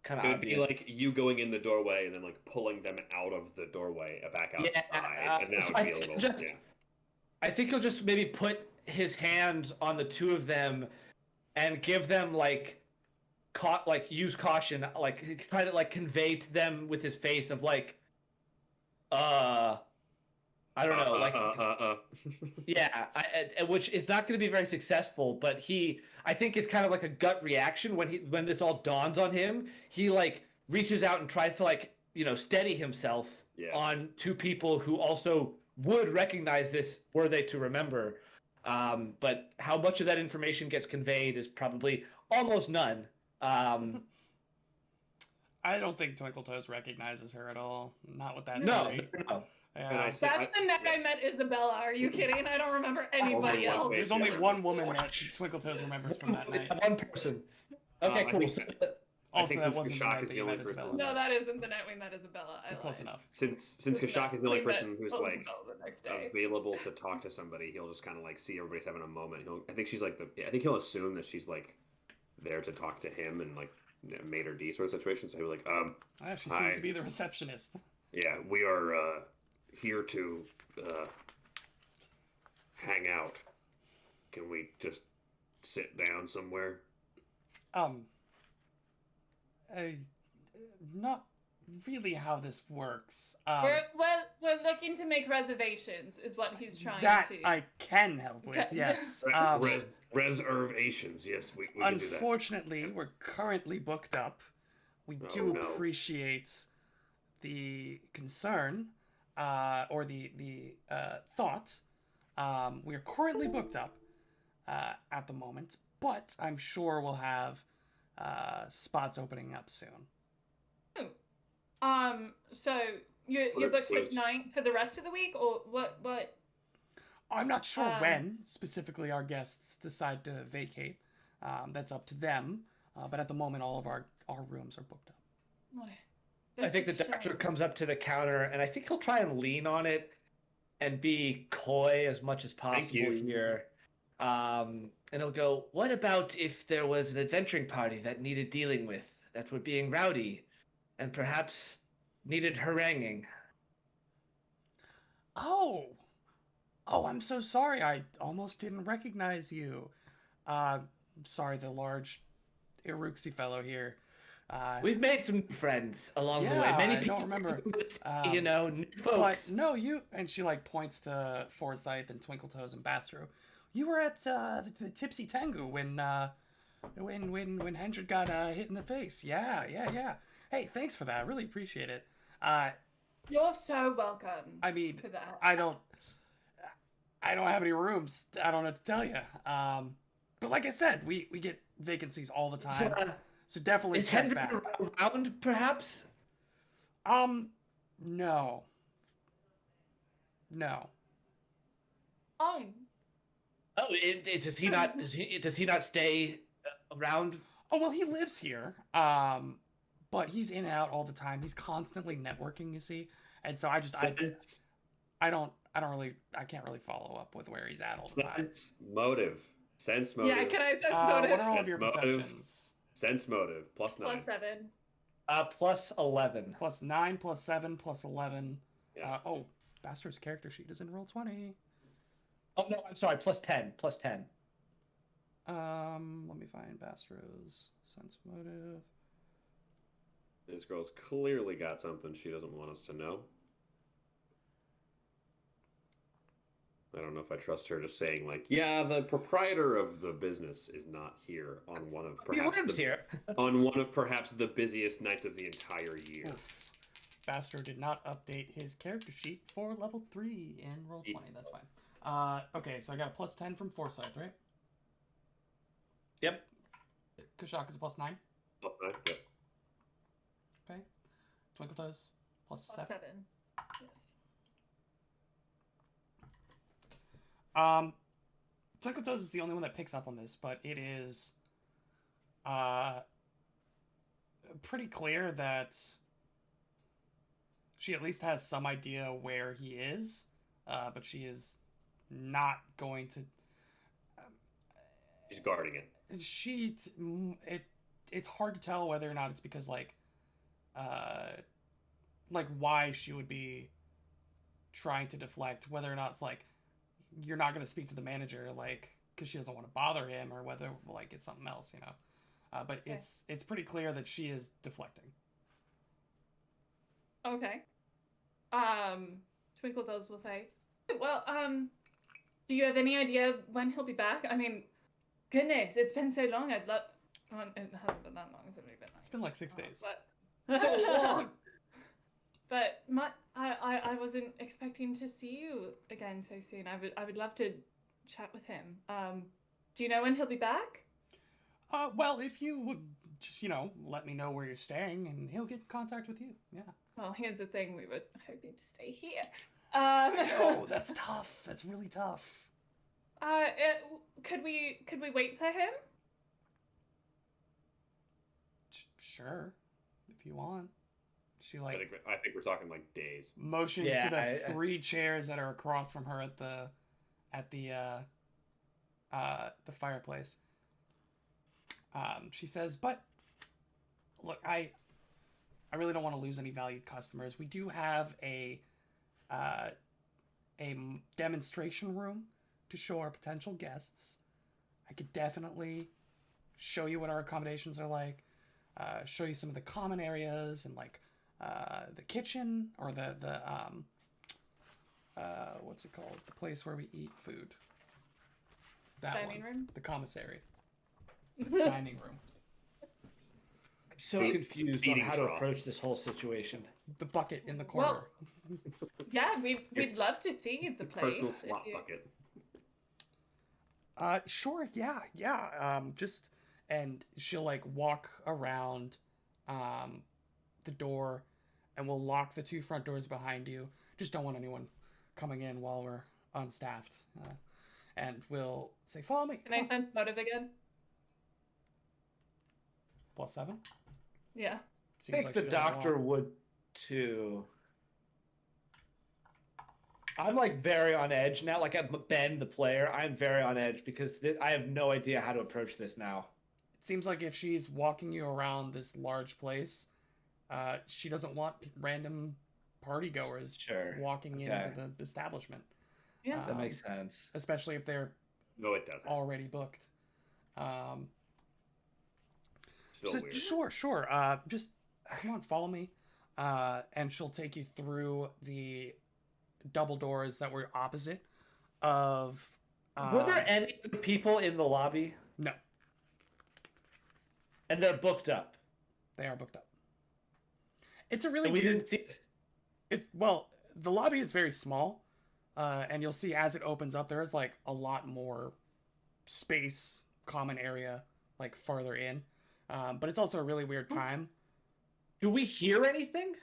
Kind It of would be like you going in the doorway and then like pulling them out of the doorway back outside, and that so would I be a think little. just- yeah. I think he'll just maybe put his hand on the two of them and give them like use caution, like try to like convey to them with his face of like I don't know, like yeah, which is not going to be very successful, but I think it's kind of like a gut reaction when this all dawns on him, he like reaches out and tries to like, steady himself Yeah. on two people who also would recognize this were they to remember. But how much of that information gets conveyed is probably almost none. I don't think Twinkletoes recognizes her at all. Not with that. No, memory. no. And I said, That's the night I met Isabella. Are you kidding? I don't remember anybody Only one else. face. There's only one woman that Twinkle Toes remembers from that night. One person. Okay, I cool. think So, I Also, think that since wasn't the Kashak night is that the you only met person. Isabella. No, that isn't the night we met Isabella. I Close lied. enough. Since We Kashak is the met- only we met person who's like Isabella the next day. available to talk to somebody, he'll just kind of like see everybody's having a moment. I think she's like I think he'll assume that she's like there to talk to him and like maitre d sort of situation. So he'll be like, Ah, she Hi. seems to be the receptionist. yeah, we are here to hang out. Can we just sit down somewhere? Not really how this works. We're looking to make reservations, is what he's trying That to. I can help with, Okay. yes. Reservations, yes, we can do that. Unfortunately, we're currently booked up. We Oh, do no. appreciate the concern, or the thought. We are currently booked up at the moment, but I'm sure we'll have spots opening up soon. So you're What booked for was- tonight for the rest of the week, or what? I'm not sure Um, when specifically our guests decide to vacate. That's up to them. But at the moment, all of our rooms are booked up. I think the That's a doctor shame. comes up to the counter, and I think he'll try and lean on it and be coy as much as possible you. here. And he'll go, "What about if there was an adventuring party that needed dealing with, that were being rowdy, and perhaps needed haranguing?" Oh, I'm so sorry. I almost didn't recognize you. Sorry, the large Iruxi fellow here. We've made some new friends along the way. Yeah, Many I people, don't remember. new But folks. no, you, and she like points to Forsyth and Twinkletoes and Bastro. You were at the Tipsy Tengu when Hendred got hit in the face. Yeah. Hey, thanks for that. I really appreciate it. You're so welcome. I mean, for that. I don't have any rooms. I don't know what to tell you. But like I said, we get vacancies all the time. So definitely Is check Hendrik back. around, perhaps? No. Oh, Oh, does he not? Does he not stay around? Oh well, he lives here. But he's in and out all the time. He's constantly networking, you see. And so I can't really follow up with where he's at all the time. Sense motive. yeah. Can I sense What motive? are all of your Motive. perceptions? Sense motive. +9. Plus 7. Plus 11. Plus 9, plus 7, plus 11. Yeah. Bastard's character sheet is in roll 20. Oh no, I'm sorry. Plus 10. Plus 10. Let me find Bastro's sense motive. This girl's clearly got something she doesn't want us to know. I don't know if I trust her just saying like, yeah, the proprietor of the business is not here on one of He perhaps lives here. on one of perhaps the busiest nights of the entire year. Oof. Bastard did not update his character sheet for level 3 in roll 20. That's fine. Okay, so I got a plus 10 from Forsyth, right? Yep. Kashak is a plus 9. Oh, right, yeah. Okay. Twinkletoes, plus Plus 7. 7. Yes. Twinkletoes is the only one that picks up on this, but it is pretty clear that she at least has some idea where he is, but she is not going to. She's guarding it. It's hard to tell whether or not it's because like why she would be trying to deflect, whether or not it's like you're not going to speak to the manager like because she doesn't want to bother him, or whether like it's something else, you know. But Okay. it's pretty clear that she is deflecting. Okay. Twinkletoes will say, well, do you have any idea when he'll be back? I mean, goodness, it's been so long. I'd love. Well, it hasn't been that long. It's only been It's been like 6 days. But So long. But I wasn't expecting to see you again so soon. I would love to chat with him. Do you know when he'll be back? Well, if you would just, let me know where you're staying, and he'll get in contact with you. Yeah. Well, here's the thing. We were hoping to stay here. Oh, that's tough. That's really tough. Could we wait for him? Sure, if you want. She I think we're talking like days. motions Yeah, to the three chairs that are across from her at the fireplace. She says, "But look, I really don't want to lose any valued customers. We do have a demonstration room to show our potential guests. I could definitely show you what our accommodations are like. Show you some of the common areas and like the kitchen or the what's it called? The place where we eat food. That Dining one. room? The commissary. Dining room. I'm so Feed- confused on feeding how to trough. approach this whole situation. The bucket in the corner. Yeah, we'd love to see the place. Personal if slot you- bucket. Sure, yeah. And she'll like walk around the door and we'll lock the two front doors behind you. Just don't want anyone coming in while we're unstaffed. And we'll say, follow me. Can I sense motive again? +7. Yeah. I Seems think like the she doesn't doctor want- would too. I'm like very on edge now. Like Ben, the player, I'm very on edge because I have no idea how to approach this now. It seems like if she's walking you around this large place, she doesn't want random party goers Sure. walking Okay. into the establishment. Yeah. That makes sense. Especially if they're No, it doesn't. already booked. Still Says, weird. Sure. Just come on, follow me. And she'll take you through the double doors that were opposite of. Were there any people in the lobby? No, And they're booked up. they are booked up. It's a really And we weird. didn't see this. The lobby is very small, and you'll see as it opens up, there is like a lot more space, common area, like farther in. But it's also a really weird time. Do we hear anything?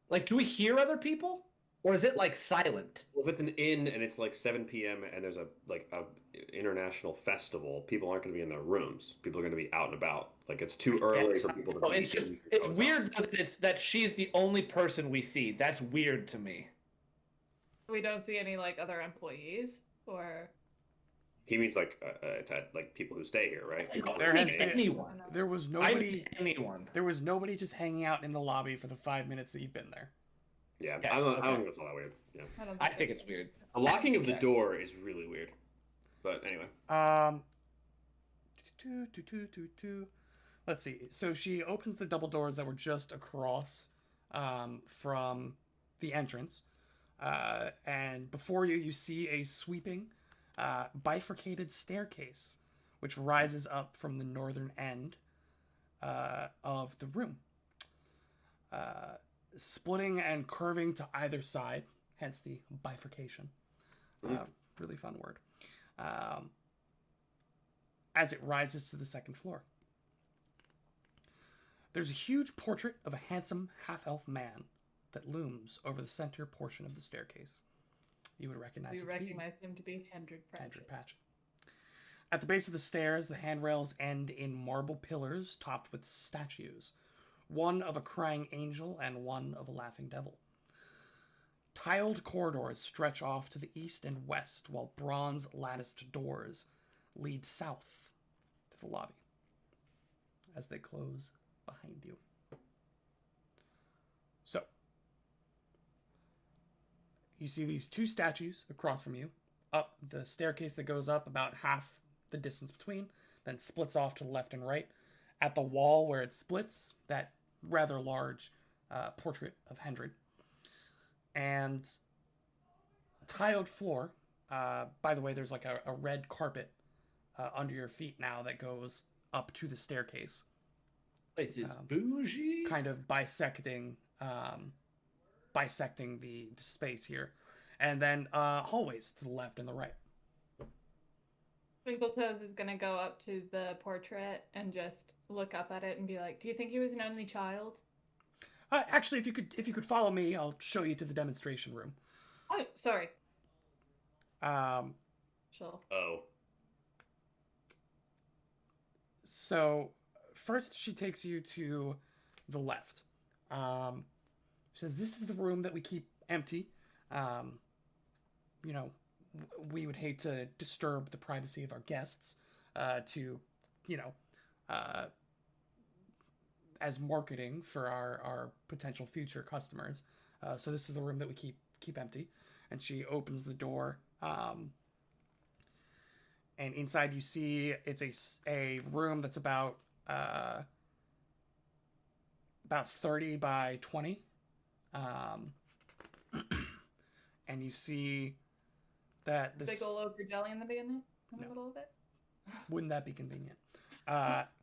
Like, do we hear other people? Or is it like silent? Well, if it's an inn and it's like 7 p.m. and there's a international festival, people aren't going to be in their rooms. People are going to be out and about. Like it's too early for people to. Oh, be it's just in it's hotels. weird that she's the only person we see. That's weird to me. We don't see any like other employees or. He means like people who stay here, right? There has Okay. been- anyone. There was I nobody. mean anyone. There was nobody just hanging out in the lobby for the 5 minutes that you've been there. Yeah, Yeah, I don't okay. think it's all that weird. Yeah. I think it's weird. The locking of the Okay. door is really weird. But anyway, Let's see. So she opens the double doors that were just across from the entrance. And before you, you see a sweeping, bifurcated staircase, which rises up from the northern end of the room. Splitting and curving to either side, hence the bifurcation. Really fun word. As it rises to the second floor. There's a huge portrait of a handsome half-elf man that looms over the center portion of the staircase. You would recognize We it to recognize him to be Hendrik be Andrew Pratchett. Patchett. At the base of the stairs, the handrails end in marble pillars topped with statues, one of a crying angel and one of a laughing devil. Tiled corridors stretch off to the east and west, while bronze latticed doors lead south to the lobby as they close behind you. So, you see these two statues across from you, up the staircase that goes up about half the distance between, then splits off to the left and right. At the wall where it splits, that rather large portrait of Hendred. And tiled floor. By the way, there's like a red carpet under your feet now that goes up to the staircase, Place is bougie. kind of bisecting the space here. And then hallways to the left and the right. Twinkletoes is gonna go up to the portrait and just look up at it and be like, "Do you think he was an only child?" Actually, if you could follow me, I'll show you to the demonstration room. Oh, sorry. Um, Sure. Oh. so first she takes you to the left. She says, "This is the room that we keep empty. You know, we would hate to disturb the privacy of our guests, to, you know, as marketing for our potential future customers. So this is the room that we keep empty." And she opens the door. And inside you see it's a room that's about 30 by 20. And you see that this... Big ol' ogre jelly in the beginning? In the No. middle of it? Wouldn't that be convenient?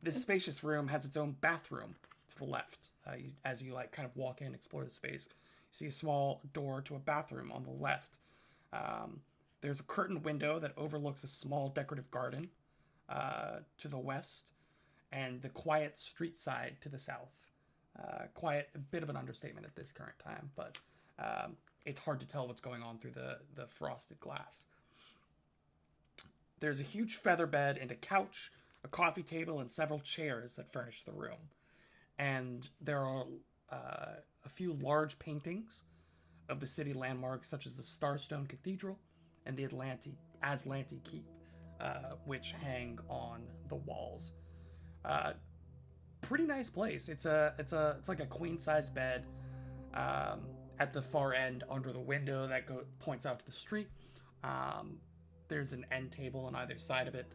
This spacious room has its own bathroom to the left. As you like kind of walk in, explore the space, you see a small door to a bathroom on the left. There's a curtained window that overlooks a small decorative garden to the west, and the quiet street side to the south. Quiet, a bit of an understatement at this current time, but it's hard to tell what's going on through the frosted glass. There's a huge feather bed and a couch, a coffee table, and several chairs that furnish the room. And there are a few large paintings of the city landmarks, such as the Starstone Cathedral and the Aslanti Keep, which hang on the walls. Pretty nice place. It's like a queen size bed at the far end under the window that points out to the street. There's an end table on either side of it,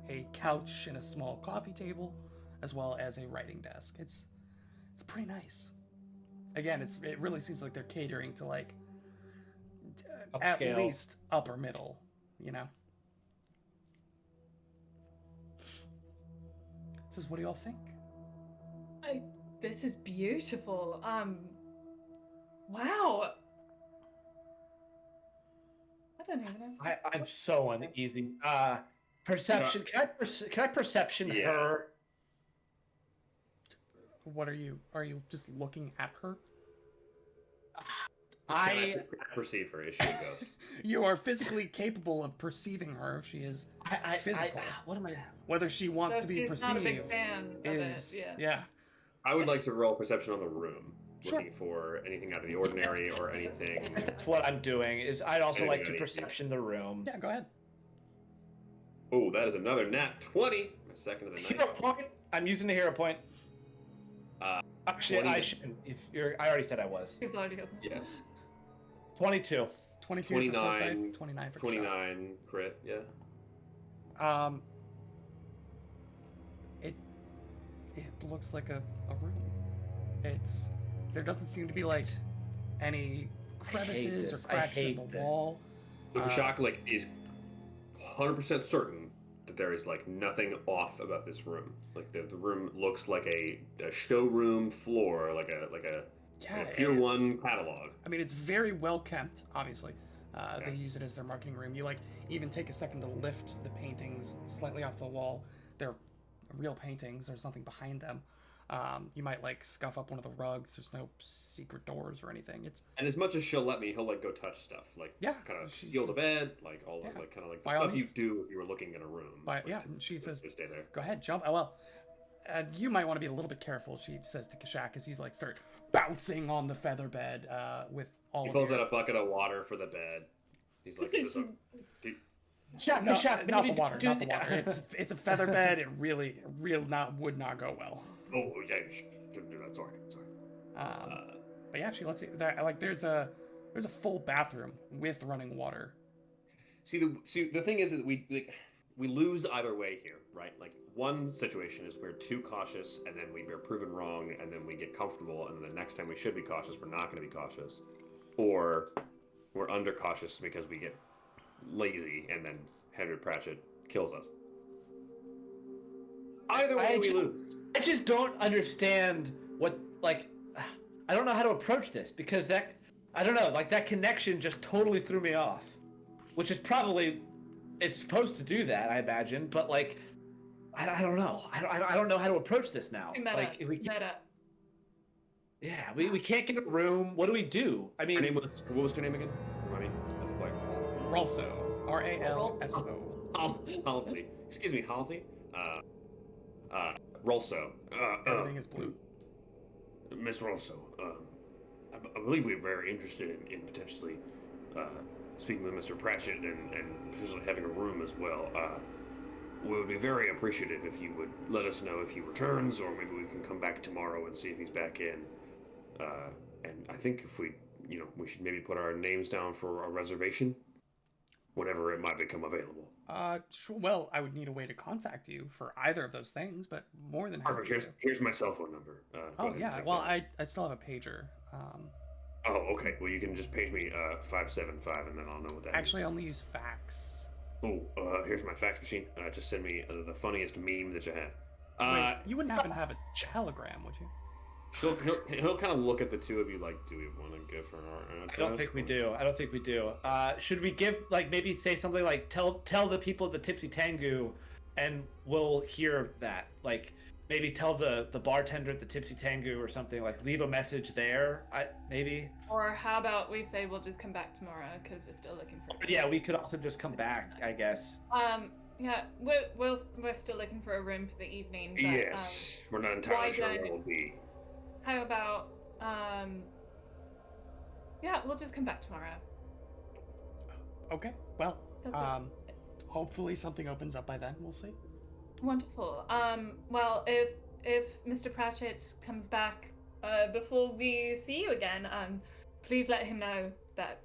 a couch and a small coffee table, as well as a writing desk. It's pretty nice. Again, it really seems like they're catering to like at Upscale. least upper middle, you know. Says, what do y'all think? This is beautiful. Wow. I don't even know. I'm so uneasy. Perception. Can I perception Yeah. her? What are you just looking at her? Can I perceive her? Is she a ghost? You are physically capable of perceiving her. She is physical. What am I? Whether she wants So to be she's perceived not a big fan of is it, yeah. I would like to roll perception on the room, Sure. looking for anything out of the ordinary or anything. That's what I'm doing. Is I'd also like to Anything. perception the room. Yeah, go ahead. Oh, that is another nat 20. My second of the Hero night. point. I'm using the hero point. Actually, 20. I shouldn't. If you're, I already said I was. He's already got Yeah. 22. 22 for 29, Forsyth, 29 for Kashak. 29 crit, yeah. It looks like a room. There doesn't seem to be like any crevices or this. I cracks in hate the this. wall. So Kashak, like, is 100% certain that there is, like, nothing off about this room. Like, the room looks like a showroom floor, like a Pier and- 1 catalog. I mean, it's very well kept, obviously. Okay. They use it as their marketing room. You like even take a second to lift the paintings slightly off the wall. They're real paintings. There's nothing behind them. You might like scuff up one of the rugs. There's no secret doors or anything. It's And as much as she'll let me, he'll, like, go touch stuff. Like, Yeah, kind of she's- steal the bed, like, all Yeah, of, like, kind of like the by all stuff you means. do if you were looking in a room. But, yeah, to- she to- says- to stay there. go ahead, jump. Oh, well, you might want to be a little bit careful. She says to Kashak as you like start bouncing on the feather bed with all He of pulls your... out a bucket of water for the bed. He's like, is this a... Dude, Shot, No, shot, not the maybe water, do not the that. water. It's a feather bed. It really would not go well. oh, yeah, you shouldn't do that. Sorry. But yeah, she lets you. Like there's a full bathroom with running water. See, the thing is that we lose either way here, right? Like, one situation is we're too cautious, and then we're proven wrong, and then we get comfortable, and then the next time we should be cautious, we're not going to be cautious. Or we're under cautious because we get lazy, and then Henry Pratchett kills us. Either way, we lose. I just don't understand what, like, I don't know how to approach this because I don't know, like that connection just totally threw me off. Which is probably, it's supposed to do that, I imagine, but like, I don't know. I don't know how to approach this now. Meta. Like, if we Meta. Yeah, we can't get a room. What do we do? I Her mean, name was, what was her name again? Remind me as a player. Ralso. Ralso. Halsey. Excuse me, Halsey. Rolso. Everything is blue. Miss Rolso. I believe we're very interested in potentially speaking with Mr. Pratchett and potentially having a room as well. We would be very appreciative if you would let us know if he returns, or maybe we can come back tomorrow and see if he's back in. And I think if we should maybe put our names down for a reservation whenever it might become available. Sure. Well, I would need a way to contact you for either of those things, but more than happy Perfect. to. Here's my cell phone number. Go Oh ahead and yeah. take Well, that. I still have a pager. Oh, okay. Well, you can just page me 575, and then I'll know what that Actually, I only use fax. is. Oh, here's my fax machine. Just send me the funniest meme that you have. Wait, you wouldn't happen to have a telegram, would you? He'll kind of look at the two of you like, do we want to go for an I don't think we do. I don't think we do. Should we give maybe say something like tell the people at the Tipsy Tango, and we'll hear that. Maybe tell the bartender at the Tipsy Tango or something. Leave a message there. Maybe. Or how about we say we'll just come back tomorrow because we're still looking for. But yeah, we could also just come back, I guess. Yeah, we're still looking for a room for the evening. But, Yes, we're not entirely sure don't- where it'll be. How about yeah, we'll just come back tomorrow. Okay. Well, That's hopefully something opens up by then. We'll see. Wonderful. Well, if Mr. Pratchett comes back before we see you again, please let him know that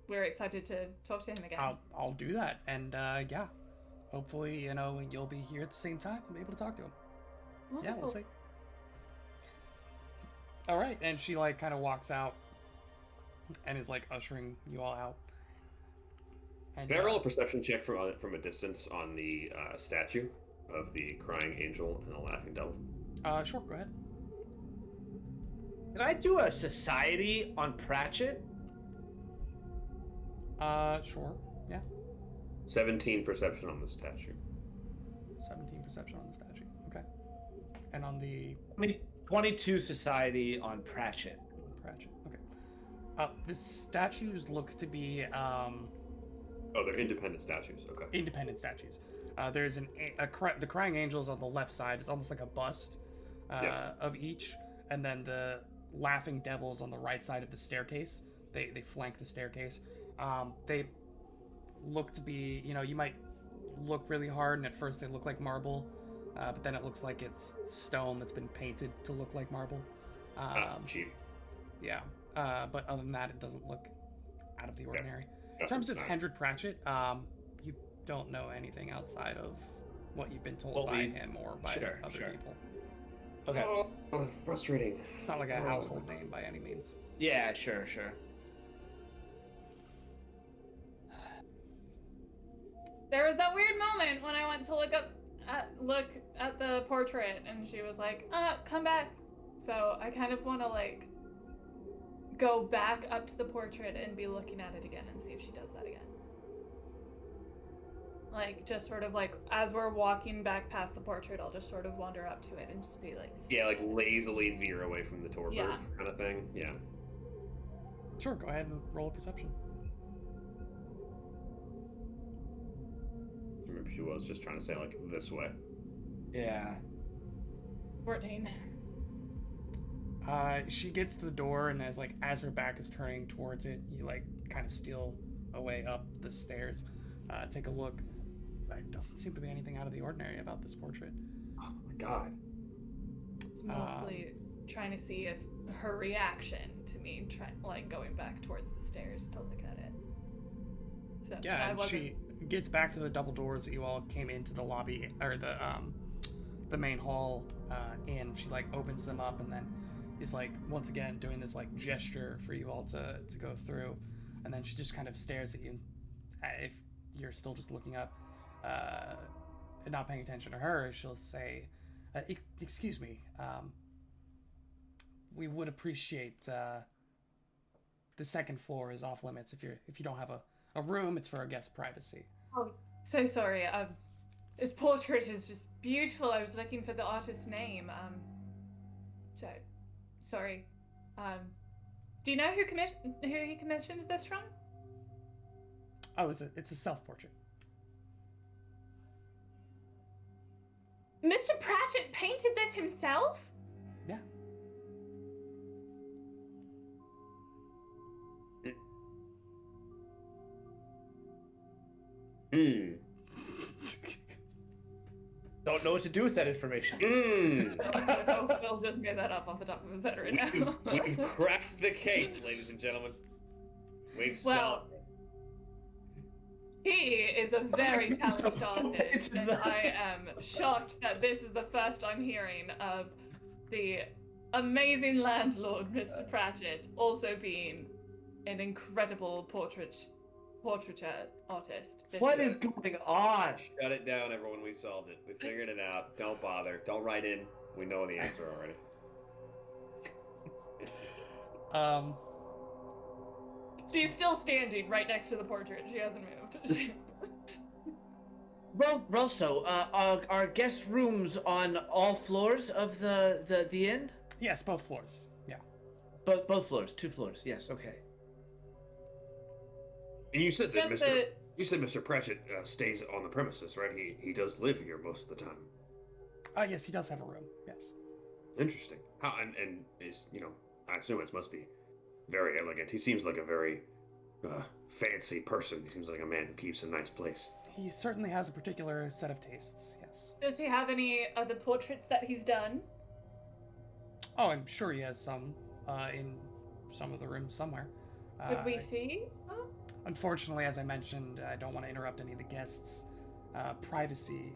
we're excited to talk to him again. I'll do that, and yeah, hopefully you'll be here at the same time and be able to talk to him. Yeah, we'll Wonderful. see. All right, and she kind of walks out and is ushering you all out. And, Can I roll a perception check from a distance on the statue of the crying angel and the laughing devil? Sure, go ahead. Can I do a society on Pratchett? Sure. Yeah. 17 perception on the statue. 17 perception on the statue. Okay. And on the 22 society on Pratchett. Pratchett. Okay. The statues look to be Oh, they're independent statues. Okay. independent statues. There's the crying angels on the left side. It's almost like a bust of each, and then the laughing devils on the right side of the staircase. They flank the staircase. They look to be, you might look really hard, and at first they look like marble, but then it looks like it's stone that's been painted to look like marble. Cheap. Yeah. But other than that, it doesn't look out of the ordinary. In Definitely terms of not. Hendrik Pratchett, you don't know anything outside of what you've been told Well, by we- him or by Sure, other sure. people. Okay. Oh, frustrating. It's not like a household name by any means. Yeah, sure. There was that weird moment when I went to look at the portrait, and she was like, come back. So I kind of want to go back up to the portrait and be looking at it again and see if she does that again. Just sort of as we're walking back past the portrait, I'll just sort of wander up to it and just be like, Yeah, lazily veer away from the Torbert Yeah. kind of thing. Yeah. Sure, go ahead and roll a perception. Maybe she was just trying to say this way. Yeah. 14. She gets to the door, and as her back is turning towards it, you kind of steal away up the stairs. Take a look. There doesn't seem to be anything out of the ordinary about this portrait. Oh my god. It's mostly trying to see if her reaction to me going back towards the stairs to look at it. So Yeah, I and wasn't. she gets back to the double doors that you all came into the lobby, or the main hall in. She opens them up, and then is once again doing this gesture for you all to go through, and then she just kind of stares at you. If you're still just looking up and not paying attention to her, she'll say, "Excuse me, we would appreciate the second floor is off limits. If you don't have a room, it's for our guest privacy." Oh, so sorry. This portrait is just beautiful. I was looking for the artist's name. So sorry. Do you know who he commissioned this from? Oh, it's a self-portrait. Mr. Pratchett painted this himself? Yeah. Hmm. Don't know what to do with that information. We'll just make that up off the top of his head right now. We've cracked the case, ladies and gentlemen. We've Well, solved it. he is a very talented artist, and I am shocked that this is the first I'm hearing of the amazing landlord, Mr. Pratchett, also being an incredible portraiture artist. What is going on? Shut it down, everyone. We solved it. We figured it out. Don't bother. Don't write in. We know the answer already. She's still standing right next to the portrait. She hasn't moved. Well, Rosso, are guest rooms on all floors of the inn? Yes, both floors. Yeah. Both floors, 2 floors. Yes, okay. And you said that Just Mr. Pratchett stays on the premises, right? He does live here most of the time. Yes, he does have a room. Yes. Interesting. How and is I assume it must be very elegant. He seems like a very fancy person. He seems like a man who keeps a nice place. He certainly has a particular set of tastes. Yes. Does he have any other portraits that he's done? Oh, I'm sure he has some in some of the rooms somewhere. Could we see some? Unfortunately, as I mentioned, I don't want to interrupt any of the guests' privacy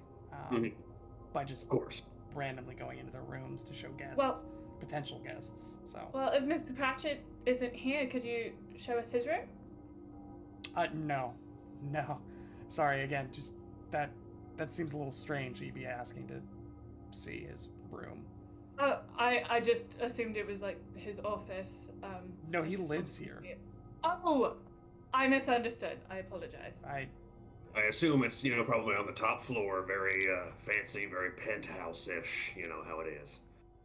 by just Of course. randomly going into their rooms to show guests, Well- potential guests. So, Well, if Mr. Pratchett isn't here, could you show us his room? no. Sorry, again, just that seems a little strange. You'd be asking to see his room. Oh, I just assumed it was like his office. No, he I just lives wanted to here. see it. Oh, I misunderstood. I apologize. I assume it's probably on the top floor, very fancy, very penthouse-ish. You know how it is.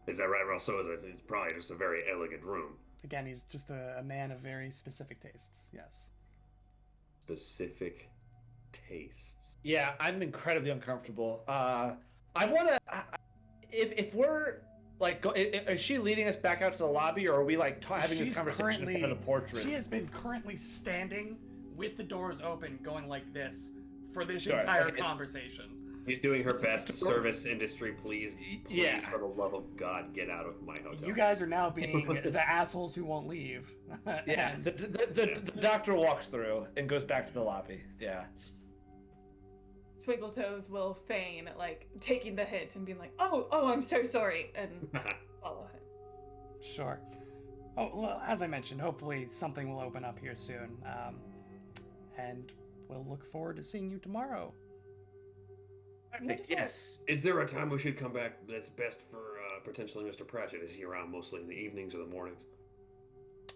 Is that right, Russell? It's probably just a very elegant room. Again, he's just a man of very specific tastes. Yes. Specific tastes. Yeah, I'm incredibly uncomfortable. I want to. If we're like, is she leading us back out to the lobby, or are we like having this conversation in front of the portrait? She has been currently standing with the doors open, going like this for this Sure, entire okay. conversation. She's doing her best. Service industry, please, Yeah. for the love of God, get out of my hotel. You guys are now being the assholes who won't leave. Yeah, And the doctor walks through and goes back to the lobby. Yeah. Twinkletoes will feign like taking the hit and being like, "Oh, I'm so sorry," and follow him. Sure. Oh, well, as I mentioned, hopefully something will open up here soon. And we'll look forward to seeing you tomorrow. Wonderful. Yes. Is there a time we should come back that's best for potentially Mr. Pratchett? Is he around mostly in the evenings or the mornings?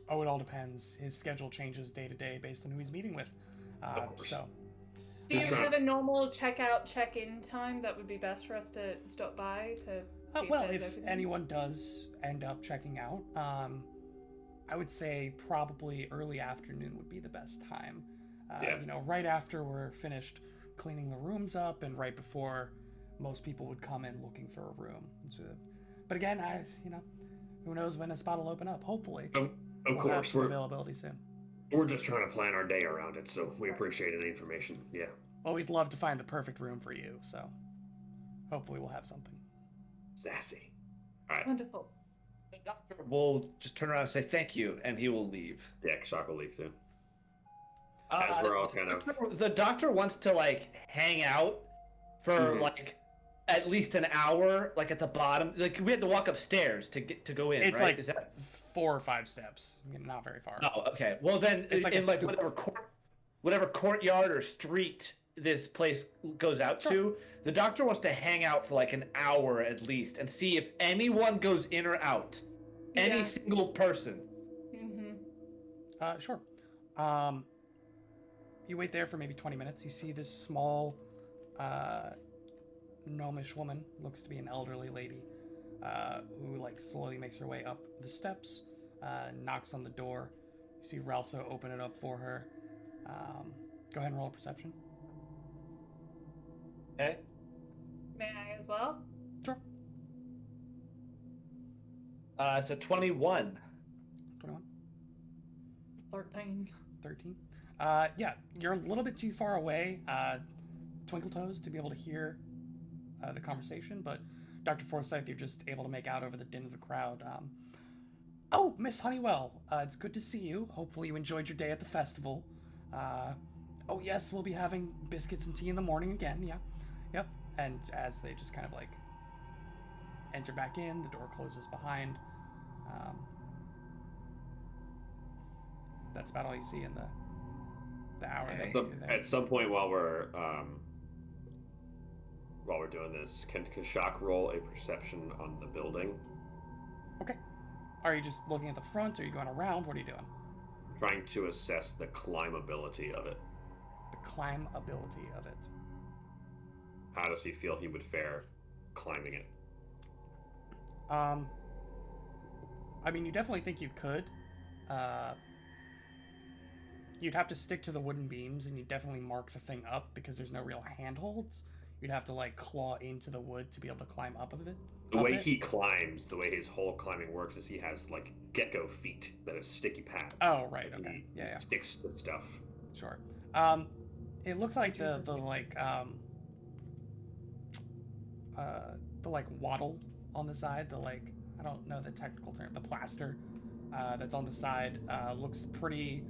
Oh, it all depends. His schedule changes day to day based on who he's meeting with. Of course. So, Do you Just trying- have a normal check-out, check-in time that would be best for us to stop by to see well, there's if opening? anyone does end up checking out, I would say probably early afternoon would be the best time. Yeah. Right after we're finished cleaning the rooms up and right before most people would come in looking for a room. So, but again, who knows when a spot will open up? Hopefully. Of we'll have course, some we're availability soon. just trying to plan our day around it, so we appreciate any information. Yeah. Well, we'd love to find the perfect room for you, so hopefully we'll have something. Sassy. All right. Wonderful. The doctor will just turn around and say thank you, and he will leave. Yeah, Kashak will leave too. As we're all kind of. The doctor wants to like hang out for Mhm. like at least an hour, like at the bottom. Like we had to walk upstairs to go in. It's right? like Is that? 4 or 5 steps, not very far. Oh, okay. Well then, It's like a in like stoop. whatever courtyard or street this place goes out to, the doctor wants to hang out for like an hour at least and see if anyone goes in or out. Any Yeah. single person. Mm-hmm. Sure. You wait there for maybe 20 minutes. You see this small, gnomish woman, looks to be an elderly lady, who like slowly makes her way up the steps, knocks on the door. You see Ralso open it up for her. Go ahead and roll a perception. Okay. May I as well? Sure. So 21. 21. 13. 13. Yeah, you're a little bit too far away, Twinkle Toes, to be able to hear the conversation, but Dr. Forsyth, you're just able to make out over the din of the crowd. Oh, Miss Honeywell, it's good to see you. Hopefully you enjoyed your day at the festival. Oh yes, we'll be having biscuits and tea in the morning again, yeah. Yep. And as they just kind of like enter back in, the door closes behind. That's about all you see in the hour that you're there. At some point while we're doing this, can Kashak roll a perception on the building? Okay. Are you just looking at the front? Or are you going around? What are you doing? Trying to assess the climbability of it. The climbability of it. How does he feel he would fare climbing it? I mean, you definitely think you could. You'd have to stick to the wooden beams, and you'd definitely mark the thing up because there's no real handholds. You'd have to like claw into the wood to be able to climb up of it. The way he climbs, the way his whole climbing works is he has like gecko feet that are sticky pads. Oh, right, That okay. he Yeah. sticks to stuff. Sure. It looks like the like wattle on the side, the like, I don't know the technical term, the plaster that's on the side looks pretty,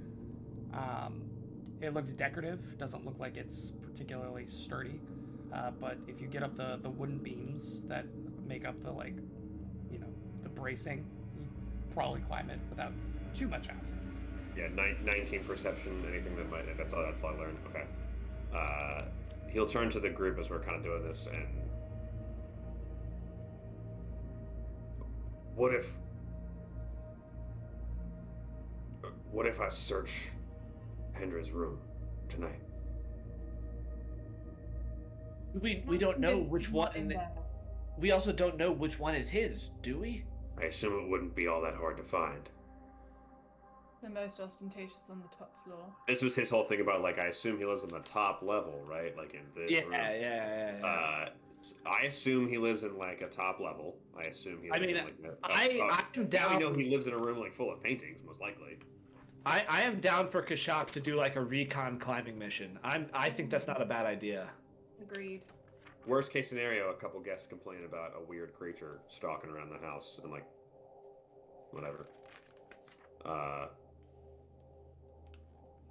it looks decorative, doesn't look like it's particularly sturdy, but if you get up the wooden beams that make up the like, you know, the bracing, you probably climb it without too much hassle. Yeah, 19 perception, anything that might, that's all I learned. Okay. He'll turn to the group as we're kind of doing this, and what if I search Hendra's room tonight? We don't know which one. We also don't know which one is his, do we? I assume it wouldn't be all that hard to find. The most ostentatious on the top floor. This was his whole thing about, like, I assume he lives on the top level, right? Like in this room. Yeah. I assume he lives in like a top level. I assume he lives in like I'm down. I know he lives in a room like full of paintings, most likely. I am down for Kashak to do like a recon climbing mission. I think that's not a bad idea. Agreed. Worst case scenario, a couple guests complain about a weird creature stalking around the house and like whatever.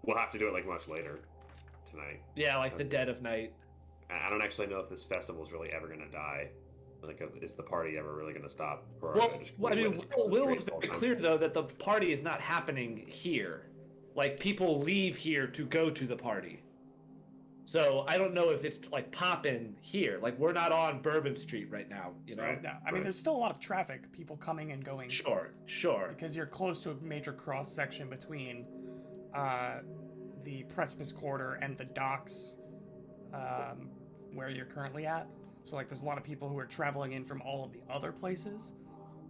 We'll have to do it like much later tonight. Yeah, like the dead of night. I don't actually know if this festival is really ever going to die. Like, is the party ever really going to stop? Or Well, are they just I mean, witness Will streams was all the very time? clear though that the party is not happening here. Like people leave here to go to the party. So I don't know if it's like popping here. Like we're not on Bourbon Street right now, you know. Right. No, I mean, there's still a lot of traffic, people coming and going. Sure. Because you're close to a major cross section between the Precipice Quarter and the docks where you're currently at. So like there's a lot of people who are traveling in from all of the other places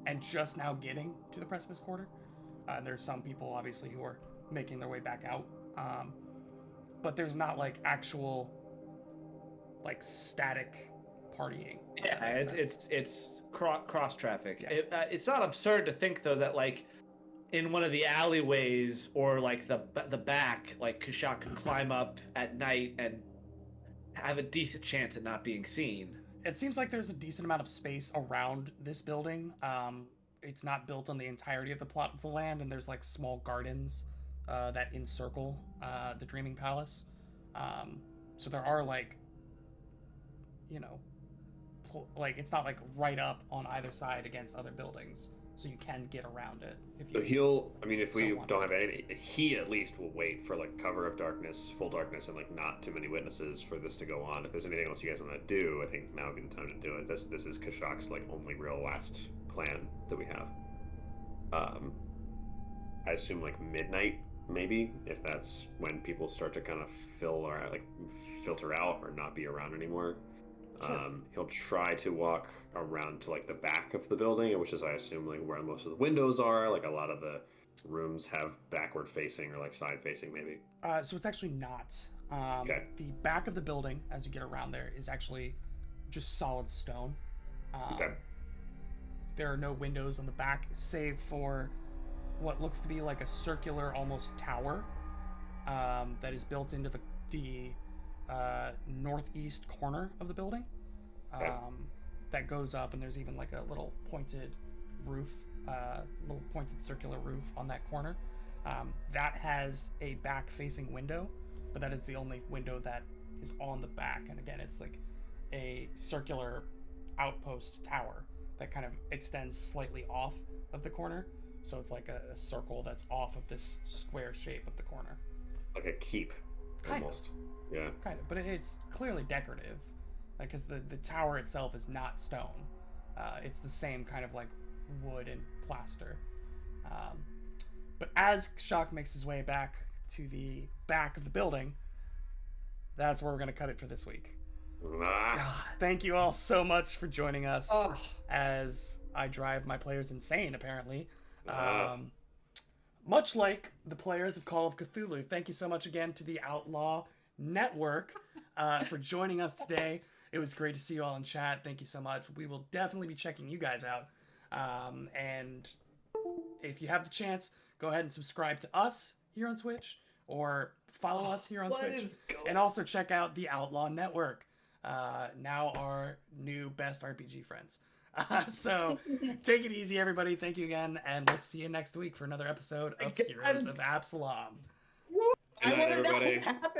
and just now getting to the Precipice Quarter. There's some people obviously who are making their way back out. But there's not like actual like static partying. if that Yeah, makes sense. it's cross traffic. Yeah. It's not absurd to think though that like in one of the alleyways or like the back, like Kashak could climb up at night and have a decent chance at not being seen. It seems like there's a decent amount of space around this building. It's not built on the entirety of the plot of the land, and there's like small gardens that encircle the Dreaming Palace. So there are like, you know, like it's not like right up on either side against other buildings, so you can get around it if So you. I mean, if So we on. don't have any, he at least will wait for like cover of darkness, full darkness, and like not too many witnesses for this to go on. If there's anything else you guys want to do, I think now would be the time to do it. This is Kashak's like only real last plan that we have. I assume like midnight, maybe, if that's when people start to kind of fill or like filter out or not be around anymore. Sure. He'll try to walk around to like the back of the building, which is I assume like where most of the windows are. Like a lot of the rooms have backward facing or like side facing maybe. So it's actually not. Okay. The back of the building, as you get around there, is actually just solid stone. Okay. There are no windows on the back, save for what looks to be like a circular, almost tower, that is built into the northeast corner of the building. Okay. That goes up, and there's even like a little pointed roof, little pointed circular roof on that corner. That has a back-facing window, but that is the only window that is on the back. And again, it's like a circular outpost tower that kind of extends slightly off of the corner. So it's like a circle that's off of this square shape of the corner. Like a keep, Kind of. almost. Yeah. Kind of, but it's clearly decorative, because the tower itself is not stone. It's the same kind of like wood and plaster. But as Shock makes his way back to the back of the building, that's where we're going to cut it for this week. Ah, Thank you all so much for joining us Oh, as I drive my players insane, apparently. Ah. Much like the players of Call of Cthulhu. Thank you so much again to the Outlaw Network for joining us today. It was great to see you all in chat. Thank you so much. We will definitely be checking you guys out. And if you have the chance, go ahead and subscribe to us here on Twitch or follow us here on what Twitch. is going And also check out the Outlaw Network, now our new best RPG friends. So take it easy, everybody. Thank you again, and we'll see you next week for another episode of Again. Heroes of Absalom. Good I night, want to know everybody. what happened.